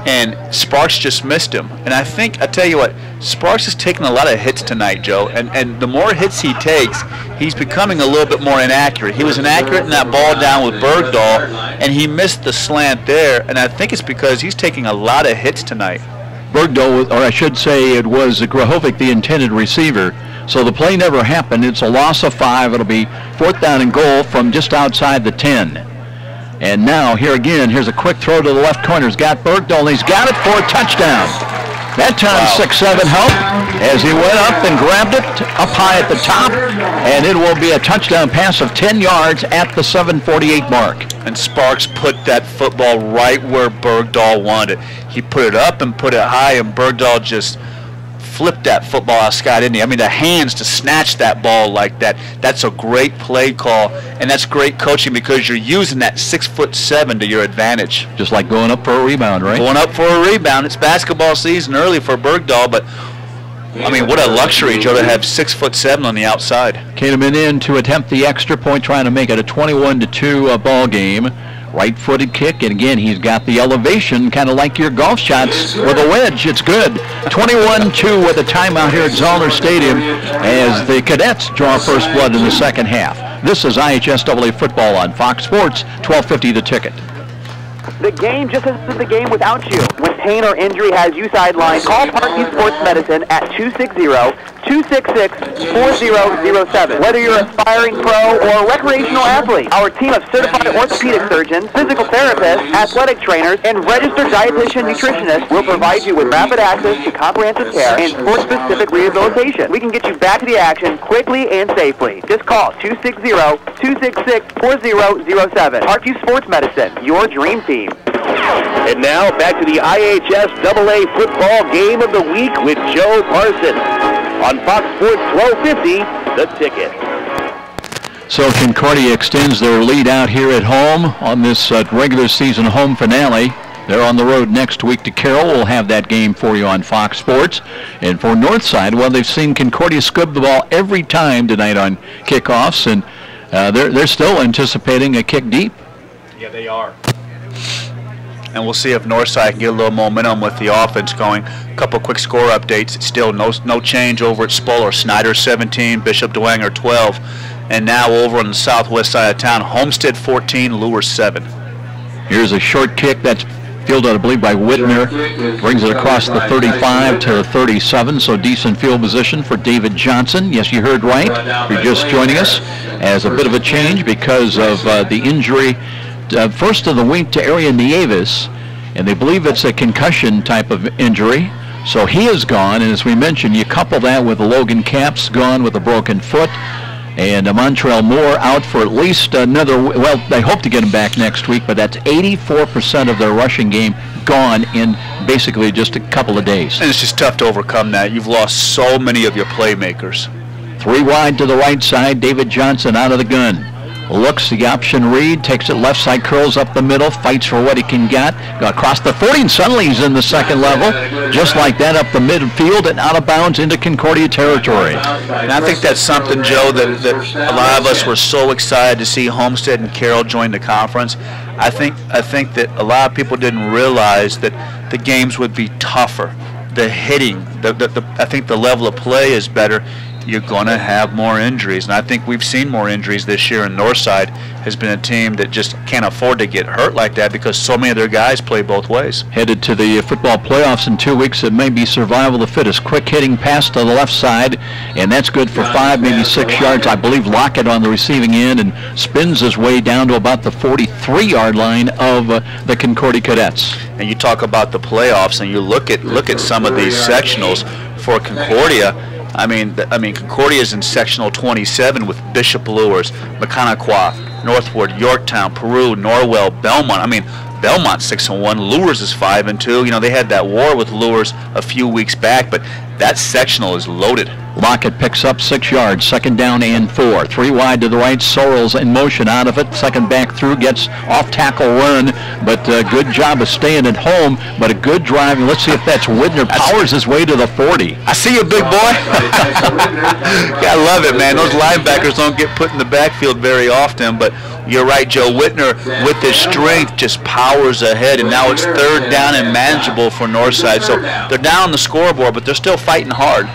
and Sparks just missed him. And I tell you what, Sparks is taking a lot of hits tonight, Joe, and the more hits he takes, he's becoming a little bit more inaccurate. He was inaccurate in that ball down with Bergdahl, and he missed the slant there, and I think it's because he's taking a lot of hits tonight. Bergdahl, or I should say it was Grahovic, the intended receiver. So the play never happened. It's a loss of 5. It'll be 4th down and goal from just outside the 10. And now, here again, here's a quick throw to the left corner. He's got Bergdahl, and he's got it for a touchdown. That time, 6'7" help as he went up and grabbed it up high at the top, and it will be a touchdown pass of 10 yards at the 7:48 mark. And Sparks put that football right where Bergdahl wanted it. He put it up and put it high, and Bergdahl just flipped that football out of Scott, didn't he? I mean, the hands to snatch that ball like that, that's a great play call, and that's great coaching because you're using that 6'7" to your advantage. Just like going up for a rebound, right? Going up for a rebound. It's basketball season early for Bergdahl, but I mean, what a luxury, Joe, to have 6'7" on the outside. Kahneman in to attempt the extra point, trying to make it a 21-2 ball game. Right-footed kick, and again, he's got the elevation, kind of like your golf shots with a wedge. It's good. 21-2 with a timeout here at Zollner Stadium as the Cadets draw first blood in the second half. This is IHSAA football on Fox Sports, 1250 The Ticket. The game just isn't the game without you. When pain or injury has you sidelined, call Parkview Sports Medicine at 260-266-4007. Whether you're an aspiring pro or recreational athlete, our team of certified orthopedic surgeons, physical therapists, athletic trainers, and registered dietitian nutritionists will provide you with rapid access to comprehensive care and sport-specific rehabilitation. We can get you back to the action quickly and safely. Just call 260-266-4007. Parkview Sports Medicine, your dream team. And now back to the IHSAA football game of the week with Joe Parsons on Fox Sports 1250, The Ticket. So Concordia extends their lead out here at home on this regular season home finale. They're on the road next week to Carroll. We'll have that game for you on Fox Sports. And for Northside, well, they've seen Concordia scrub the ball every time tonight on kickoffs, and they're still anticipating a kick deep. Yeah, they are. And we'll see if Northside can get a little momentum with the offense going. A couple quick score updates. Still no change over at Spuller. Snyder 17, Bishop Dwenger 12. And now over on the southwest side of town, Homestead 14, Lure 7. Here's a short kick that's fielded, I believe, by Whitner. Brings it across the 35 to the 37, so decent field position for David Johnson. Yes, you heard right. You're just joining us as a bit of a change because of the injury first of the week to Arian Nieves, and they believe it's a concussion type of injury. So he is gone, and as we mentioned, you couple that with Logan Capps gone with a broken foot, and Montrell Moore out for at least another, well, they hope to get him back next week, but that's 84% of their rushing game gone in basically just a couple of days. And it's just tough to overcome that. You've lost so many of your playmakers. 3 wide to the right side, David Johnson out of the gun. Looks the option read, takes it left side, curls up the middle, fights for what he can get. Go across the 40, and suddenly he's in the second level. Just like that, up the midfield and out of bounds into Concordia territory. And I think that's something, Joe, that a lot of us were so excited to see Homestead and Carroll join the conference. I think that a lot of people didn't realize that the games would be tougher. The hitting, I think the level of play is better. You're going to have more injuries, and I think we've seen more injuries this year, and Northside has been a team that just can't afford to get hurt like that because so many of their guys play both ways. Headed to the football playoffs in 2 weeks. It may be survival of the fittest. Quick hitting pass to the left side, and that's good for 5, maybe 6 yards. I believe Lockett on the receiving end and spins his way down to about the 43-yard line of the Concordia Cadets. And you talk about the playoffs, and you look at some of these sectionals for Concordia. I mean, Concordia is in sectional 27 with Bishop Lures, Mechaniqua, Northwood, Yorktown, Peru, Norwell, Belmont. I mean, Belmont's 6-1, Lures is 5-2. You know, they had that war with Lures a few weeks back, but that sectional is loaded. Lockett picks up 6 yards, 2nd down and 4. 3 wide to the right, Sorrells in motion out of it. Second back through, gets off tackle run, but good job of staying at home, but a good drive. Let's see if that's Whitner. Powers his way to the 40. I see you, big boy. I love it, man. Those linebackers don't get put in the backfield very often, but you're right, Joe. Whitner, with his strength, just powers ahead, and now it's 3rd down and manageable for Northside. So they're down on the scoreboard, but they're still fighting hard.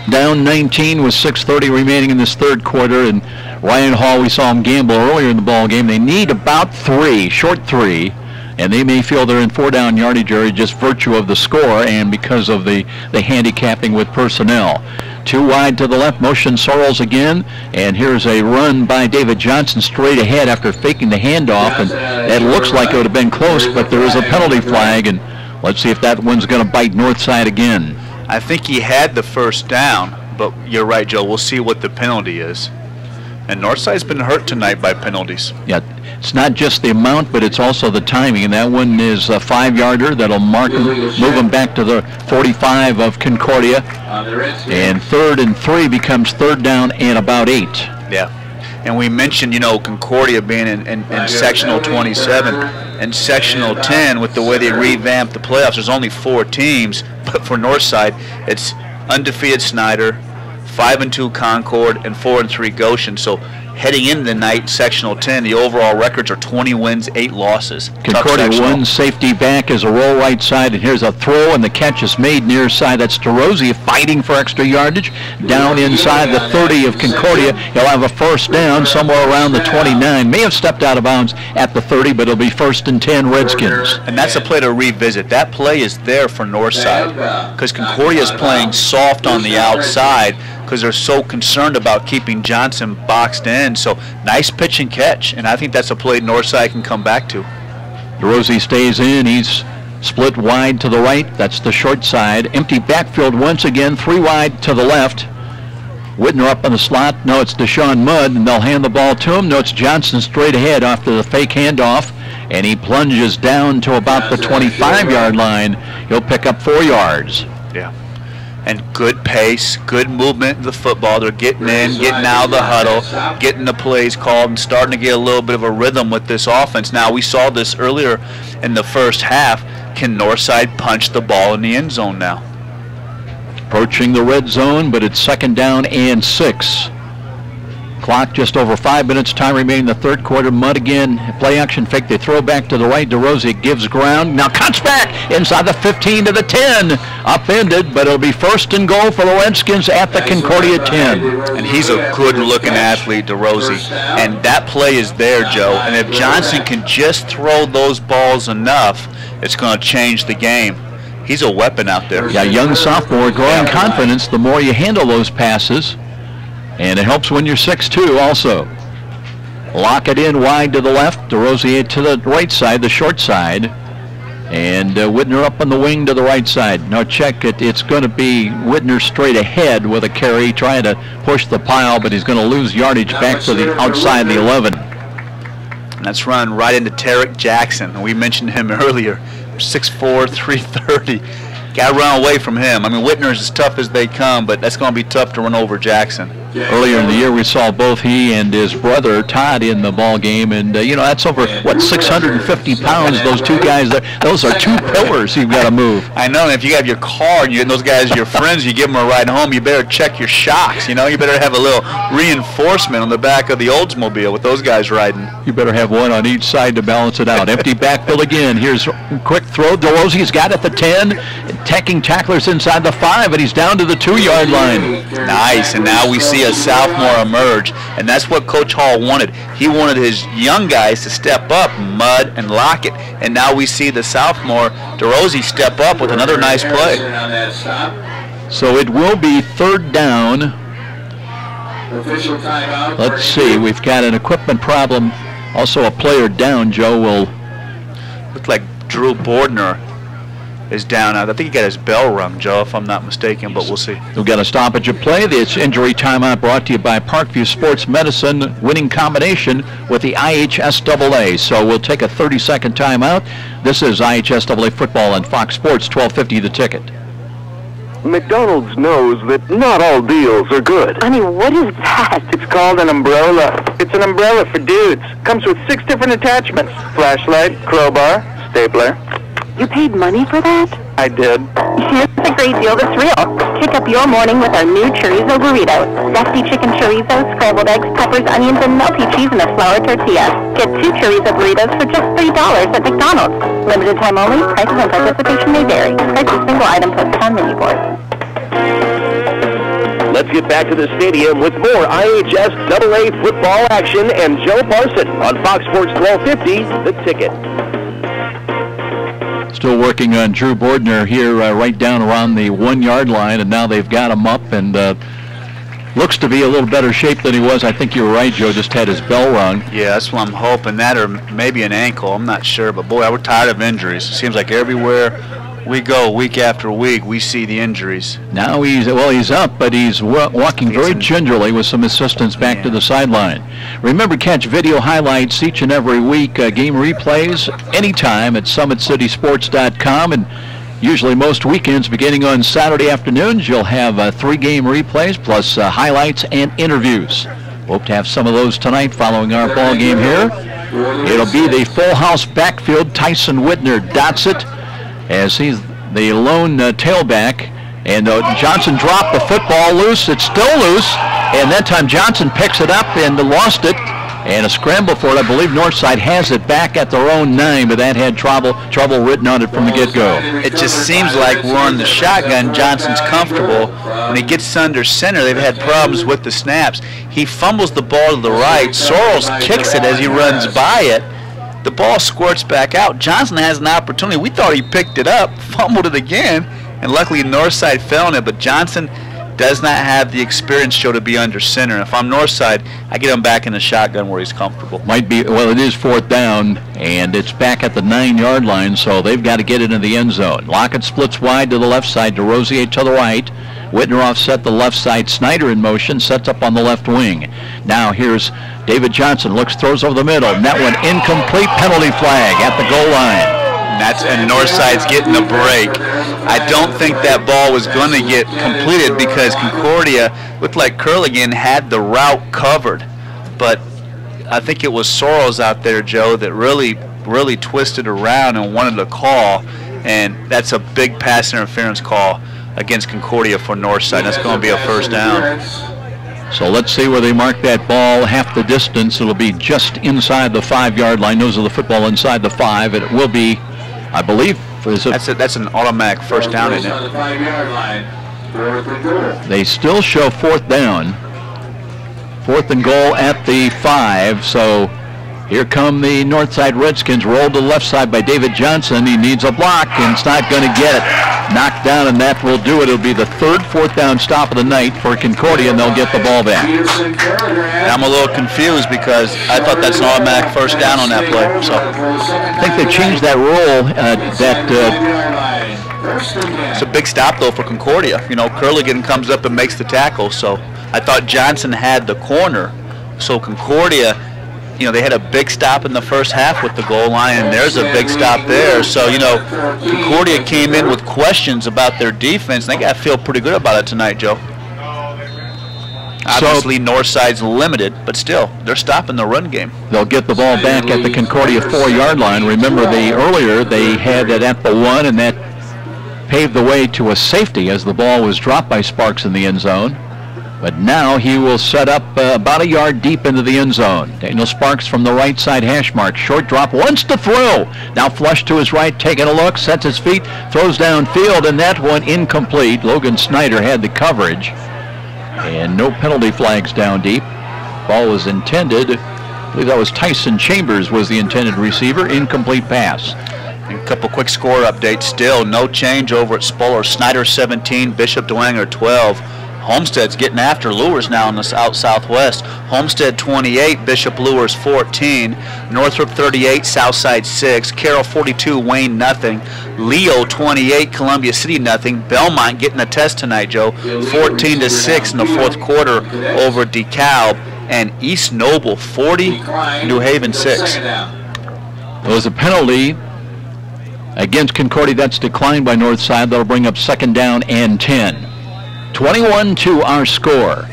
Down 19 with 6:30 remaining in this 3rd quarter, and Ryan Hall, we saw him gamble earlier in the ball game. They need about 3, short 3, and they may feel they're in 4-down yardage area just virtue of the score and because of the handicapping with personnel. 2 wide to the left, motion Sorrells again, and here's a run by David Johnson straight ahead after faking the handoff, and it looks like it would have been close, but there is a penalty flag, and let's see if that one's going to bite Northside again. I think he had the 1st down, but you're right, Joe. We'll see what the penalty is. And Northside's been hurt tonight by penalties. Yeah, it's not just the amount, but it's also the timing. And that one is a 5-yarder that'll mark him, move him back to the 45 of Concordia. And 3rd and 3 becomes 3rd down and about 8. Yeah. And we mentioned, you know, Concordia being in sectional 27 and sectional 10 with the way they revamped the playoffs. There's only 4 teams, but for Northside, it's undefeated Snyder, 5-2 Concord, and 4-3 Goshen. So heading into the night, sectional 10, the overall records are 20 wins, 8 losses. Concordia wins, safety back is a roll right side, and here's a throw, and the catch is made near side. That's DeRosie fighting for extra yardage. Down inside the 30 of Concordia, he'll have a 1st down somewhere around the 29. May have stepped out of bounds at the 30, but it'll be 1st and 10 Redskins. And that's a play to revisit. That play is there for Northside because Concordia is playing soft on the outside because they're so concerned about keeping Johnson boxed in. So nice pitch and catch, and I think that's a play Northside can come back to. DeRosie stays in. He's split wide to the right. That's the short side. Empty backfield once again. 3 wide to the left. Whitner up in the slot. No, it's Deshaun Mudd, and they'll hand the ball to him. No, it's Johnson straight ahead after the fake handoff, and he plunges down to about the 25-yard line. He'll pick up 4 yards. Yeah. and good pace, good movement of the football. They're getting in, getting out of the huddle, getting the plays called, and starting to get a little bit of a rhythm with this offense. Now, we saw this earlier in the first half. Can Northside punch the ball in the end zone now? Approaching the red zone, but it's 2nd down and 6. Clock just over 5 minutes. Time remaining in the third quarter. Mudd again. Play action fake. They throw back to the right. DeRosie gives ground. Now cuts back inside the 15 to the 10. Upended, but it'll be 1st and goal for the Redskins at the Concordia 10. And he's a good-looking athlete, DeRosie. And that play is there, Joe. And if Johnson can just throw those balls enough, it's going to change the game. He's a weapon out there. Yeah, young sophomore, growing confidence the more you handle those passes. And it helps when you're 6'2" also. Lock it in wide to the left. DeRosie to the right side, the short side. And Whitner up on the wing to the right side. Now check it. It's going to be Whitner straight ahead with a carry, trying to push the pile, but he's going to lose yardage back to the outside the 11. And that's run right into Tarek Jackson. We mentioned him earlier. 6'4", 330. Got to run away from him. I mean, Whitner's as tough as they come, but that's going to be tough to run over Jackson. Earlier in the year, we saw both he and his brother Todd in the ball game, and you know, that's over 650 pounds. Those two guys, those are two pillars you've got to move. I know. And if you have your car and those guys are your friends, you give them a ride home. You better check your shocks. You know, you better have a little reinforcement on the back of the Oldsmobile with those guys riding. You better have one on each side to balance it out. Empty backfield again. Here's a quick throw. DeRosie's got it at the 10, attacking tacklers inside the 5, and he's down to the 2-yard line. Nice. And now we see a sophomore emerge, and that's what Coach Hall wanted. He wanted his young guys to step up, Mudd and Lockett, and now we see the sophomore DeRosie step up with another nice play. So it will be 3rd down. Let's see, we've got an equipment problem, also a player down. Joe will look like Drew Bordner is down. I think he got his bell rung, Joe, if I'm not mistaken, but we'll see. We've got a stoppage of play. This injury timeout brought to you by Parkview Sports Medicine, winning combination with the IHSAA. So we'll take a 30-second timeout. This is IHSAA football on Fox Sports 1250 The Ticket. McDonald's knows that not all deals are good. Honey, what is that? It's called an umbrella. It's an umbrella for dudes. Comes with 6 different attachments. Flashlight, crowbar, stapler. You paid money for that? I did. Here's a great deal that's real. Kick up your morning with our new chorizo burrito. Zesty chicken chorizo, scrambled eggs, peppers, onions, and melty cheese in a flour tortilla. Get 2 chorizo burritos for just $3 at McDonald's. Limited time only. Prices and participation may vary. Price is single item posted on menu board. Let's get back to the stadium with more IHSAA football action and Joe Parson on Fox Sports 1250, The Ticket. Still working on Drew Bordner here right down around the 1-yard line, and now they've got him up, and looks to be a little better shape than he was. I think you were right, Joe, just had his bell rung. Yeah, that's what I'm hoping. That or maybe an ankle. I'm not sure, but boy, we're tired of injuries. It seems like everywhere we go, week after week, we see the injuries. Now he's up, but he's walking very gingerly with some assistance back to the sideline. Remember, catch video highlights each and every week, game replays anytime at summitcitysports.com, and usually most weekends beginning on Saturday afternoons, you'll have 3 game replays plus highlights and interviews. Hope to have some of those tonight following our ball game here. It'll be the full house backfield. Tyson Whitner dots it as he's the lone tailback, and Johnson dropped the football loose. It's still loose, and that time Johnson picks it up and lost it, and a scramble for it. I believe Northside has it back at their own 9, but that had trouble written on it from the get-go. It just seems like we're on the shotgun. Johnson's comfortable. When he gets under center, they've had problems with the snaps. He fumbles the ball to the right. Sorrells kicks it as he runs by it. The ball squirts back out. Johnson has an opportunity. We thought he picked it up, fumbled it again, and luckily Northside fell on it, but Johnson does not have the experience show to be under center. If I'm Northside, I get him back in the shotgun where he's comfortable. Might be, well, it is 4th down, and it's back at the 9-yard line, so they've got to get it into the end zone. Lockett splits wide to the left side, DeRosie to the right. Whitner offset the left side. Snyder in motion, sets up on the left wing. Now here's David Johnson, throws over the middle, and that one incomplete, penalty flag at the goal line. and Northside's getting a break. I don't think that ball was going to get completed because Concordia looked like Curligan had the route covered, but I think it was Soros out there, Joe, that really twisted around and wanted to call, and that's a big pass interference call against Concordia for Northside. That's going to be a first down. So let's see where they mark that ball half the distance. It'll be just inside the 5-yard line. Those are the football inside the 5, and it will be, I believe, that's an automatic first down, isn't it? They still show 4th down. 4th and goal at the 5, so here come the Northside Redskins. Rolled to the left side by David Johnson. He needs a block, and it's not going to get it. Knocked down, and that will do it. It'll be the 3rd 4th down stop of the night for Concordia, and they'll get the ball back. And I'm a little confused because I thought that's an automatic first down on that play. So I think they changed that rule. It's a big stop, though, for Concordia. You know, Curligan comes up and makes the tackle, so I thought Johnson had the corner. So Concordia, you know, they had a big stop in the first half with the goal line, and there's a big stop there. So, you know, Concordia came in with questions about their defense, and they got to feel pretty good about it tonight, Joe. Obviously, Northside's limited, but still, they're stopping the run game. They'll get the ball back at the Concordia 4-yard line. Remember, earlier they had it at the 1, and that paved the way to a safety as the ball was dropped by Sparks in the end zone. But now he will set up about a yard deep into the end zone. Daniel Sparks from the right side hash mark. Short drop, wants to throw. Now flush to his right, taking a look, sets his feet, throws downfield, and that one incomplete. Logan Snyder had the coverage. And no penalty flags down deep. Ball was intended. I believe that was Tyson Chambers was the intended receiver. Incomplete pass. And a couple quick score updates still. No change over at Spuller. Snyder 17, Bishop Dwenger 12. Homestead's getting after Lewis now in the southwest. Homestead 28, Bishop Lewis 14, Northrop 38, Southside 6, Carroll 42, Wayne nothing, Leo 28, Columbia City nothing. Belmont getting a test tonight, Joe, 14-6 in the 4th quarter over DeKalb, and East Noble 40, New Haven 6. There was a penalty against Concordia that's declined by Northside. That'll bring up 2nd down and 10. 21-2 our score.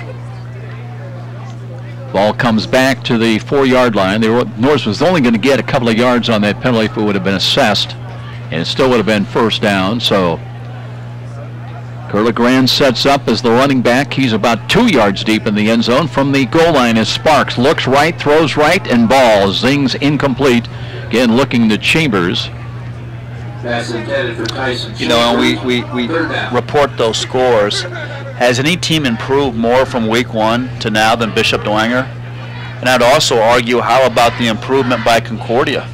Ball comes back to the 4-yard line. North was only going to get a couple of yards on that penalty if it would have been assessed, and it still would have been first down. So Curligran sets up as the running back. He's about 2 yards deep in the end zone from the goal line as Sparks looks right, throws right, and ball zings incomplete. Again, looking to Chambers. You know, we report those scores. Has any team improved more from week 1 to now than Bishop Dwenger? And I'd also argue, how about the improvement by Concordia?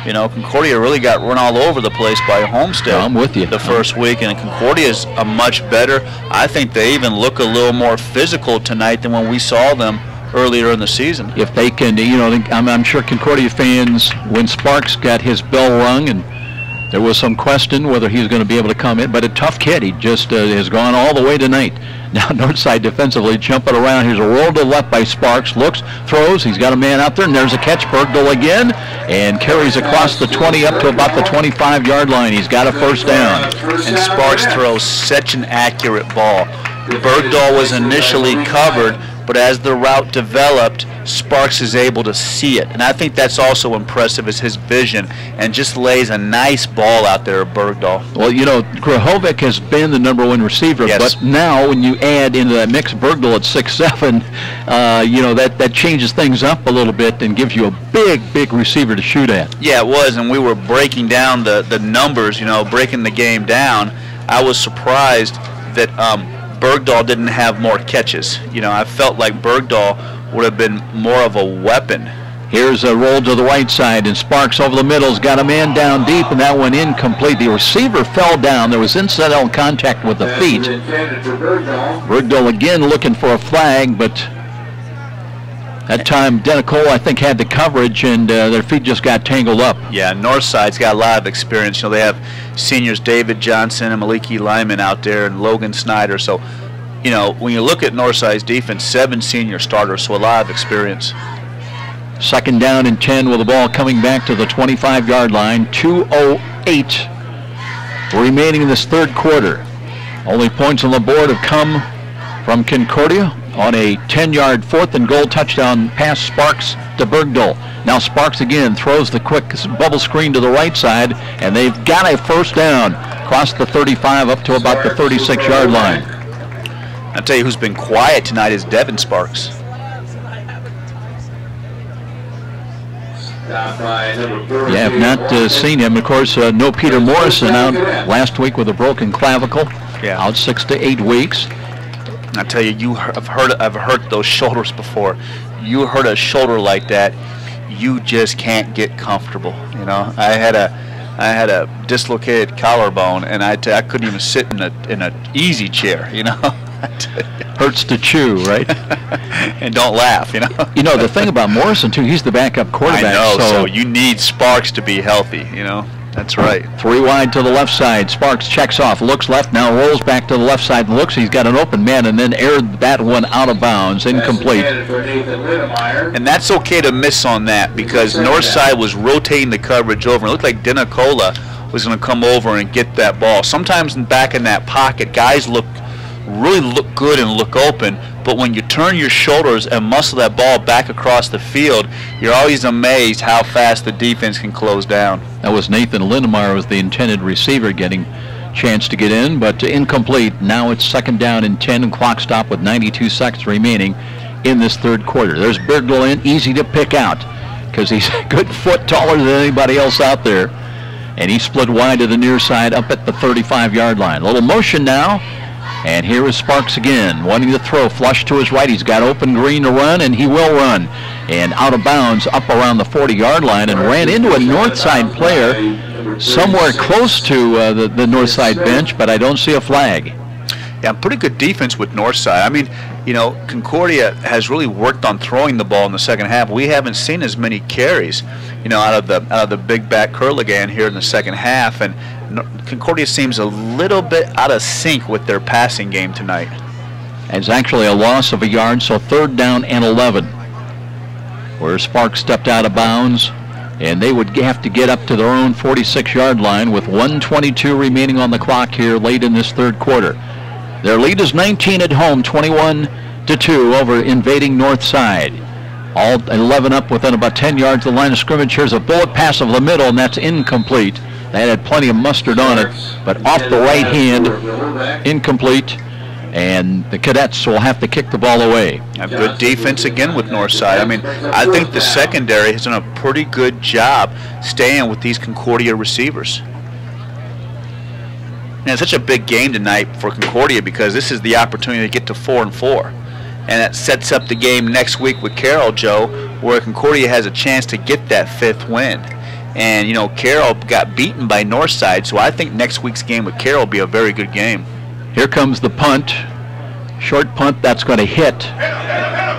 You know, Concordia really got run all over the place by Homestead. I'm with you. The first week, and Concordia is a much better. I think they even look a little more physical tonight than when we saw them earlier in the season. If they can, you know, I'm sure Concordia fans, when Sparks got his bell rung, and there was some question whether he was going to be able to come in, but a tough kid. He just has gone all the way tonight. Now Northside defensively jumping around. Here's a roll to the left by Sparks. Looks, throws. He's got a man out there, and there's a catch. Bergdahl again, and carries across the 20 up to about the 25-yard line. He's got a first down. And Sparks throws such an accurate ball. Bergdahl was initially covered, but as the route developed, Sparks is able to see it. And I think that's also impressive, is his vision, and just lays a nice ball out there at Bergdahl. Well, you know, Grahovic has been the #1 receiver, yes, but now when you add into that mix Bergdahl at 6'7", you know, that changes things up a little bit and gives you a big receiver to shoot at. Yeah, it was, and we were breaking down the numbers, you know, breaking the game down. I was surprised that Bergdahl didn't have more catches. You know, I felt like Bergdahl would have been more of a weapon. Here's a roll to the right side, and Sparks over the middle's got a man down deep, and that one incomplete. The receiver fell down. There was incidental contact with the feet. Bergdahl again looking for a flag, but that time Denicola, I think, had the coverage, and their feet just got tangled up. Yeah, Northside's got a lot of experience. You know, they have seniors David Johnson and Maliki Lyman out there, and Logan Snyder. So, you know, when you look at Northside's defense, 7 senior starters, so a lot of experience. Second down and 10 with the ball coming back to the 25-yard line. 2:08 remaining in this third quarter. Only points on the board have come from Concordia on a 10-yard 4th and goal touchdown pass, Sparks to Bergdahl. Now Sparks again throws the quick bubble screen to the right side, and they've got a first down across the 35 up to about the 36-yard line. I'll tell you who's been quiet tonight is Devin Sparks. Yeah, I've not seen him. Of course, no Peter Morrison out last week with a broken clavicle. Yeah. Out 6 to 8 weeks. I tell you, I've hurt those shoulders before. You hurt a shoulder like that, you just can't get comfortable. You know, I had a dislocated collarbone, and I couldn't even sit in a easy chair. You know, hurts to chew, right? And don't laugh. You know. You know the thing about Morrison too, he's the backup quarterback. I know. So you need Sparks to be healthy. You know. That's right. 3 wide to the left side. Sparks checks off, looks left, now rolls back to the left side, looks, he's got an open man, and then aired that one out of bounds, incomplete. And that's okay to miss on that because Northside was rotating the coverage over. It looked like Denicola was going to come over and get that ball. Sometimes back in that pocket, guys really look good and look open, but when you turn your shoulders and muscle that ball back across the field, you're always amazed how fast the defense can close down. That was Nathan Lindemeyer was the intended receiver, getting chance to get in, but incomplete. Now it's second down and 10 and clock stop with 92 seconds remaining in this third quarter. There's Bergdahl in, easy to pick out because he's a good foot taller than anybody else out there, and he split wide to the near side up at the 35-yard line. A little motion now. And here is Sparks again, wanting to throw, flush to his right. He's got open green to run, and he will run. And out of bounds up around the 40-yard line and ran into a Northside player somewhere close to the Northside bench, but I don't see a flag. Yeah, pretty good defense with Northside. I mean, you know, Concordia has really worked on throwing the ball in the second half. We haven't seen as many carries, you know, out of the big back Curligan here in the second half, and Concordia seems a little bit out of sync with their passing game tonight. It's actually a loss of a yard, so third down and 11. Where Sparks stepped out of bounds, and they would have to get up to their own 46-yard line with 1:22 remaining on the clock here late in this third quarter. Their lead is 19 at home, 21-2 over invading Northside. All 11 up within about 10 yards of the line of scrimmage. Here's a bullet pass of the middle, and that's incomplete. That had plenty of mustard on it, but off the right hand, incomplete, and the Cadets will have to kick the ball away. A good defense again with Northside. I mean, I think the secondary has done a pretty good job staying with these Concordia receivers. And it's such a big game tonight for Concordia because this is the opportunity to get to 4-4. And that sets up the game next week with Carroll, Joe, where Concordia has a chance to get that 5th win. And, you know, Carroll got beaten by Northside, so I think next week's game with Carroll will be a very good game. Here comes the punt. Short punt, that's going to hit.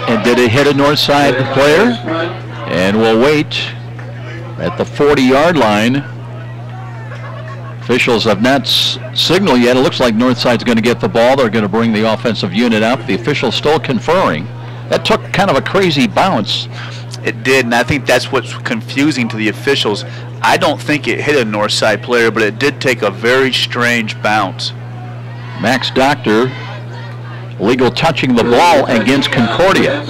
And did it hit a Northside player? And we'll wait at the 40-yard line. Officials have not signaled yet. It looks like Northside's going to get the ball. They're going to bring the offensive unit up. The officials still conferring. That took kind of a crazy bounce. It did, and I think that's what's confusing to the officials. I don't think it hit a Northside player, but it did take a very strange bounce. Max Doctor, legal touching the ball against Concordia.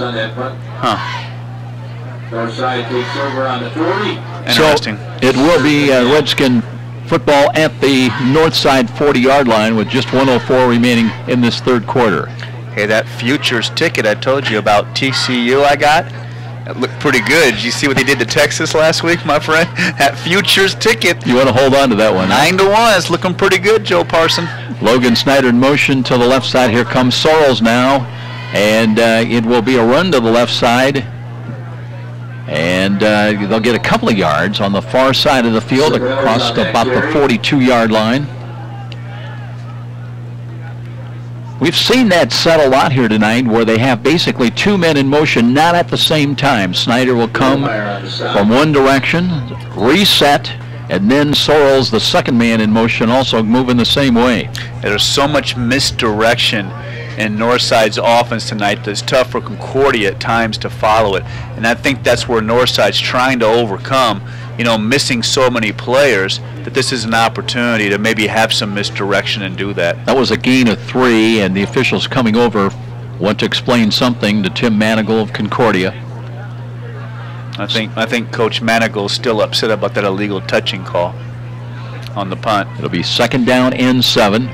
Northside takes over on the 40. Interesting. So it will be Redskin football at the Northside 40-yard line with just 1:04 remaining in this third quarter. Hey, that futures ticket I told you about, TCU I got, it looked pretty good. Did you see what they did to Texas last week, my friend? That futures ticket. You want to hold on to that one? 9-1. It's looking pretty good, Joe Parson. Logan Snyder in motion to the left side. Here comes Sorrells now. And it will be a run to the left side. And they'll get a couple of yards on the far side of the field across about the 42-yard line. We've seen that set a lot here tonight where they have basically 2 men in motion, not at the same time. Snyder will come from one direction, reset, and then Sorrells, the second man in motion, also moving the same way. There's so much misdirection in Northside's offense tonight that's tough for Concordia at times to follow it. And I think that's where Northside's trying to overcome, you know, missing so many players, that this is an opportunity to maybe have some misdirection and do that. That was a gain of 3, and the officials coming over want to explain something to Tim Manigal of Concordia. I think Coach Manigal is still upset about that illegal touching call on the punt. It'll be 2nd down and 7.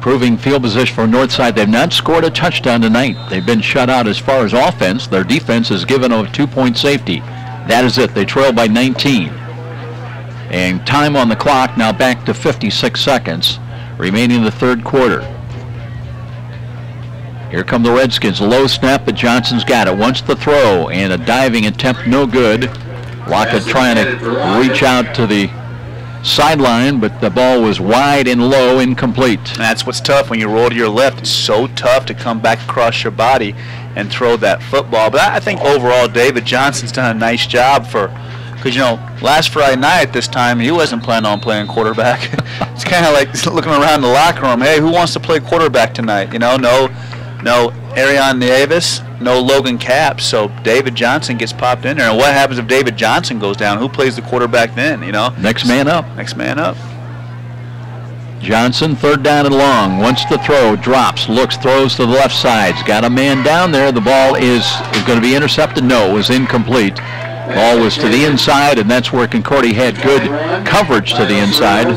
Proving field position for Northside. They've not scored a touchdown tonight. They've been shut out as far as offense. Their defense has given a 2-point safety. That is it. They trail by 19. And time on the clock now back to 56 seconds remaining in the 3rd quarter. Here come the Redskins. Low snap, but Johnson's got it. Wants the throw, and a diving attempt, no good. Lockett trying to reach out to the sideline, but the ball was wide and low, incomplete. That's what's tough when you roll to your left. It's so tough to come back across your body and throw that football. But I think overall David Johnson's done a nice job because, you know, last Friday night at this time, he wasn't planning on playing quarterback. It's kind of like looking around the locker room. Hey, who wants to play quarterback tonight? You know, no Arion Davis, no Logan Capps. So David Johnson gets popped in there. And what happens if David Johnson goes down? Who plays the quarterback then, you know? Next man up. Next man up. Johnson, 3rd down and long. Wants to throw, drops, looks, throws to the left side. He's got a man down there. The ball is going to be intercepted. No, it was incomplete. Ball was to the inside, and that's where Concordia had good coverage to the inside.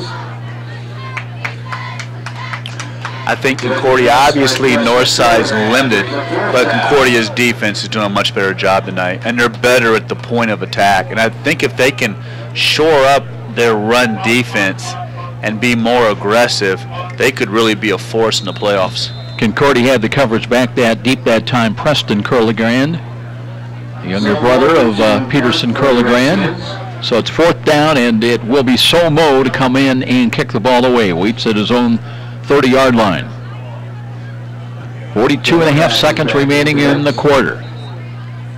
I think Concordia, obviously Northside's limited, but Concordia's defense is doing a much better job tonight, and they're better at the point of attack. And I think if they can shore up their run defense and be more aggressive, they could really be a force in the playoffs. Concordia had the coverage back that deep that time. Preston Curlegrand, the younger brother of Peterson Curlegrand. So it's 4th down, and it will be Somo to come in and kick the ball away. Waits at his own 30-yard line. 42.5 seconds remaining in the quarter.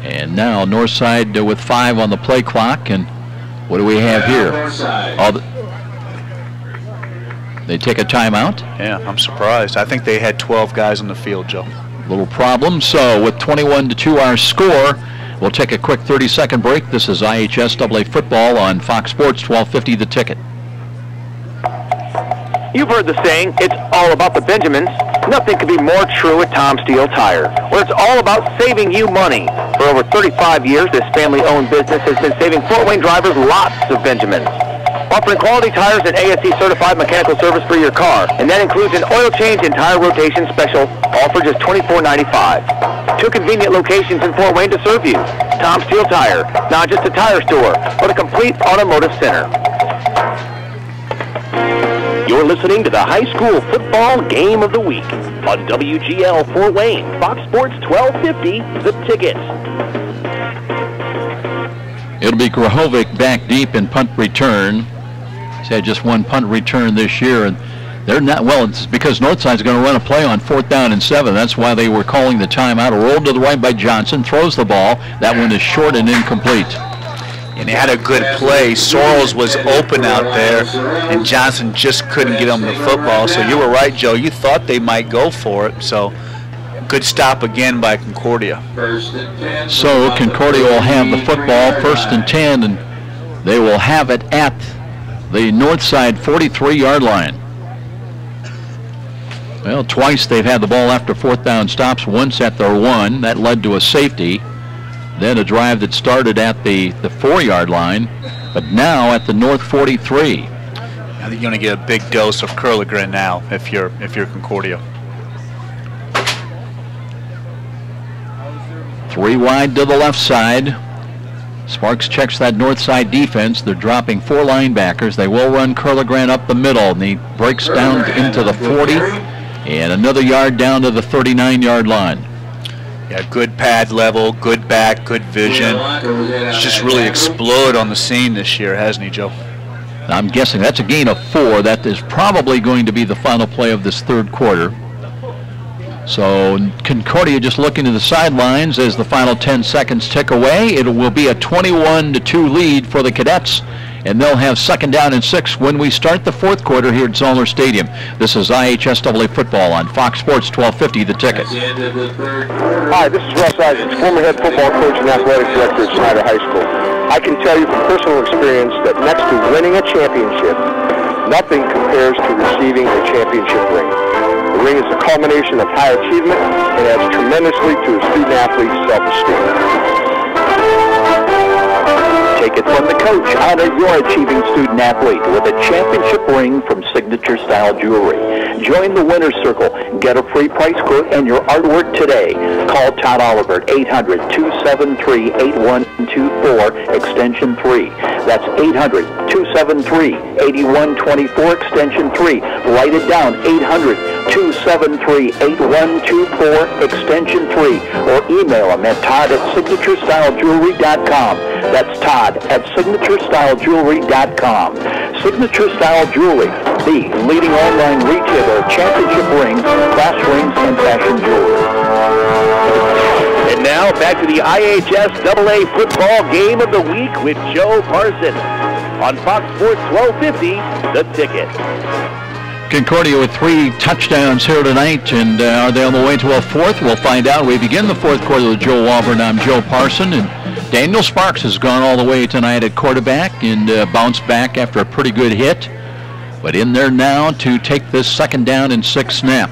And now Northside with 5 on the play clock. And what do we have here? They take a timeout. Yeah, I'm surprised. I think they had 12 guys on the field, Joe. Little problem. So with 21-2 our score, we'll take a quick 30-second break. This is IHS AA football on Fox Sports 1250 The Ticket. You've heard the saying, it's all about the Benjamins. Nothing could be more true at Tom Steele Tire, where it's all about saving you money. For over 35 years, this family-owned business has been saving Fort Wayne drivers lots of Benjamins. Offering quality tires and ASE-certified mechanical service for your car, and that includes an oil change and tire rotation special, all for just $24.95. 2 convenient locations in Fort Wayne to serve you. Tom Steele Tire, not just a tire store, but a complete automotive center. You're listening to the high school football game of the week on WGL Fort Wayne, Fox Sports 1250, The Ticket. It'll be Grahovic back deep in punt return. He's had just 1 punt return this year, and they're not, well, it's because Northside's going to run a play on 4th down and 7. That's why they were calling the timeout. A roll to the right by Johnson, throws the ball. That one is short and incomplete. And he had a good play. Sorrells was open out there, and Johnson just couldn't get him the football. So you were right, Joe. You thought they might go for it. So good stop again by Concordia. So Concordia will have the football, 1st and 10, and they will have it at the Northside 43-yard line. Well, twice they've had the ball after 4th down stops, once at their 1. That led to a safety. Then a drive that started at the 4-yard line, but now at the North 43. I think you're going to get a big dose of Curligran now if you're Concordia. 3 wide to the left side. Sparks checks that north side defense. They're dropping 4 linebackers. They will run Curligran up the middle, and he breaks down into the 40 and another yard down to the 39-yard line. Yeah, good pad level, good back, good vision. He's just really exploded on the scene this year, hasn't he, Joe? I'm guessing that's a gain of 4. That is probably going to be the final play of this 3rd quarter. So Concordia just looking to the sidelines as the final 10 seconds tick away. It will be a 21-2 lead for the Cadets and they'll have 2nd down and 6 when we start the 4th quarter here at Zollner Stadium. This is IHSAA football on Fox Sports 1250, The Ticket. Hi, this is Russ Isaacs, former head football coach and athletic director at Snyder High School. I can tell you from personal experience that next to winning a championship, nothing compares to receiving a championship ring. The ring is a culmination of high achievement and adds tremendously to a student-athlete's self-esteem. Take it from the coach. Honor your achieving student-athlete with a championship ring from Signature Style Jewelry. Join the winner's circle. Get a free price quote and your artwork today. Call Todd Oliver at 800-273-8124, extension 3. That's 800-273-8124, extension 3. Write it down, 800-273-8124, extension 3. Or email him at todd@signaturestylegewelry.com. That's Todd at signaturestylegewelry.com. Signature Style Jewelry, the leading online retailer of championship rings, class rings, and fashion jewelry. And now back to the IHSAA football game of the week with Joe Parson on Fox Sports 1250, The Ticket. Concordia with 3 touchdowns here tonight, and are they on the way to a 4th? We'll find out. We begin the 4th quarter with Joe Walburn. I'm Joe Parson, and Daniel Sparks has gone all the way tonight at quarterback and bounced back after a pretty good hit. But in there now to take this 2nd down and 6 snap.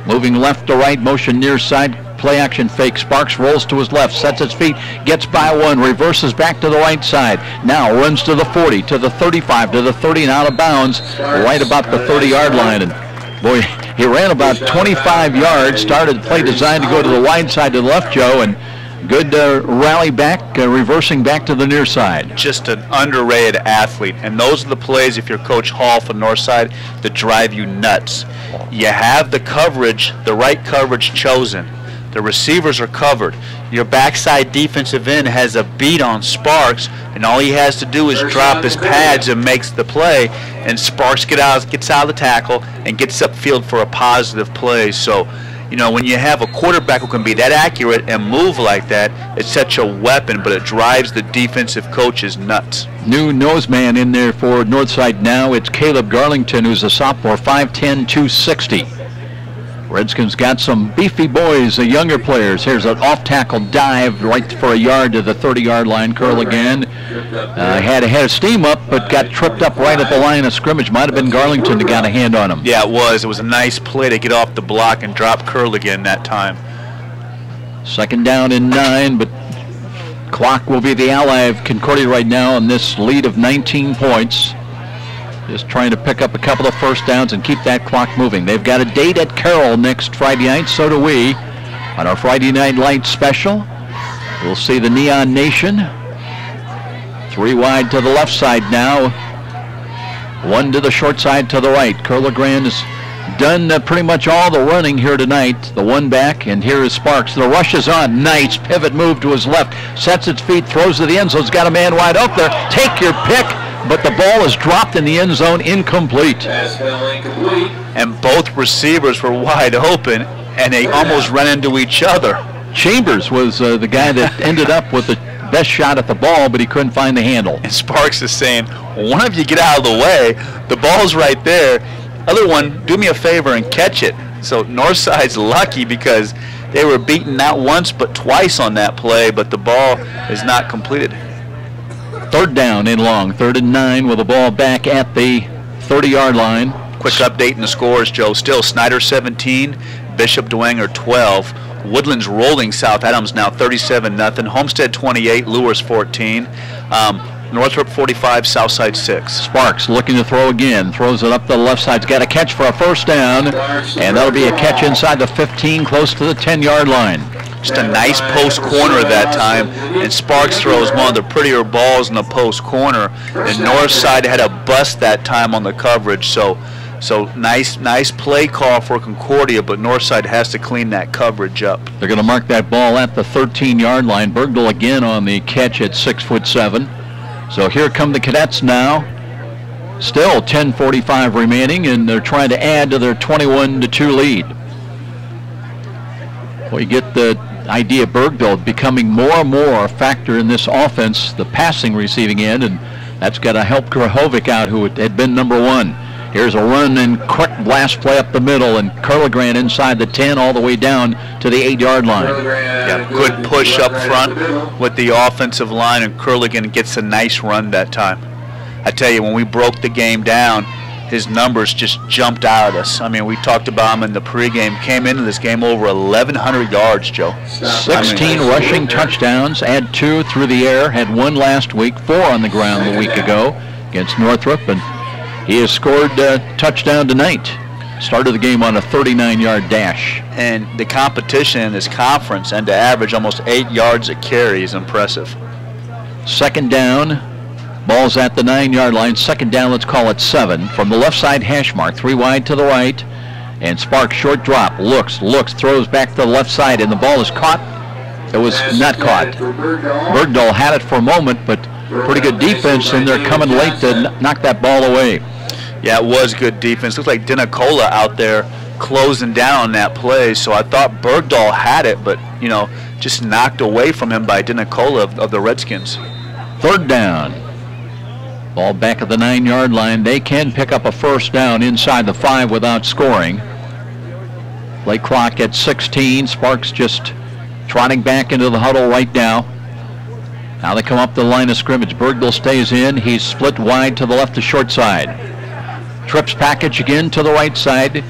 Moving left to right, motion near side, play action fake. Sparks rolls to his left, sets his feet, gets by one, reverses back to the right side. Now runs to the 40, to the 35, to the 30, and out of bounds, right about the 30-yard line. And boy, he ran about 25 yards, started play designed to go to the wide side to the left, Joe, and good rally back, reversing back to the near side. Just an underrated athlete, and those are the plays, if you're Coach Hall for Northside, that drive you nuts. You have the coverage, the right coverage chosen. The receivers are covered. Your backside defensive end has a beat on Sparks, and all he has to do is drop his pads and makes the play, and Sparks gets out of the tackle and gets upfield for a positive play. So, you know, when you have a quarterback who can be that accurate and move like that, it's such a weapon, but it drives the defensive coaches nuts. New nose man in there for Northside now. It's Caleb Garlington, who's a sophomore, 5'10", 260. Redskins got some beefy boys, the younger players. Here's an off-tackle dive right for a yard to the 30-yard line. Curl again. Had a steam up, but got tripped up right at the line of scrimmage. Might have been Garlington that got a hand on him. Yeah, it was. It was a nice play to get off the block and drop Curl again that time. 2nd down and 9, but clock will be the ally of Concordia right now on this lead of 19 points. Just trying to pick up a couple of first downs and keep that clock moving. They've got a date at Carroll next Friday night, so do we. On our Friday Night Light special, we'll see the Neon Nation. 3 wide to the left side now. 1 to the short side to the right. Curligran has done pretty much all the running here tonight. The 1 back, and here is Sparks. The rush is on. Nice pivot move to his left. Sets its feet, throws to the end zone. It's got a man wide open there. Take your pick. But the ball is dropped in the end zone, incomplete. And both receivers were wide open, and they almost ran into each other. Chambers was the guy that ended up with the best shot at the ball, but he couldn't find the handle. And Sparks is saying, one of you get out of the way. The ball's right there. Other one, do me a favor and catch it. So Northside's lucky because they were beaten not once but twice on that play, but the ball is not completed. 3rd down and long, 3rd and 9 with the ball back at the 30-yard line. Quick update in the scores, Joe. Still Snyder 17, Bishop Dwenger 12. Woodlands rolling South Adams now 37-0. Homestead 28, Lewis 14. Northrop 45, Southside 6. Sparks looking to throw again. Throws it up the left side. He's got a catch for a first down. And that'll be a catch inside the 15, close to the 10-yard line. Just a nice post corner that time, and Sparks throws one of the prettier balls in the post corner. And Northside had a bust that time on the coverage, so nice play call for Concordia, but Northside has to clean that coverage up. They're going to mark that ball at the 13-yard line. Bergdahl again on the catch at 6'7". So here come the Cadets now. Still 10:45 remaining, and they're trying to add to their 21-2 lead. Well, you get the idea of Bergdahl becoming more and more a factor in this offense, the passing receiving end, and That's got to help Krahovic out, who had been number 1. Here's a run and quick blast play up the middle, and Curligran inside the 10 all the way down to the 8-yard line. Yeah, good push up front with the offensive line, and Curligan gets a nice run that time. I tell you, when we broke the game down, his numbers just jumped out at us. I mean, we talked about him in the pregame, came into this game over 1,100 yards, Joe. 16 rushing touchdowns, add 2 through the air, had 1 last week, 4 on the ground the week ago against Northrop, and he has scored a touchdown tonight. Started the game on a 39-yard dash. And the competition in this conference, and to average almost 8 yards a carry, is impressive. Second down. Ball's at the 9-yard line. Second down, let's call it 7. From the left side hash mark, 3 wide to the right. And Sparks, short drop, looks, throws back to the left side, and the ball is caught. It was not caught. Bergdahl had it for a moment, but pretty good defense, and they're coming late to knock that ball away. Yeah, it was good defense. Looks like Dinacola out there closing down on that play. So I thought Bergdahl had it, but, you know, just knocked away from him by Dinacola of the Redskins. Third down. Ball back at the 9-yard line. They can pick up a first down inside the 5 without scoring. Play clock at 16. Sparks just trotting back into the huddle right now. Now they come up the line of scrimmage. Bergdahl stays in. He's split wide to the left to short side. Trips package again to the right side.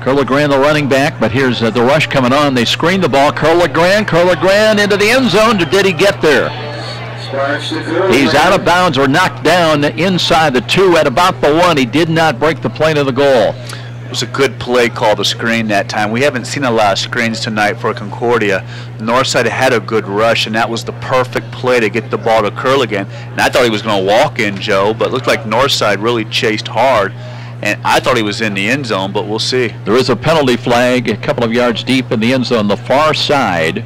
Curligran the running back, but here's the rush coming on. They screen the ball. Curligran into the end zone. Did he get there? He's out of bounds or knocked down inside the 2 at about the 1. He did not break the plane of the goal. It was a good play call to screen that time. We haven't seen a lot of screens tonight for Concordia. Northside had a good rush, and that was the perfect play to get the ball to Curligran. And I thought he was going to walk in, Joe, but it looked like Northside really chased hard. And I thought he was in the end zone, but we'll see. There is a penalty flag a couple of yards deep in the end zone, the far side.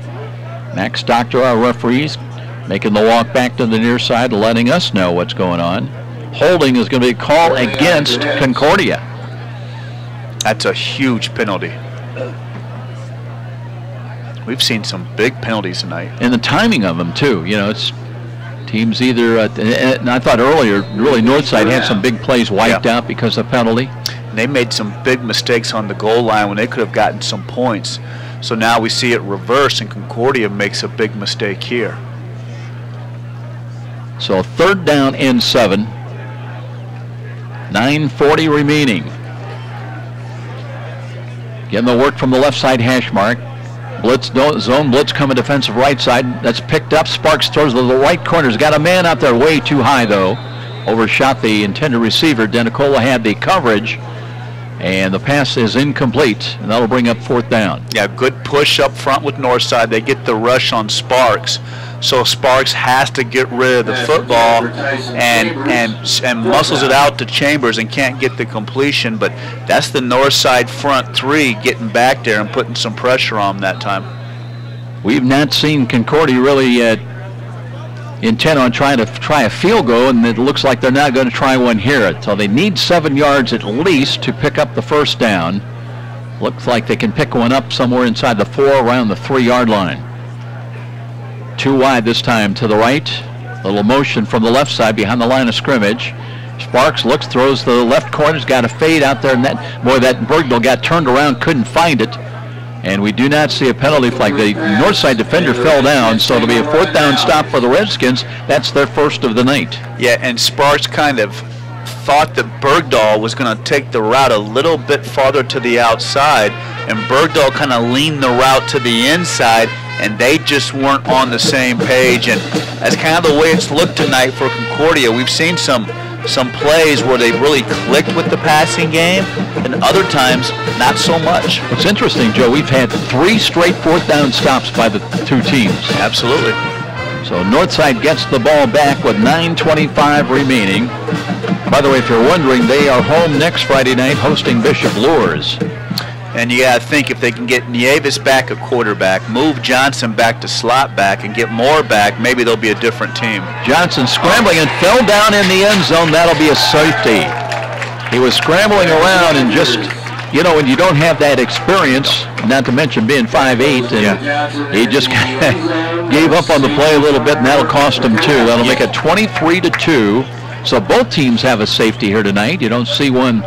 Max Doctor, our referees, making the walk back to the near side, letting us know what's going on. Holding is going to be a call against Concordia. That's a huge penalty. We've seen some big penalties tonight. And the timing of them, too. You know, it's teams either, and I thought earlier, really Northside had some big plays wiped out because of penalty. They made some big mistakes on the goal line when they could have gotten some points. So now we see it reverse, and Concordia makes a big mistake here. So third down and 7. 9:40 remaining. Getting the work from the left side hash mark. Blitz, zone blitz coming defensive right side. That's picked up. Sparks throws to the right corner. He's got a man out there way too high, though. Overshot the intended receiver. Denicola had the coverage, and the pass is incomplete, and that'll bring up fourth down. Yeah, good push up front with Northside. They get the rush on Sparks, so Sparks has to get rid of the football and muscles it out to Chambers and can't get the completion. But that's the Northside front 3 getting back there and putting some pressure on them that time. We've not seen Concordia really intent on trying a field goal, and it looks like they're not going to try one here. So they need 7 yards at least to pick up the first down. Looks like they can pick one up somewhere inside the 4, around the 3-yard line. 2 wide this time to the right. Little motion from the left side behind the line of scrimmage. Sparks looks, throws to the left corner's got a fade out there, and that Bergdahl got turned around, couldn't find it. And we do not see a penalty flag. The Northside defender fell down, so it'll be a fourth down stop for the Redskins. That's their first of the night. Yeah, and Sparks kind of thought that Bergdahl was going to take the route a little bit farther to the outside, and Bergdahl kind of leaned the route to the inside, and they just weren't on the same page. And that's kind of the way it's looked tonight for Concordia. We've seen some plays where they've really clicked with the passing game, and other times not so much. What's interesting, Joe, we've had 3 straight fourth down stops by the 2 teams. Absolutely. So Northside gets the ball back with 9:25 remaining. By the way, if you're wondering, they are home next Friday night hosting Bishop Luers. And you got to think, if they can get Nieves back at quarterback, move Johnson back to slot back, and get Moore back, maybe they'll be a different team. Johnson scrambling and fell down in the end zone. That'll be a safety. He was scrambling around, and just, you know, when you don't have that experience, not to mention being 5'8", and he just gave up on the play a little bit, and that'll cost him 2. That'll make it 23-2. So both teams have a safety here tonight. You don't see one,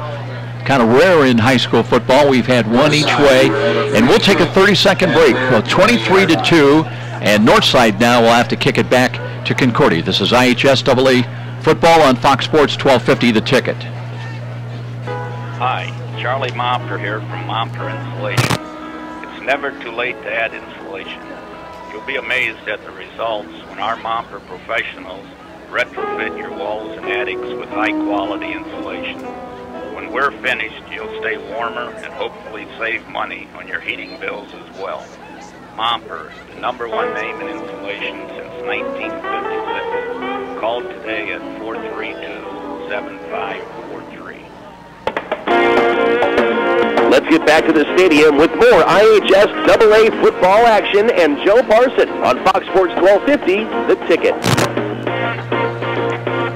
kind of rare in high school football. We've had one each way, and we'll take a 30-second break. Well, 23-2, and Northside now will have to kick it back to Concordia. This is IHS AA football on Fox Sports 1250, The Ticket. Hi, Charlie Momper here from Momper Insulation. It's never too late to add insulation. You'll be amazed at the results when our Momper professionals retrofit your walls and attics with high-quality insulation. When we're finished, you'll stay warmer and hopefully save money on your heating bills as well. Momper, the #1 name in insulation since 1956. Call today at 432-7543. Let's get back to the stadium with more IHS AA football action and Joe Parson on Fox Sports 1250, The Ticket.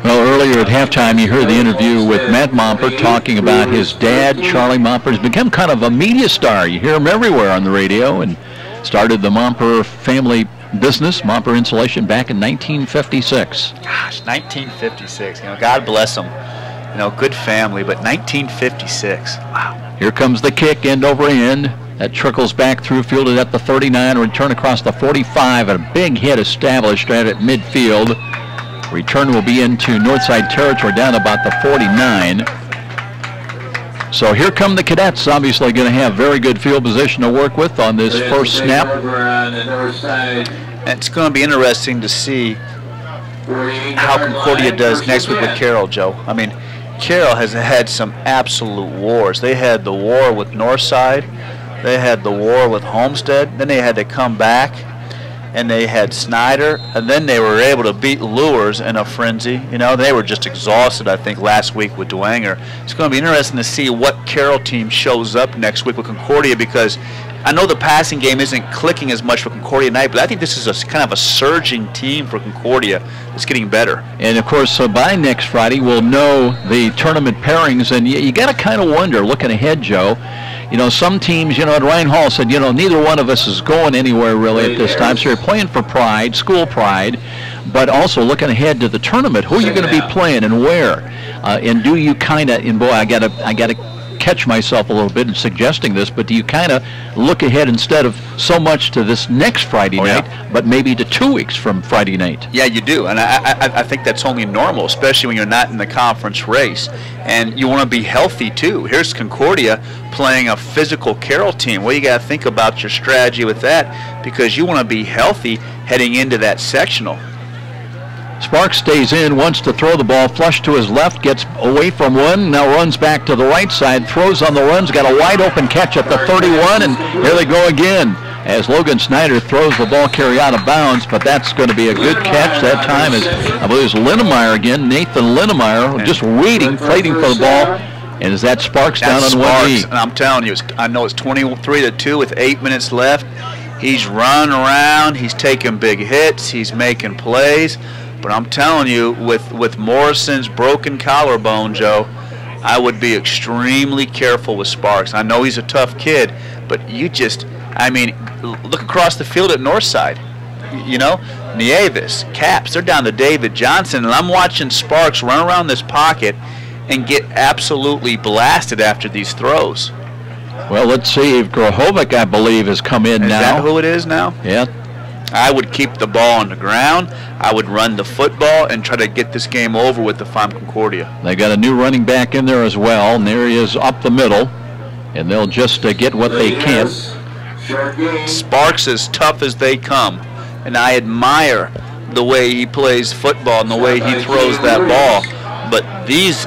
Well, earlier at halftime, you heard the interview with Matt Momper talking about his dad. Charlie Momper has become kind of a media star. You hear him everywhere on the radio, and started the Momper family business, Momper Insulation, back in 1956. Gosh, 1956. You know, God bless them. You know, good family, but 1956. Wow. Here comes the kick, end over end. That trickles back through, fielded at the 39, return across the 45, and a big hit established right at midfield. Return will be into Northside territory down about the 49. So here come the Cadets, obviously going to have very good field position to work with on this first snap. It's going to be interesting to see how Concordia does next week with Carroll, Joe. I mean, Carroll has had some absolute wars. They had the war with Northside, they had the war with Homestead, then they had to come back, and they had Snyder, and then they were able to beat Lures in a frenzy. You know, they were just exhausted, I think, last week with Dwenger. It's going to be interesting to see what Carroll team shows up next week with Concordia, because I know the passing game isn't clicking as much for Concordia tonight, but I think this is a kind of a surging team for Concordia. It's getting better. And, of course, so by next Friday, we'll know the tournament pairings, and you got to kind of wonder, looking ahead, Joe, you know, some teams, you know, Ryan Hall said, you know, neither one of us is going anywhere really at this time, so you're playing for pride, school pride, but also looking ahead to the tournament. Who are you going to be playing and where? And do you kind of, and boy, I got to catch myself a little bit in suggesting this, but do you kind of look ahead instead of so much to this next Friday night, but maybe to 2 weeks from Friday night? Yeah, you do, and I think that's only normal, especially when you're not in the conference race, and you want to be healthy too. Here's Concordia playing a physical Carroll team. Well, you got to think about your strategy with that, because you want to be healthy heading into that sectional. Sparks stays in, wants to throw the ball flush to his left, gets away from one, now runs back to the right side, throws on the runs, got a wide open catch at the 31, and here they go again as Logan Snyder throws the ball carry out of bounds, but that's going to be a good catch. That time is, I believe, it's Linnemeyer again, Nathan Linnemeyer, just waiting for the ball. And is that Sparks down on one knee? And I'm telling you, I know it's 23-2 with 8 minutes left. He's running around, he's taking big hits, he's making plays. But I'm telling you, with Morrison's broken collarbone, Joe, I would be extremely careful with Sparks. I know he's a tough kid, but you just, I mean, look across the field at Northside. You know, Nieves, Caps, they're down to David Johnson, and I'm watching Sparks run around this pocket and get absolutely blasted after these throws. Well, let's see. Grahovic, I believe, has come in now. Is that who it is now? Yeah. I would keep the ball on the ground. I would run the football and try to get this game over with if I'm Concordia. They got a new running back in there as well, and there he is up the middle, and they'll just get what they can. Sparks is tough as they come, and I admire the way he plays football and the way he throws that ball. But this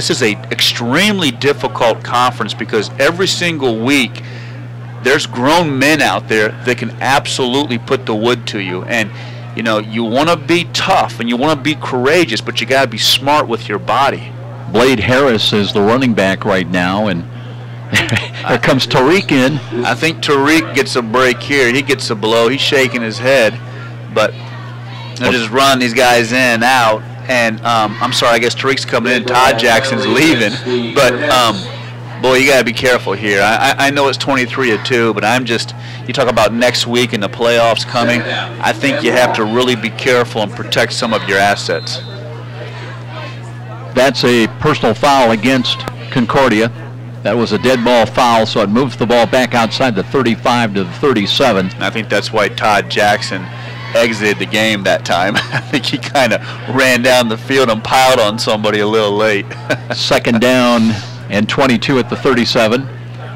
is a extremely difficult conference, because every single week there's grown men out there that can absolutely put the wood to you. And, you know, you want to be tough and you want to be courageous, but you got to be smart with your body. Blade Harris is the running back right now, and here comes Tariq in. I think Tariq gets a break here. He gets a blow. He's shaking his head. But they're just running these guys in and out. And I'm sorry, I guess Tariq's coming in. Todd Jackson's leaving. But, boy, you got to be careful here. I know it's 23-2, but I'm just, you talk about next week and the playoffs coming, I think you have to really be careful and protect some of your assets. That's a personal foul against Concordia. That was a dead ball foul, so it moves the ball back outside the 35 to the 37. And I think that's why Todd Jackson exited the game that time. I think he kind of ran down the field and piled on somebody a little late. Second down and 22 at the 37.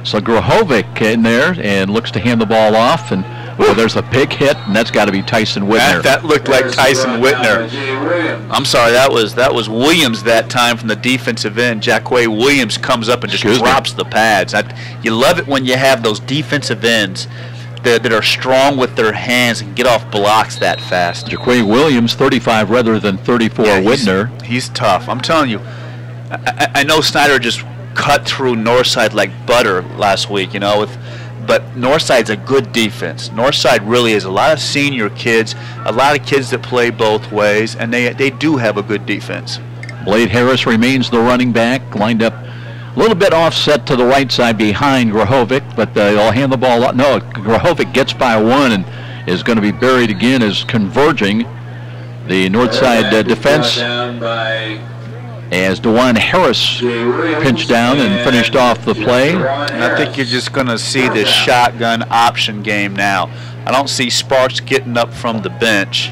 So Grahovic in there and looks to hand the ball off, and there's a big hit, and that's got to be Tyson Whitner. That looked like Tyson Whitner. I'm sorry, that was Williams that time from the defensive end. Jacquay Williams comes up and just drops the pads. You love it when you have those defensive ends that are strong with their hands and get off blocks that fast. Jacquay Williams, 35 rather than 34 Whitner. He's tough. I'm telling you, I know Snyder just cut through Northside like butter last week, but Northside's a good defense. Northside really is a lot of senior kids, a lot of kids that play both ways, and they do have a good defense. Blade Harris remains the running back, lined up a little bit offset to the right side behind Grahovic, but they'll hand the ball up. No, Grahovic gets by one and is going to be buried again, is converging the Northside defense as DeJuan Harris pinched down and finished off the play. And I think you're just going to see this shotgun option game now. I don't see Sparks getting up from the bench.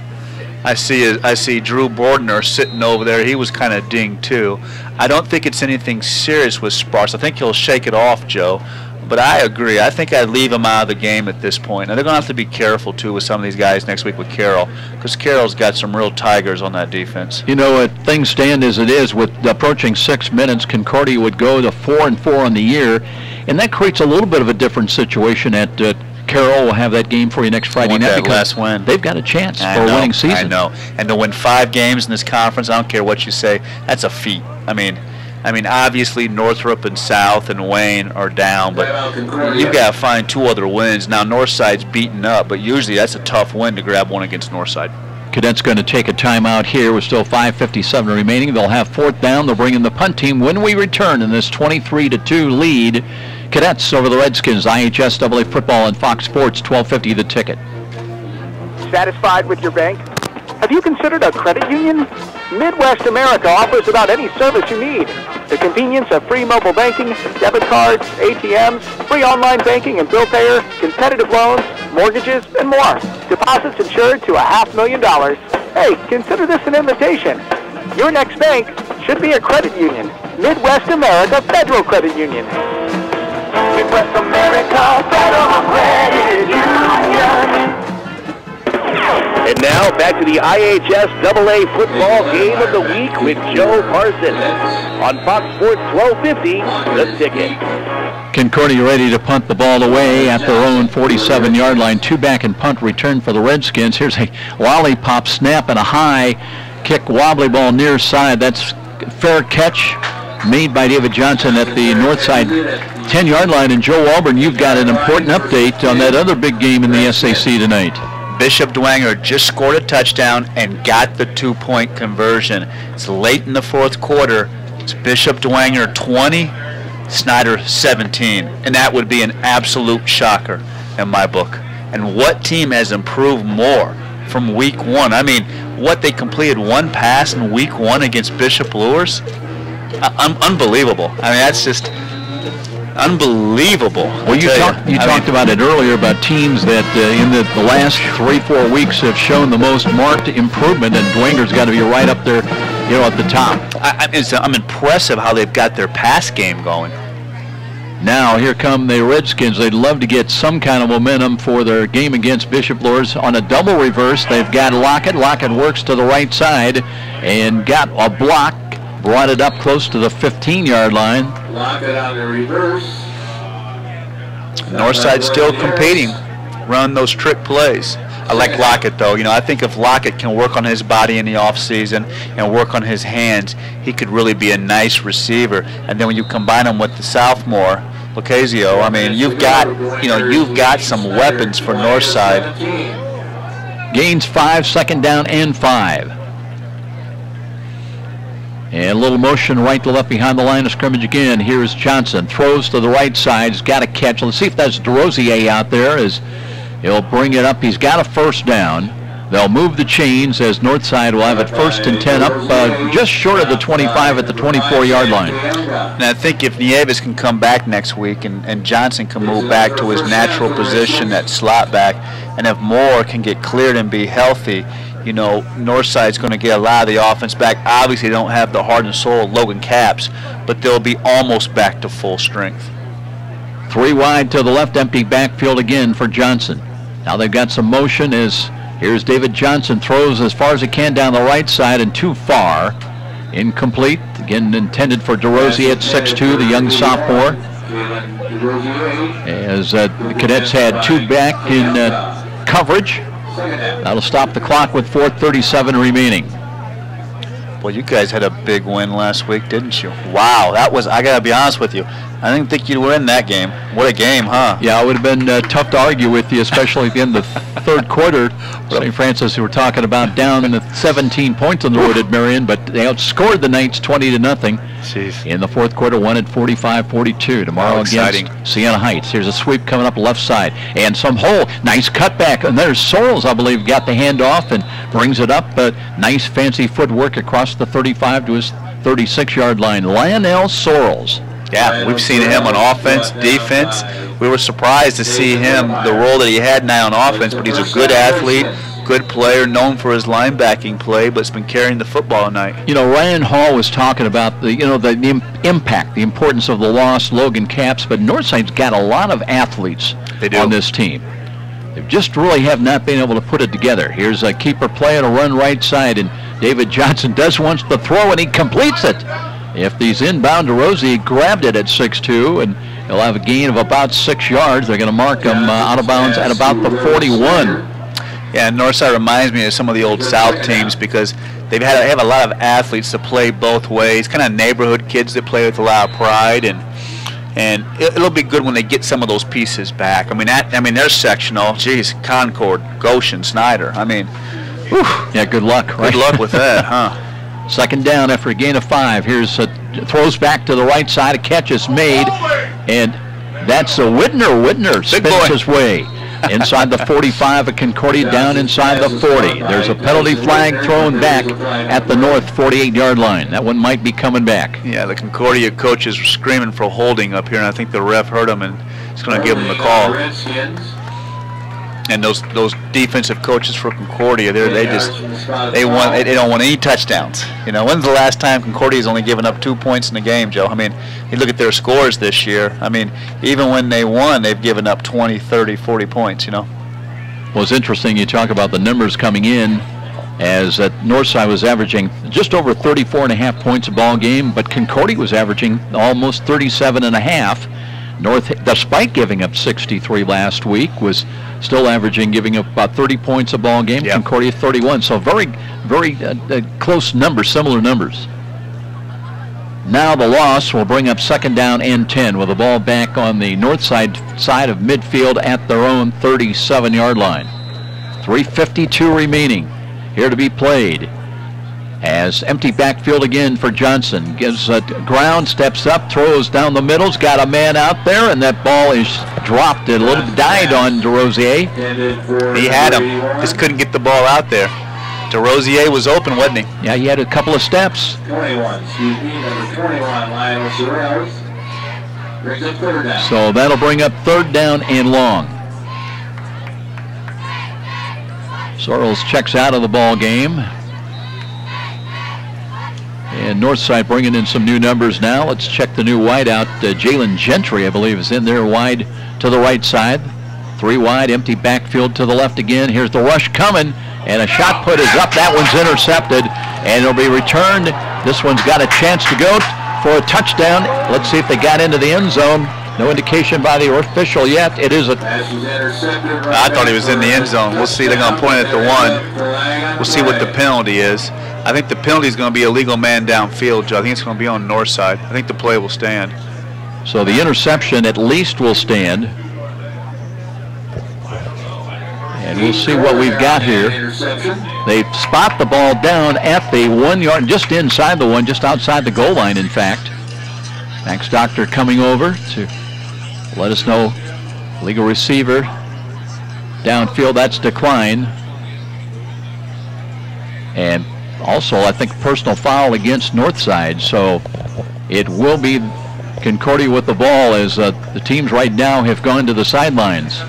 I see Drew Bordner sitting over there. He was kind of dinged too. I don't think it's anything serious with Sparks. I think he'll shake it off, Joe. But I agree. I think I'd leave him out of the game at this point. And they're going to have to be careful, too, with some of these guys next week with Carroll, because Carroll's got some real tigers on that defense. Things stand as it is. With approaching 6 minutes, Concordia would go to 4-4 on the year, and that creates a little bit of a different situation at Carroll. Will have that game for you next Friday night because they've got a chance for a winning season. I know. And to win 5 games in this conference, I don't care what you say, that's a feat. I mean, obviously Northrop and South and Wayne are down, but you've got to find 2 other wins. Now Northside's beaten up, but usually that's a tough win to grab one against Northside. Cadets going to take a timeout here with still 5:57 remaining. They'll have 4th down. They'll bring in the punt team when we return in this 23-2 lead. Cadets over the Redskins, IHS AA football on Fox Sports, 1250 The Ticket. Satisfied with your bank? Have you considered a credit union? Midwest America offers about any service you need. The convenience of free mobile banking, debit cards, ATMs, free online banking and bill payer, competitive loans, mortgages, and more. Deposits insured to $500,000. Hey, consider this an invitation. Your next bank should be a credit union. Midwest America Federal Credit Union. Midwest America Federal Credit Union. And now back to the IHS AA football game of the week with Joe Parson on Fox Sports 1250, The Ticket. Concordia ready to punt the ball away at their own 47-yard line. 2 back and punt return for the Redskins. Here's a lollipop snap and a high kick wobbly ball near side. That's fair catch made by David Johnson at the north side 10-yard line. And Joe Auburn, you've got an important update on that other big game in the SAC tonight. Bishop Dwenger just scored a touchdown and got the 2-point conversion. It's late in the 4th quarter. It's Bishop Dwenger 20, Snyder 17. And that would be an absolute shocker in my book. And what team has improved more from week 1? I mean, what, they completed 1 pass in week 1 against Bishop Lures? Unbelievable. I mean, that's just unbelievable. Well, you talked about it earlier about teams that in the last 3-4 weeks have shown the most marked improvement, and Dwenger's got to be right up there, at the top. I'm impressive how they've got their pass game going. Now here come the Redskins. They'd love to get some kind of momentum for their game against Bishop Lures. On a double reverse, they've got Lockett. Lockett works to the right side and got a block. Brought it up close to the 15-yard line. Lockett on the reverse. Northside still competing, run those trick plays. I like Lockett, though. I think if Lockett can work on his body in the offseason and work on his hands, he could really be a nice receiver. And then when you combine him with the sophomore, Lucasio, I mean, you've got some weapons for Northside. Gains 5, 2nd down and 5. And a little motion right to left behind the line of scrimmage again. Here's Johnson. Throws to the right side. He's got a catch. Let's see if that's DeRosier out there as he'll bring it up. He's got a 1st down. They'll move the chains as Northside will have it 1st and 10 up just short of the 25 at the 24-yard line. And I think if Nieves can come back next week and Johnson can move back to his natural position at slot back, and if Moore can get cleared and be healthy, you know, Northside's going to get a lot of the offense back. Obviously, they don't have the heart and soul of Logan Capps, but they'll be almost back to full strength. 3 wide to the left, empty backfield again for Johnson. Now they've got some motion as here's David Johnson, throws as far as he can down the right side and too far. Incomplete. Again, intended for DeRosier at 6'2", the young sophomore. As the Cadets had 2 back in coverage. That'll stop the clock with 4:37 remaining. Well, you guys had a big win last week, didn't you? Wow, that was, I got to be honest with you, I didn't think you'd win that game. What a game, huh? Yeah, it would have been tough to argue with you, especially at the end of the 3rd quarter. St. Francis, who were talking about, down in the 17 points on the road at Marion, but they outscored the Knights 20-0. Jeez. In the 4th quarter, won at 45-42. Tomorrow against Siena Heights. Here's a sweep coming up left side. And some hole. Nice cutback. And there's Sorrells, I believe, got the handoff and brings it up. But nice fancy footwork across the 35 to his 36-yard line. Lionel Sorrells. Yeah, we've seen him on offense, defense. We were surprised to see him, the role that he had now on offense, but he's a good athlete, good player, known for his linebacking play, but has been carrying the football tonight. You know, Ryan Hall was talking about the impact, the importance of the loss, Logan Capps, but Northside's got a lot of athletes on this team. They just really have not been able to put it together. Here's a keeper play and a run right side, and David Johnson does want the throw, and he completes it. If he's inbound to Rosie, he grabbed it at 6'2", and he'll have a gain of about 6 yards. They're going to mark him out of bounds at about the 41. Yeah, Northside reminds me of some of the old South teams because they have a lot of athletes that play both ways, kind of neighborhood kids that play with a lot of pride, and it'll be good when they get some of those pieces back. I mean, they're sectional. Geez, Concord, Goshen, Snyder. I mean, whew. Yeah, good luck. Right? Good luck with that, huh? 2nd down after a gain of 5. Here's throws back to the right side. A catch is made, and that's a Whitner. Whitner spins his way inside the 45 of Concordia, down inside the 40. There's a penalty flag thrown back at the north 48-yard line. That one might be coming back. Yeah, the Concordia coaches were screaming for holding up here, and I think the ref heard them and is going to give them the call. And those defensive coaches for Concordia, they don't want any touchdowns. You know, when's the last time Concordia's only given up 2 points in a game, Joe? I mean, you look at their scores this year. I mean, even when they won, they've given up 20, 30, 40 points, you know. Well, it's interesting you talk about the numbers coming in, as that Northside was averaging just over 34.5 points a ball game, but Concordia was averaging almost 37.5. North, despite giving up 63 last week, was still giving up about 30 points a ball game. Yep. Concordia 31. So very, very close numbers, similar numbers. Now the loss will bring up 2nd down and 10 with the ball back on the north side of midfield at their own 37-yard line. 3:52 remaining here to be played. As empty backfield again for Johnson. Gives ground, steps up, throws down the middle's got a man out there, and that ball is dropped. It a little died on DeRosier. He had him, just couldn't get the ball out there. DeRosier was open, wasn't he? Yeah, he had a couple of steps. 21, number 21, Lionel Sorrells. Brings up 3rd down. So that'll bring up 3rd down and long. Sorrells checks out of the ball game. And Northside bringing in some new numbers now. Let's check the new wide out. Jalen Gentry, I believe, is in there wide to the right side. 3 wide, empty backfield to the left again. Here's the rush coming, and a shot put is up. That one's intercepted, and it'll be returned. This one's got a chance to go for a touchdown. Let's see if they got into the end zone. No indication by the official yet. It is a... I thought he was in the end zone. We'll see. They're going to point at the 1. We'll see what the penalty is. I think the penalty is going to be a legal man downfield, Joe. I think it's going to be on the north side. I think the play will stand. So the interception at least will stand. And we'll see what we've got here. They spot the ball down at the 1 yard, just inside the 1, just outside the goal line, in fact. Max Doctor coming over to let us know. Legal receiver downfield, that's decline. and also I think personal foul against Northside. So it will be Concordia with the ball as the teams right now have gone to the sidelines.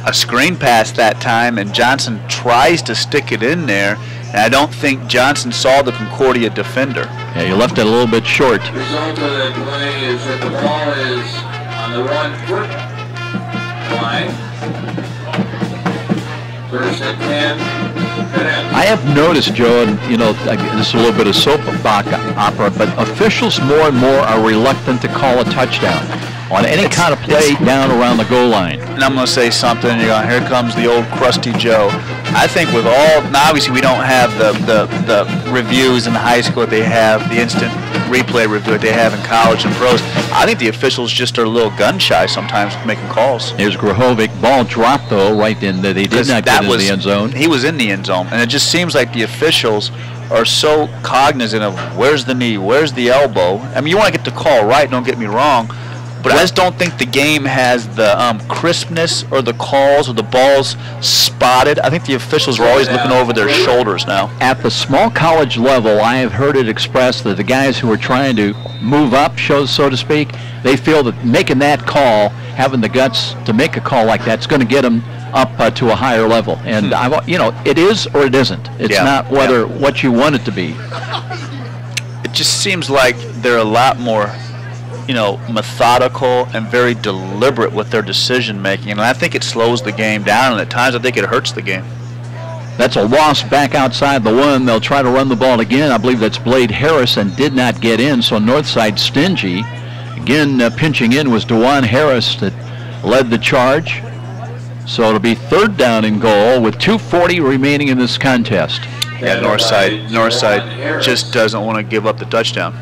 A screen pass that time, and Johnson tries to stick it in there, and I don't think Johnson saw the Concordia defender. Yeah, you left it a little bit short. The result of the play is that the ball is on the 1-foot line. First and 10. I have noticed, Joe, and this is a little bit of soap opera, but officials more and more are reluctant to call a touchdown on any kind of play down around the goal line. And I'm going to say something, and you're going, here comes the old crusty Joe. I think with all, now obviously we don't have the reviews in high school that they have, the instant replay review that they have in college and pros. I think the officials just are a little gun shy sometimes with making calls. Here's Grahovic, ball dropped though, right in there. They did not get into the end zone. He was in the end zone, and it just seems like the officials are so cognizant of where's the knee, where's the elbow. I mean, you want to get the call right, don't get me wrong, but I just don't think the game has the crispness or the calls or the balls spotted. I think the officials are always looking over their shoulders now. At the small college level, I have heard it expressed that the guys who are trying to move up, so to speak, they feel that making that call, having the guts to make a call like that, is going to get them up to a higher level. And it is or it isn't. It's not what you want it to be. It just seems like they're a lot more methodical and very deliberate with their decision making, and I think it slows the game down, and at times I think it hurts the game. That's a loss back outside the 1. They'll try to run the ball again. I believe that's Blade Harris, and did not get in, so Northside stingy. Again, pinching in was DeJuan Harris that led the charge. So it'll be 3rd down and goal with 2:40 remaining in this contest. Yeah, Northside just doesn't want to give up the touchdown.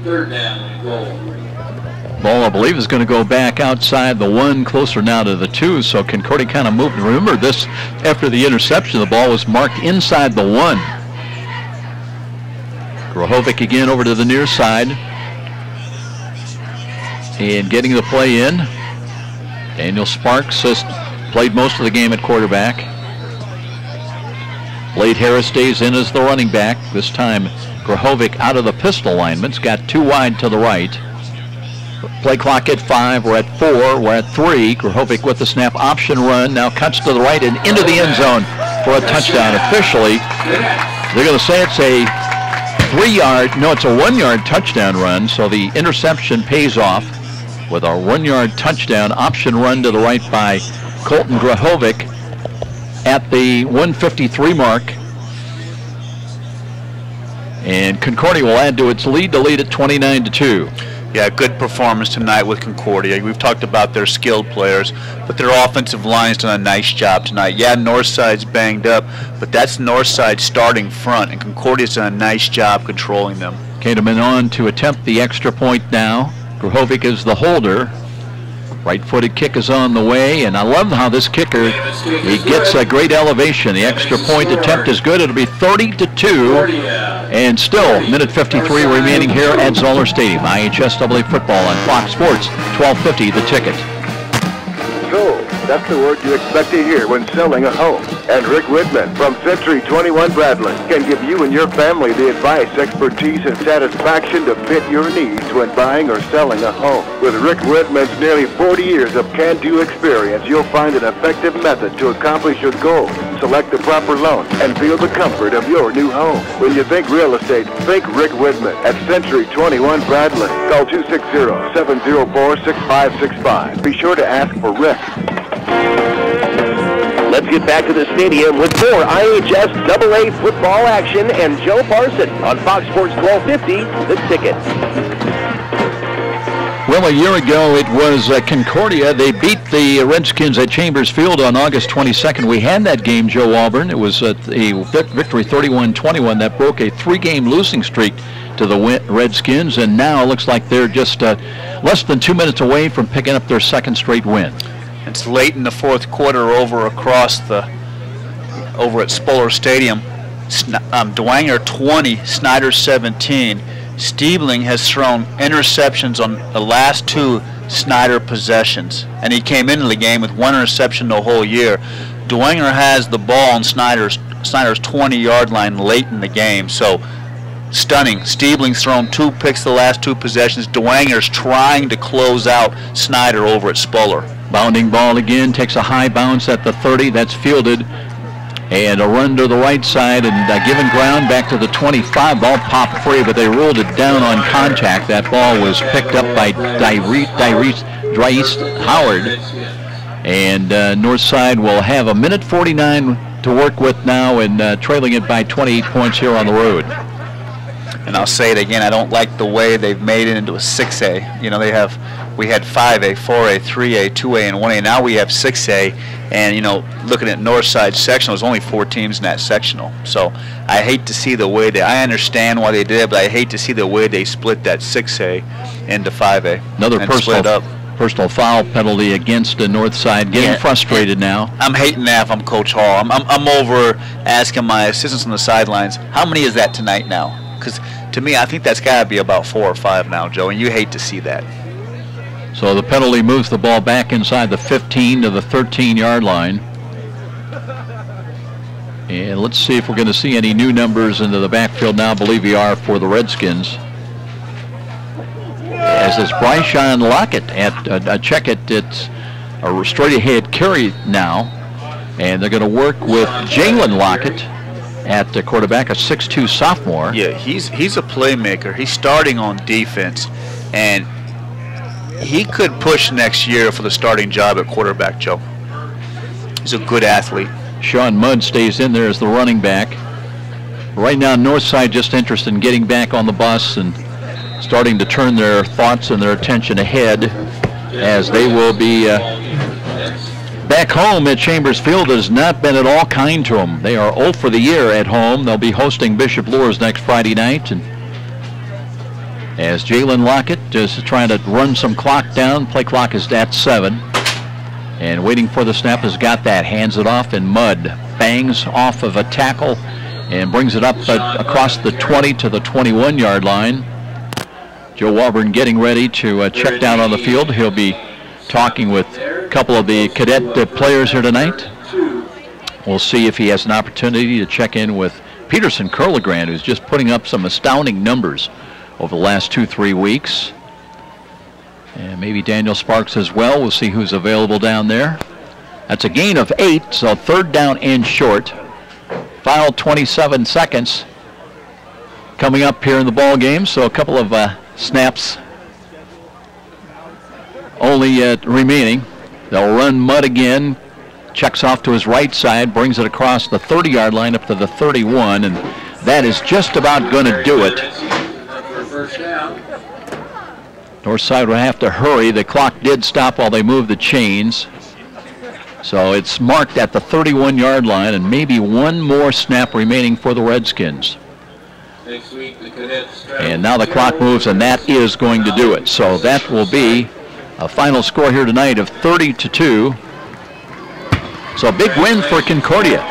3rd down and goal. Ball, I believe, is going to go back outside the 1, closer now to the 2, so Concordia kind of moved. Remember this, after the interception, the ball was marked inside the 1. Grahovic again over to the near side. And getting the play in. Daniel Sparks has played most of the game at quarterback. Blade Harris stays in as the running back. This time Grahovic out of the pistol alignments, got 2 wide to the right. Play clock at 5, we're at 4, we're at 3. Grahovic with the snap, option run, now cuts to the right and into the end zone for a touchdown. Officially, they're going to say it's a 1-yard touchdown run, so the interception pays off with our 1-yard touchdown option run to the right by Colton Grahovic at the 1:53 mark. And Concordia will add to its lead to lead at 29-2. Yeah, good performance tonight with Concordia. We've talked about their skilled players, but their offensive line's done a nice job tonight. Yeah, Northside's banged up, but that's Northside's starting front, and Concordia's done a nice job controlling them. Cademan on to attempt the extra point now. Grahovic is the holder. Right-footed kick is on the way, and I love how this kicker, he gets a great elevation. The extra point attempt is good. It'll be 30-2, and still, minute 53 remaining here at Zoller Stadium. IHSAA football on Fox Sports, 1250 The Ticket. So, that's the word you expect to hear when selling a home. And Rick Whitman from Century 21 Bradley can give you and your family the advice, expertise, and satisfaction to fit your needs when buying or selling a home. With Rick Whitman's nearly 40 years of can-do experience, you'll find an effective method to accomplish your goals, select the proper loan, and feel the comfort of your new home. When you think real estate, think Rick Whitman at Century 21 Bradley. Call 260-704-6565. Be sure to ask for Rick. Let's get back to the stadium with more IHSAA football action and Joe Parson on Fox Sports 1250, The Ticket. Well, a year ago it was Concordia. They beat the Redskins at Chambers Field on August 22nd. We had that game, Joe Auburn. It was a victory 31-21 that broke a 3-game losing streak to the Redskins, and now it looks like they're just less than 2 minutes away from picking up their 2nd straight win. It's late in the 4th quarter over at Spoller Stadium. Dwanger 20, Snyder 17. Stiebling has thrown interceptions on the last 2 Snyder possessions, and he came into the game with 1 interception the whole year. Dwenger has the ball on Snyder's 20-yard line late in the game. So stunning. Stiebling's thrown 2 picks the last 2 possessions. Dwenger's trying to close out Snyder over at Spuller. Bounding ball again, takes a high bounce at the 30. That's fielded. And a run to the right side and given ground back to the 25. Ball popped free, but they ruled it down on contact. That ball was picked up by Dries Howard. And Northside will have a minute 49 to work with now, and trailing it by 28 points here on the road. And I'll say it again, I don't like the way they've made it into a 6A. You know, we had 5A, 4A, 3A, 2A, and 1A. Now we have 6A. And, you know, looking at Northside sectional, there's only 4 teams in that sectional. So I hate to see the way I understand why they did it, but I hate to see the way they split that 6A into 5A. Another personal foul penalty against the Northside. Getting frustrated now. I'm hating that if I'm Coach Hall. I'm over asking my assistants on the sidelines, how many is that tonight now? Because to me, I think that's got to be about 4 or 5 now, Joe, and you hate to see that. So the penalty moves the ball back inside the 15 to the 13-yard line. And let's see if we're going to see any new numbers into the backfield now. I believe we are for the Redskins. As it's Bryshawn Lockett at check it. It's a straight ahead carry now. And they're going to work with Jalen Lockett at the quarterback, a 6'2 sophomore. Yeah, he's a playmaker. He's starting on defense. And he could push next year for the starting job at quarterback, Joe. He's a good athlete. Sean Mudd stays in there as the running back. Right now, Northside just interested in getting back on the bus and starting to turn their thoughts and their attention ahead, as they will be back home at Chambers Field. Has not been at all kind to them. They are 0 for the year at home. They'll be hosting Bishop Luers next Friday night. And as Jalen Lockett is trying to run some clock down, play clock is at 7. And waiting for the snap, has got that, hands it off, and Mudd bangs off of a tackle and brings it up across the 20 to the 21-yard line. Joe Walburn getting ready to check down on the field. He'll be talking with a couple of the cadet players here tonight. We'll see if he has an opportunity to check in with Peterson Curlegrand, who's just putting up some astounding numbers over the last 2-3 weeks. And maybe Daniel Sparks as well. We'll see who's available down there. That's a gain of 8, so 3rd down and short. Final 27 seconds coming up here in the ball game, so a couple of snaps only remaining. They'll run Mudd again. Checks off to his right side, brings it across the 30-yard line up to the 31, and that is just about going to do it. Northside will have to hurry. The clock did stop while they moved the chains. So it's marked at the 31-yard line, and maybe one more snap remaining for the Redskins. And now the clock moves, and that is going to do it. So that will be a final score here tonight of 30-2. So a big win for Concordia,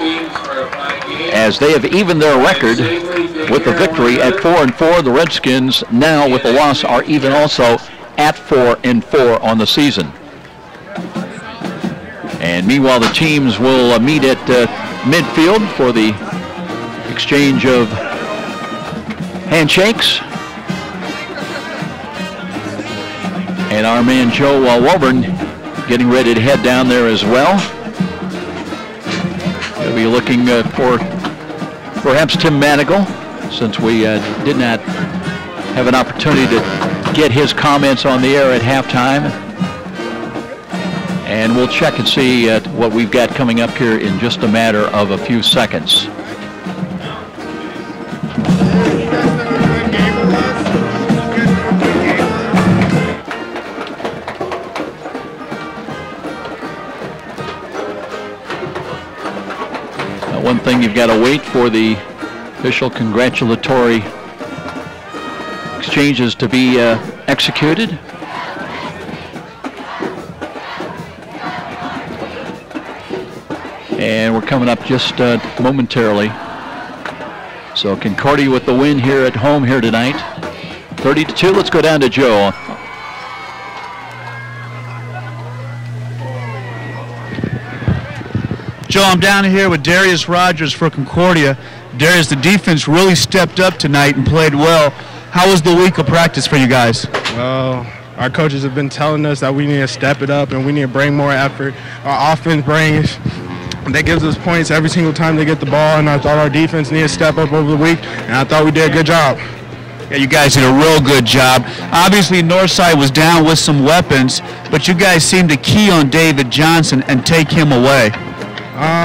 as they have evened their record with the victory at 4-4. The Redskins now with the loss are even also at 4-4 on the season. And meanwhile, the teams will meet at midfield for the exchange of handshakes. And our man Joe Walburn getting ready to head down there as well. We'll be looking for perhaps Tim Manigal, since we did not have an opportunity to get his comments on the air at halftime. And we'll check and see what we've got coming up here in just a matter of a few seconds. One thing, you've got to wait for the official congratulatory exchanges to be executed. And we're coming up just momentarily. So Concordia with the win here at home here tonight. 30-2. Let's go down to Joe. Joe, Joe, I'm down here with Darius Rogers for Concordia. Darius, the defense really stepped up tonight and played well. How was the week of practice for you guys? Well, our coaches have been telling us that we need to step it up and we need to bring more effort. Our offense brings, that gives us points every single time they get the ball, and I thought our defense needed to step up over the week, and I thought we did a good job. Yeah, you guys did a real good job. Obviously, Northside was down with some weapons, but you guys seemed to key on David Johnson and take him away.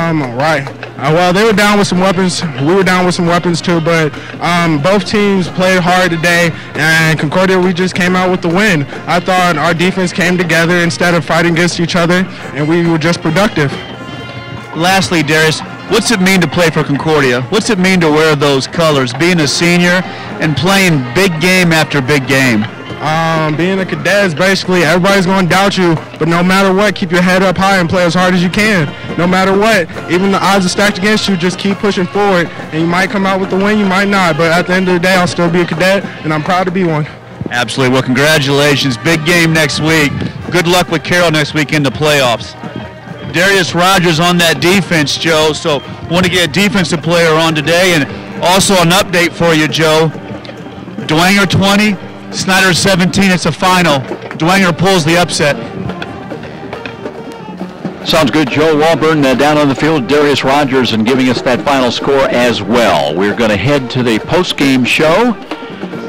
Right. Well, they were down with some weapons. We were down with some weapons too, but both teams played hard today, and Concordia, we just came out with the win. I thought our defense came together instead of fighting against each other, and we were just productive. Lastly, Darius, what's it mean to play for Concordia? What's it mean to wear those colors, being a senior and playing big game after big game? Being a cadet is basically everybody's going to doubt you, but no matter what, keep your head up high and play as hard as you can. No matter what, even the odds are stacked against you, just keep pushing forward, and you might come out with the win, you might not, but at the end of the day, I'll still be a cadet, and I'm proud to be one. Absolutely. Well, congratulations. Big game next week. Good luck with Carroll next week in the playoffs. Darius Rogers on that defense, Joe, so want to get a defensive player on today, and also an update for you, Joe. Dwenger 20, Snyder 17, it's a final. Dwenger pulls the upset. Sounds good. Joe Walburn down on the field, Darius Rogers, and giving us that final score as well. We're going to head to the post-game show,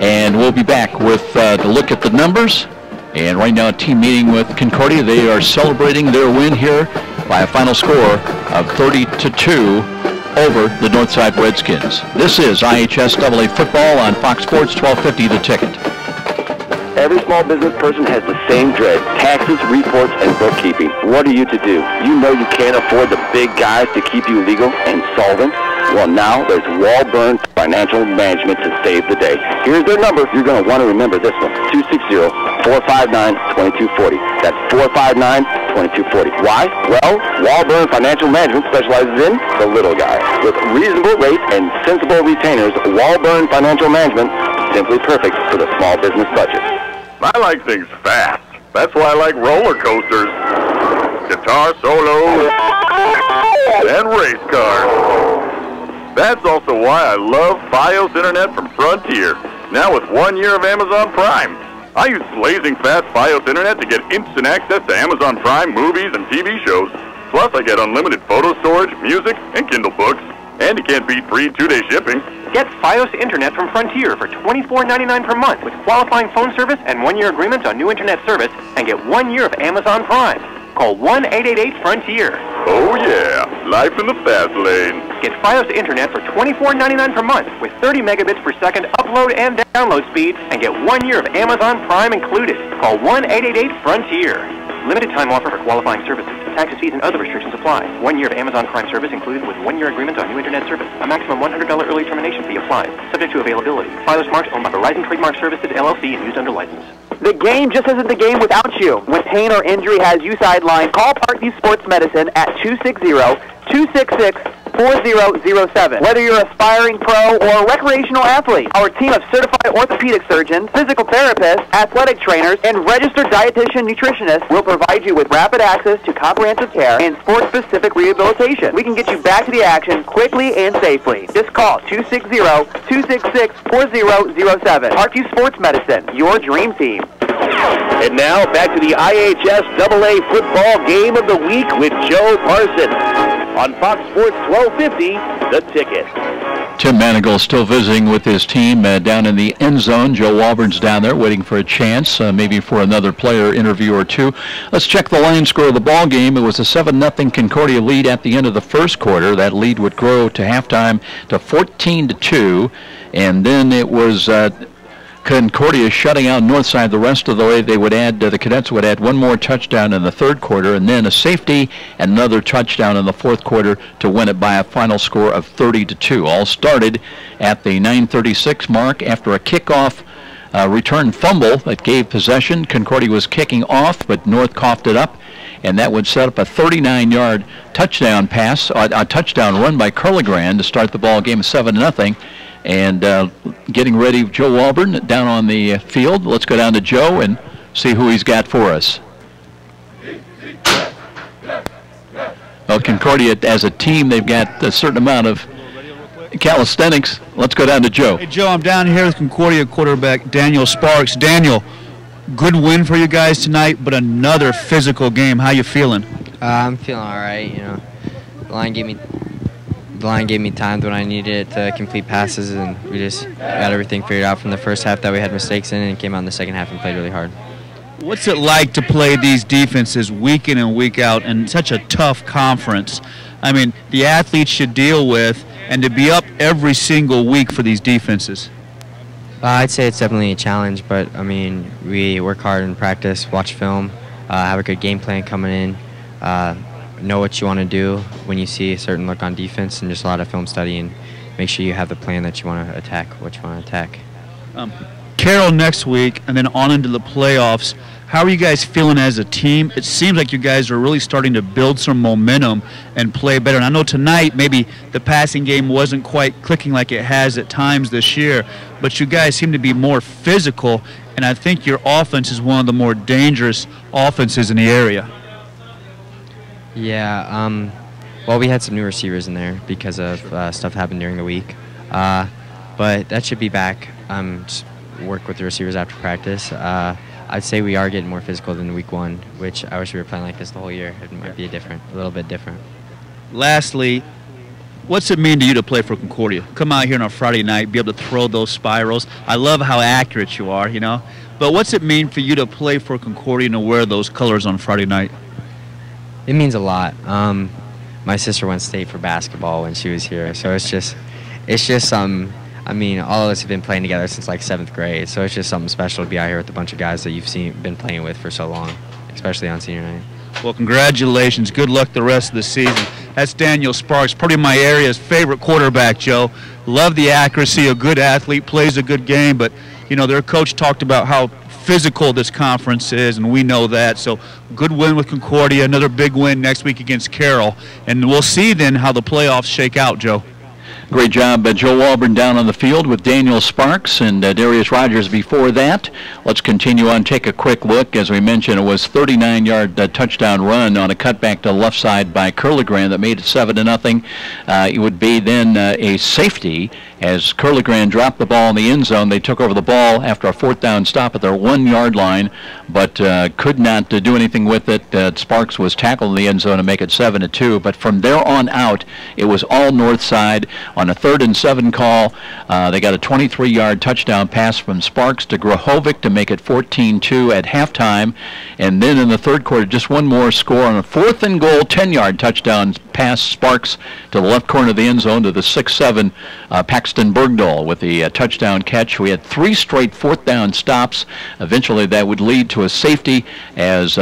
and we'll be back with the look at the numbers. And right now, a team meeting with Concordia. They are celebrating their win here by a final score of 30-2 over the Northside Redskins. This is IHS AA football on Fox Sports 1250 The Ticket. Every small business person has the same dread: taxes, reports, and bookkeeping. What are you to do? You know you can't afford the big guys to keep you legal and solvent. Well, now there's Walburn Financial Management to save the day. Here's their number. You're going to want to remember this one: 260-459-2240. That's 459-2240. Why? Well, Walburn Financial Management specializes in the little guy. With reasonable rates and sensible retainers, Walburn Financial Management, simply perfect for the small business budget. I like things fast. That's why I like roller coasters, guitar solos, and race cars. That's also why I love Fios Internet from Frontier. Now with 1 year of Amazon Prime. I use blazing fast Fios Internet to get instant access to Amazon Prime movies and TV shows. Plus I get unlimited photo storage, music, and Kindle books. And you can't beat free 2-day shipping. Get Fios Internet from Frontier for $24.99 per month with qualifying phone service and 1 year agreements on new internet service, and get 1 year of Amazon Prime. Call 1-888-FRONTIER. Oh yeah, life in the fast lane. Get Fios Internet for $24.99 per month with 30 megabits per second upload and download speed, and get 1 year of Amazon Prime included. Call 1-888-FRONTIER. Limited time offer for qualifying services. Taxes, fees, and other restrictions apply. 1 year of Amazon Prime service included with 1 year agreement on new internet service. A maximum $100 early termination fee applies. Subject to availability. Fios Marks owned by Verizon Trademark Services, LLC, and used under license. The game just isn't the game without you. When pain or injury has you sidelined, call Parkview Sports Medicine at 260-266-4007. Whether you're an aspiring pro or a recreational athlete, our team of certified orthopedic surgeons, physical therapists, athletic trainers, and registered dietitian nutritionists will provide you with rapid access to comprehensive care and sport-specific rehabilitation. We can get you back to the action quickly and safely. Just call 260-266-4007. Parkview Sports Medicine, your dream team. And now back to the IHS AA football game of the week with Joe Parsons on Fox Sports 1250, The Ticket. Tim Manigault still visiting with his team down in the end zone. Joe Walburn's down there waiting for a chance, maybe for another player interview or two. Let's check the line score of the ball game. It was a 7-0 Concordia lead at the end of the first quarter. That lead would grow to halftime to 14-2, and then it was Concordia shutting out Northside the rest of the way. They would add, the Cadets would add one more touchdown in the third quarter, and then a safety and another touchdown in the fourth quarter to win it by a final score of 30-2. All started at the 9:36 mark after a kickoff return fumble that gave possession. Concordia was kicking off, but North coughed it up, and that would set up a 39-yard touchdown pass, a touchdown run by Curligrand to start the ball game 7-0. And getting ready, Joe Walburn down on the field. Let's go down to Joe and see who he's got for us. Well, Concordia, as a team, they've got a certain amount of calisthenics. Let's go down to Joe. Hey, Joe, I'm down here with Concordia quarterback Daniel Sparks. Daniel, good win for you guys tonight, but another physical game. How you feeling? I'm feeling all right. You know, the line gave me times when I needed it to complete passes, and we just got everything figured out from the first half that we had mistakes in, and came out in the second half and played really hard. What's it like to play these defenses week in and week out in such a tough conference? I mean, the athletes should deal with, and to be up every single week for these defenses. I'd say it's definitely a challenge, but I mean, we work hard in practice, watch film, have a good game plan coming in, know what you want to do when you see a certain look on defense, and just a lot of film study, and make sure you have the plan that you want to attack, what you want to attack. Carroll next week, and then on into the playoffs. How are you guys feeling as a team? It seems like you guys are really starting to build some momentum and play better. And I know tonight maybe the passing game wasn't quite clicking like it has at times this year, but you guys seem to be more physical, and I think your offense is one of the more dangerous offenses in the area. Yeah, well, we had some new receivers in there because of stuff happened during the week, but that should be back. Just work with the receivers after practice. I'd say we are getting more physical than week one, which I wish we were playing like this the whole year. It might be a little bit different. Lastly, what's it mean to you to play for Concordia? Come out here on a Friday night, be able to throw those spirals. I love how accurate you are, you know. But what's it mean for you to play for Concordia and to wear those colors on Friday night? It means a lot. My sister went state for basketball when she was here, so it's just I mean, all of us have been playing together since like 7th grade, so it's just something special to be out here with a bunch of guys that you've been playing with for so long, especially on senior night. Well, congratulations. Good luck the rest of the season. That's Daniel Sparks, probably my area's favorite quarterback, Joe. Love the accuracy, a good athlete, plays a good game, but, you know, their coach talked about how physical this conference is, and we know that. So good win with Concordia, another big win next week against Carroll, and we'll see then how the playoffs shake out, Joe. Great job, Joe Walburn down on the field with Daniel Sparks and Darius Rogers before that. Let's continue on, take a quick look. As we mentioned, it was a 39-yard touchdown run on a cutback to the left side by Curligran that made it 7-0. It would be then a safety as Curligran dropped the ball in the end zone. They took over the ball after a 4th down stop at their 1-yard line, but could not do anything with it. Sparks was tackled in the end zone to make it 7-2. But from there on out, it was all north side. On a 3rd and 7 call, they got a 23-yard touchdown pass from Sparks to Grahovic to make it 14-2 at halftime. And then in the 3rd quarter, just one more score on a 4th and goal, 10-yard touchdown pass Sparks to the left corner of the end zone to the 6'7" Paxton Bergdahl with the touchdown catch. We had 3 straight 4th down stops. Eventually that would lead to a safety as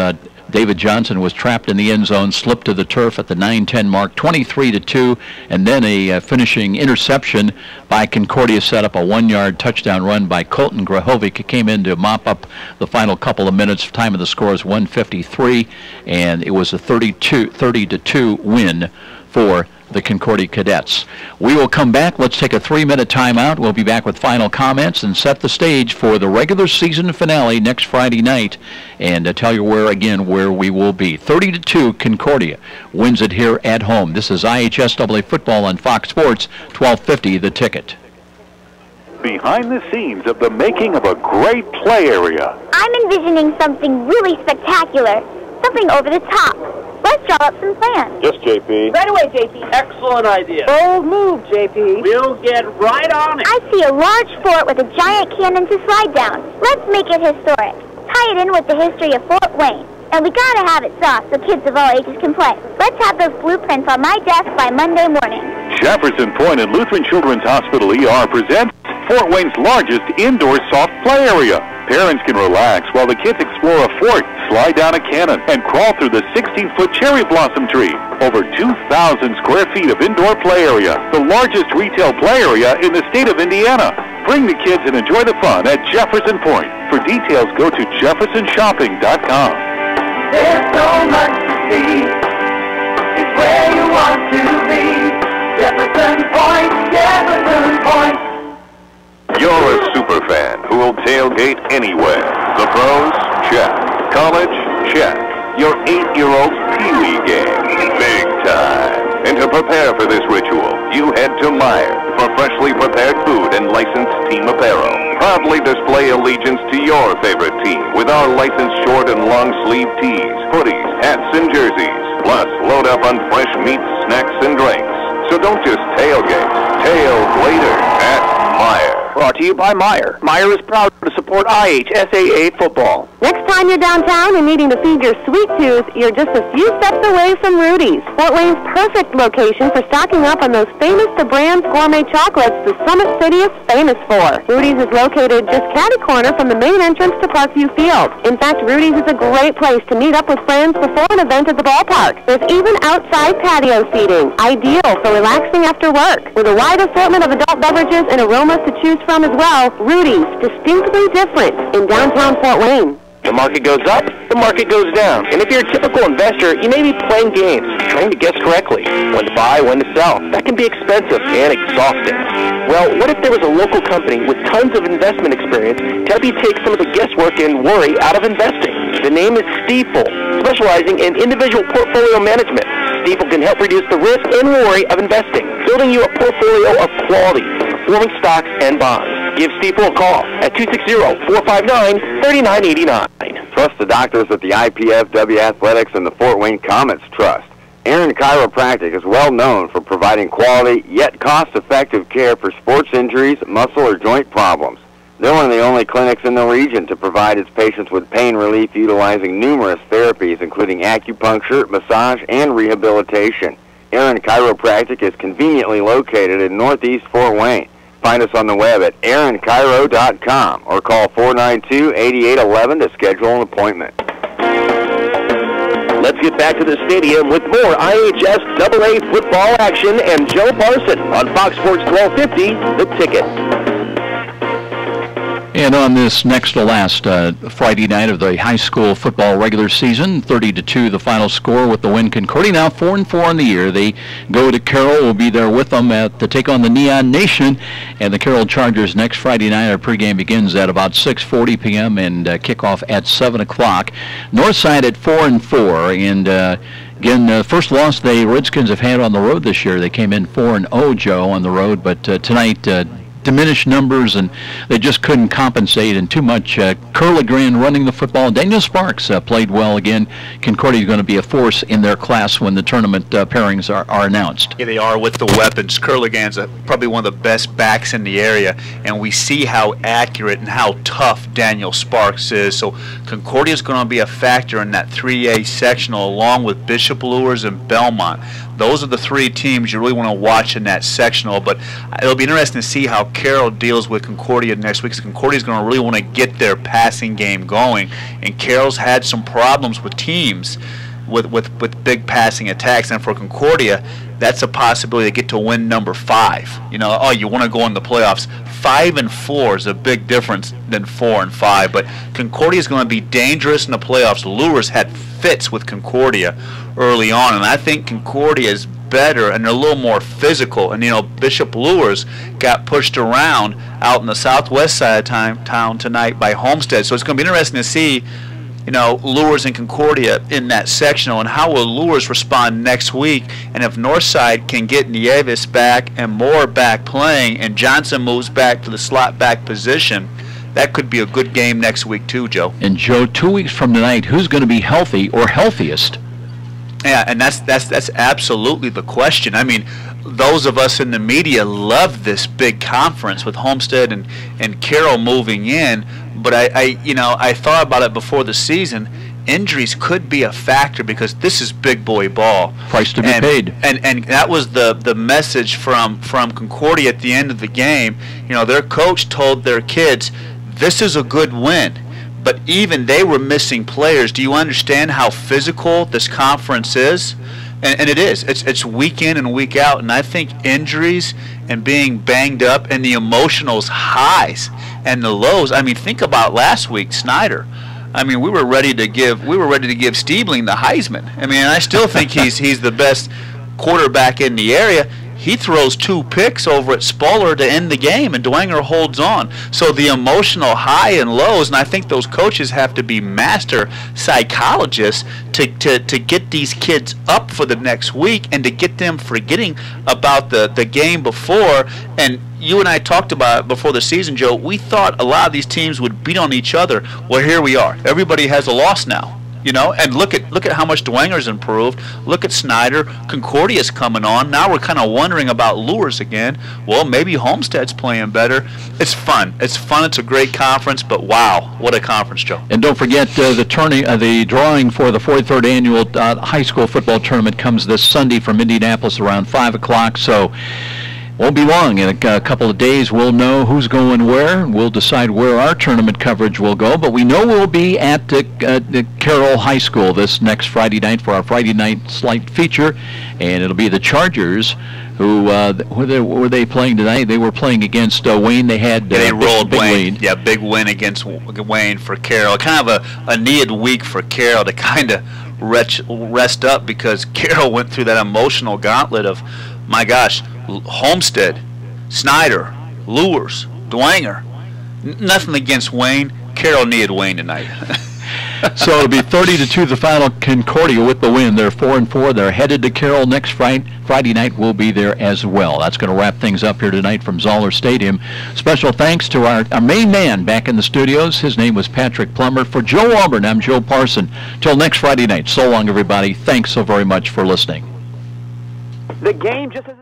David Johnson was trapped in the end zone, slipped to the turf at the 9-10 mark, 23-2, and then a finishing interception by Concordia set up a 1-yard touchdown run by Colton Grahovic. He came in to mop up the final couple of minutes. Time of the score is 1:53, and it was a 30-2 win for the Concordia Cadets. We will come back. Let's take a 3-minute timeout. We'll be back with final comments and set the stage for the regular season finale next Friday night, and tell you where we will be. 30-2, Concordia wins it here at home. This is IHSAA football on Fox Sports, 1250 The Ticket. Behind the scenes of the making of a great play area. I'm envisioning something really spectacular, something over the top. Let's draw up some plans. Yes, JP. Right away, JP. Excellent idea. Bold move, JP. We'll get right on it. I see a large fort with a giant cannon to slide down. Let's make it historic. Tie it in with the history of Fort Wayne. And we gotta have it soft so kids of all ages can play. Let's have those blueprints on my desk by Monday morning. Jefferson Point and Lutheran Children's Hospital ER presents Fort Wayne's largest indoor soft play area. Parents can relax while the kids explore a fort, slide down a cannon, and crawl through the 16-foot cherry blossom tree. Over 2,000 square feet of indoor play area, the largest retail play area in the state of Indiana. Bring the kids and enjoy the fun at Jefferson Point. For details, go to jeffersonshopping.com. There's so much to see. It's where you want to be. Jefferson Point, Jefferson Point. You're a super fan who will tailgate anywhere. The pros? Check. College? Check. Your 8-year-old's Pee Wee game? Big time. And to prepare for this ritual, you head to Meyer for freshly prepared food and licensed team apparel. Proudly display allegiance to your favorite team with our licensed short and long sleeve tees, hoodies, hats, and jerseys. Plus, load up on fresh meats, snacks, and drinks. So don't just tailgate. Tail later at Meyer. Brought to you by Meyer. Meyer is proud to support IHSAA football. Next time you're downtown and needing to feed your sweet tooth, you're just a few steps away from Rudy's. Fort Wayne's perfect location for stocking up on those famous to brands gourmet chocolates the Summit City is famous for. Rudy's is located just catty corner from the main entrance to Parkview Field. In fact, Rudy's is a great place to meet up with friends before an event at the ballpark. There's even outside patio seating, ideal for relaxing after work. With a wide assortment of adult beverages and aromas to choose from as well, Rudy's, distinctly different in downtown Fort Wayne. The market goes up, the market goes down. And if you're a typical investor, you may be playing games, trying to guess correctly when to buy, when to sell. That can be expensive and exhausting. Well, what if there was a local company with tons of investment experience to help you take some of the guesswork and worry out of investing? The name is Stifel, specializing in individual portfolio management. Stifel can help reduce the risk and worry of investing, building you a portfolio of quality, performing stocks and bonds. Give Stifel a call at 260-459-3989. Trust the doctors at the IPFW Athletics and the Fort Wayne Comets Trust. Aaron Chiropractic is well known for providing quality yet cost-effective care for sports injuries, muscle, or joint problems. They're one of the only clinics in the region to provide its patients with pain relief utilizing numerous therapies, including acupuncture, massage, and rehabilitation. Aaron Chiropractic is conveniently located in Northeast Fort Wayne. Find us on the web at aaronchiro.com or call 492-8811 to schedule an appointment. Let's get back to the stadium with more IHS AA football action and Joe Parson on Fox Sports 1250, The Ticket. And on this next to last Friday night of the high school football regular season, 30-2 the final score with the win. Concordia now 4-4 on the year. They go to Carroll. We'll be there with them to take on the Neon Nation. And the Carroll Chargers next Friday night. Our pregame begins at about 6:40 p.m. and kickoff at 7 o'clock. Northside at 4-4. And again, first loss the Redskins have had on the road this year. They came in 4-0, Joe, on the road. But tonight, diminished numbers, and they just couldn't compensate, and too much. Curligran running the football. Daniel Sparks played well again. Concordia is going to be a force in their class when the tournament pairings are announced. Yeah, they are with the weapons. Curligran's probably one of the best backs in the area, and we see how accurate and how tough Daniel Sparks is. So Concordia is going to be a factor in that 3A sectional, along with Bishop Lures and Belmont. Those are the three teams you really want to watch in that sectional, but it'll be interesting to see how Carroll deals with Concordia next week, because Concordia is going to really want to get their passing game going, and Carroll's had some problems with teams with big passing attacks, and for Concordia, that's a possibility to get to win number 5. You know, you want to go in the playoffs. 5-4 is a big difference than 4-5, but Concordia is going to be dangerous in the playoffs. Lures had fits with Concordia early on, and I think Concordia is better and they're a little more physical. And you know, Bishop Lures got pushed around out in the southwest side of town tonight by Homestead, so it's going to be interesting to see, you know, Lures and Concordia in that sectional, and how will Lures respond next week, and if Northside can get Nieves back and Moore back playing and Johnson moves back to the slot back position, that could be a good game next week too, Joe. And Joe, 2 weeks from tonight, who's going to be healthy or healthiest? Yeah, and that's absolutely the question. I mean, those of us in the media love this big conference with Homestead and Carroll moving in, but I thought about it before the season. Injuries could be a factor because this is big boy ball. Price to be paid. And that was the message from Concordia at the end of the game. You know, their coach told their kids, this is a good win. But even they were missing players. Do you understand how physical this conference is? And it is. It's week in and week out. And I think injuries and being banged up and the emotional highs and the lows. I mean, think about last week, Snyder. I mean, we were ready to give Stiebling the Heisman. I mean, I still think he's the best quarterback in the area. He throws 2 picks over at Spoller to end the game, and Dwenger holds on. So the emotional high and lows, and I think those coaches have to be master psychologists to get these kids up for the next week and to get them forgetting about the game before. And you and I talked about it before the season, Joe. We thought a lot of these teams would beat on each other. Well, here we are. Everybody has a loss now. You know, and look at how much Dwanger's improved. Look at Snyder. Concordia's coming on. Now we're kind of wondering about Lures again. Well, maybe Homestead's playing better. It's fun. It's fun. It's a great conference. But wow, what a conference, Joe! And don't forget the drawing for the 43rd annual high school football tournament comes this Sunday from Indianapolis around 5 o'clock. So. Won't be long. In a couple of days, we'll know who's going where. We'll decide where our tournament coverage will go. But we know we'll be at the Carroll High School this next Friday night for our Friday night slight feature. And it'll be the Chargers who were they playing tonight? They were playing against Wayne. They had they rolled big Wayne. lead. Yeah, big win against Wayne for Carroll. Kind of a needed week for Carroll to kind of rest up because Carroll went through that emotional gauntlet of, my gosh, Homestead, Snyder, Lures, Dwanger. Nothing against Wayne. Carroll needed Wayne tonight. So it'll be 30-2 the final. Concordia with the win. They're 4-4. They're headed to Carroll next Friday night. We'll be there as well. That's going to wrap things up here tonight from Zoller Stadium. Special thanks to our main man back in the studios. His name was Patrick Plummer. For Joe Auburn, I'm Joe Parson. Till next Friday night. So long, everybody. Thanks so very much for listening. The game just as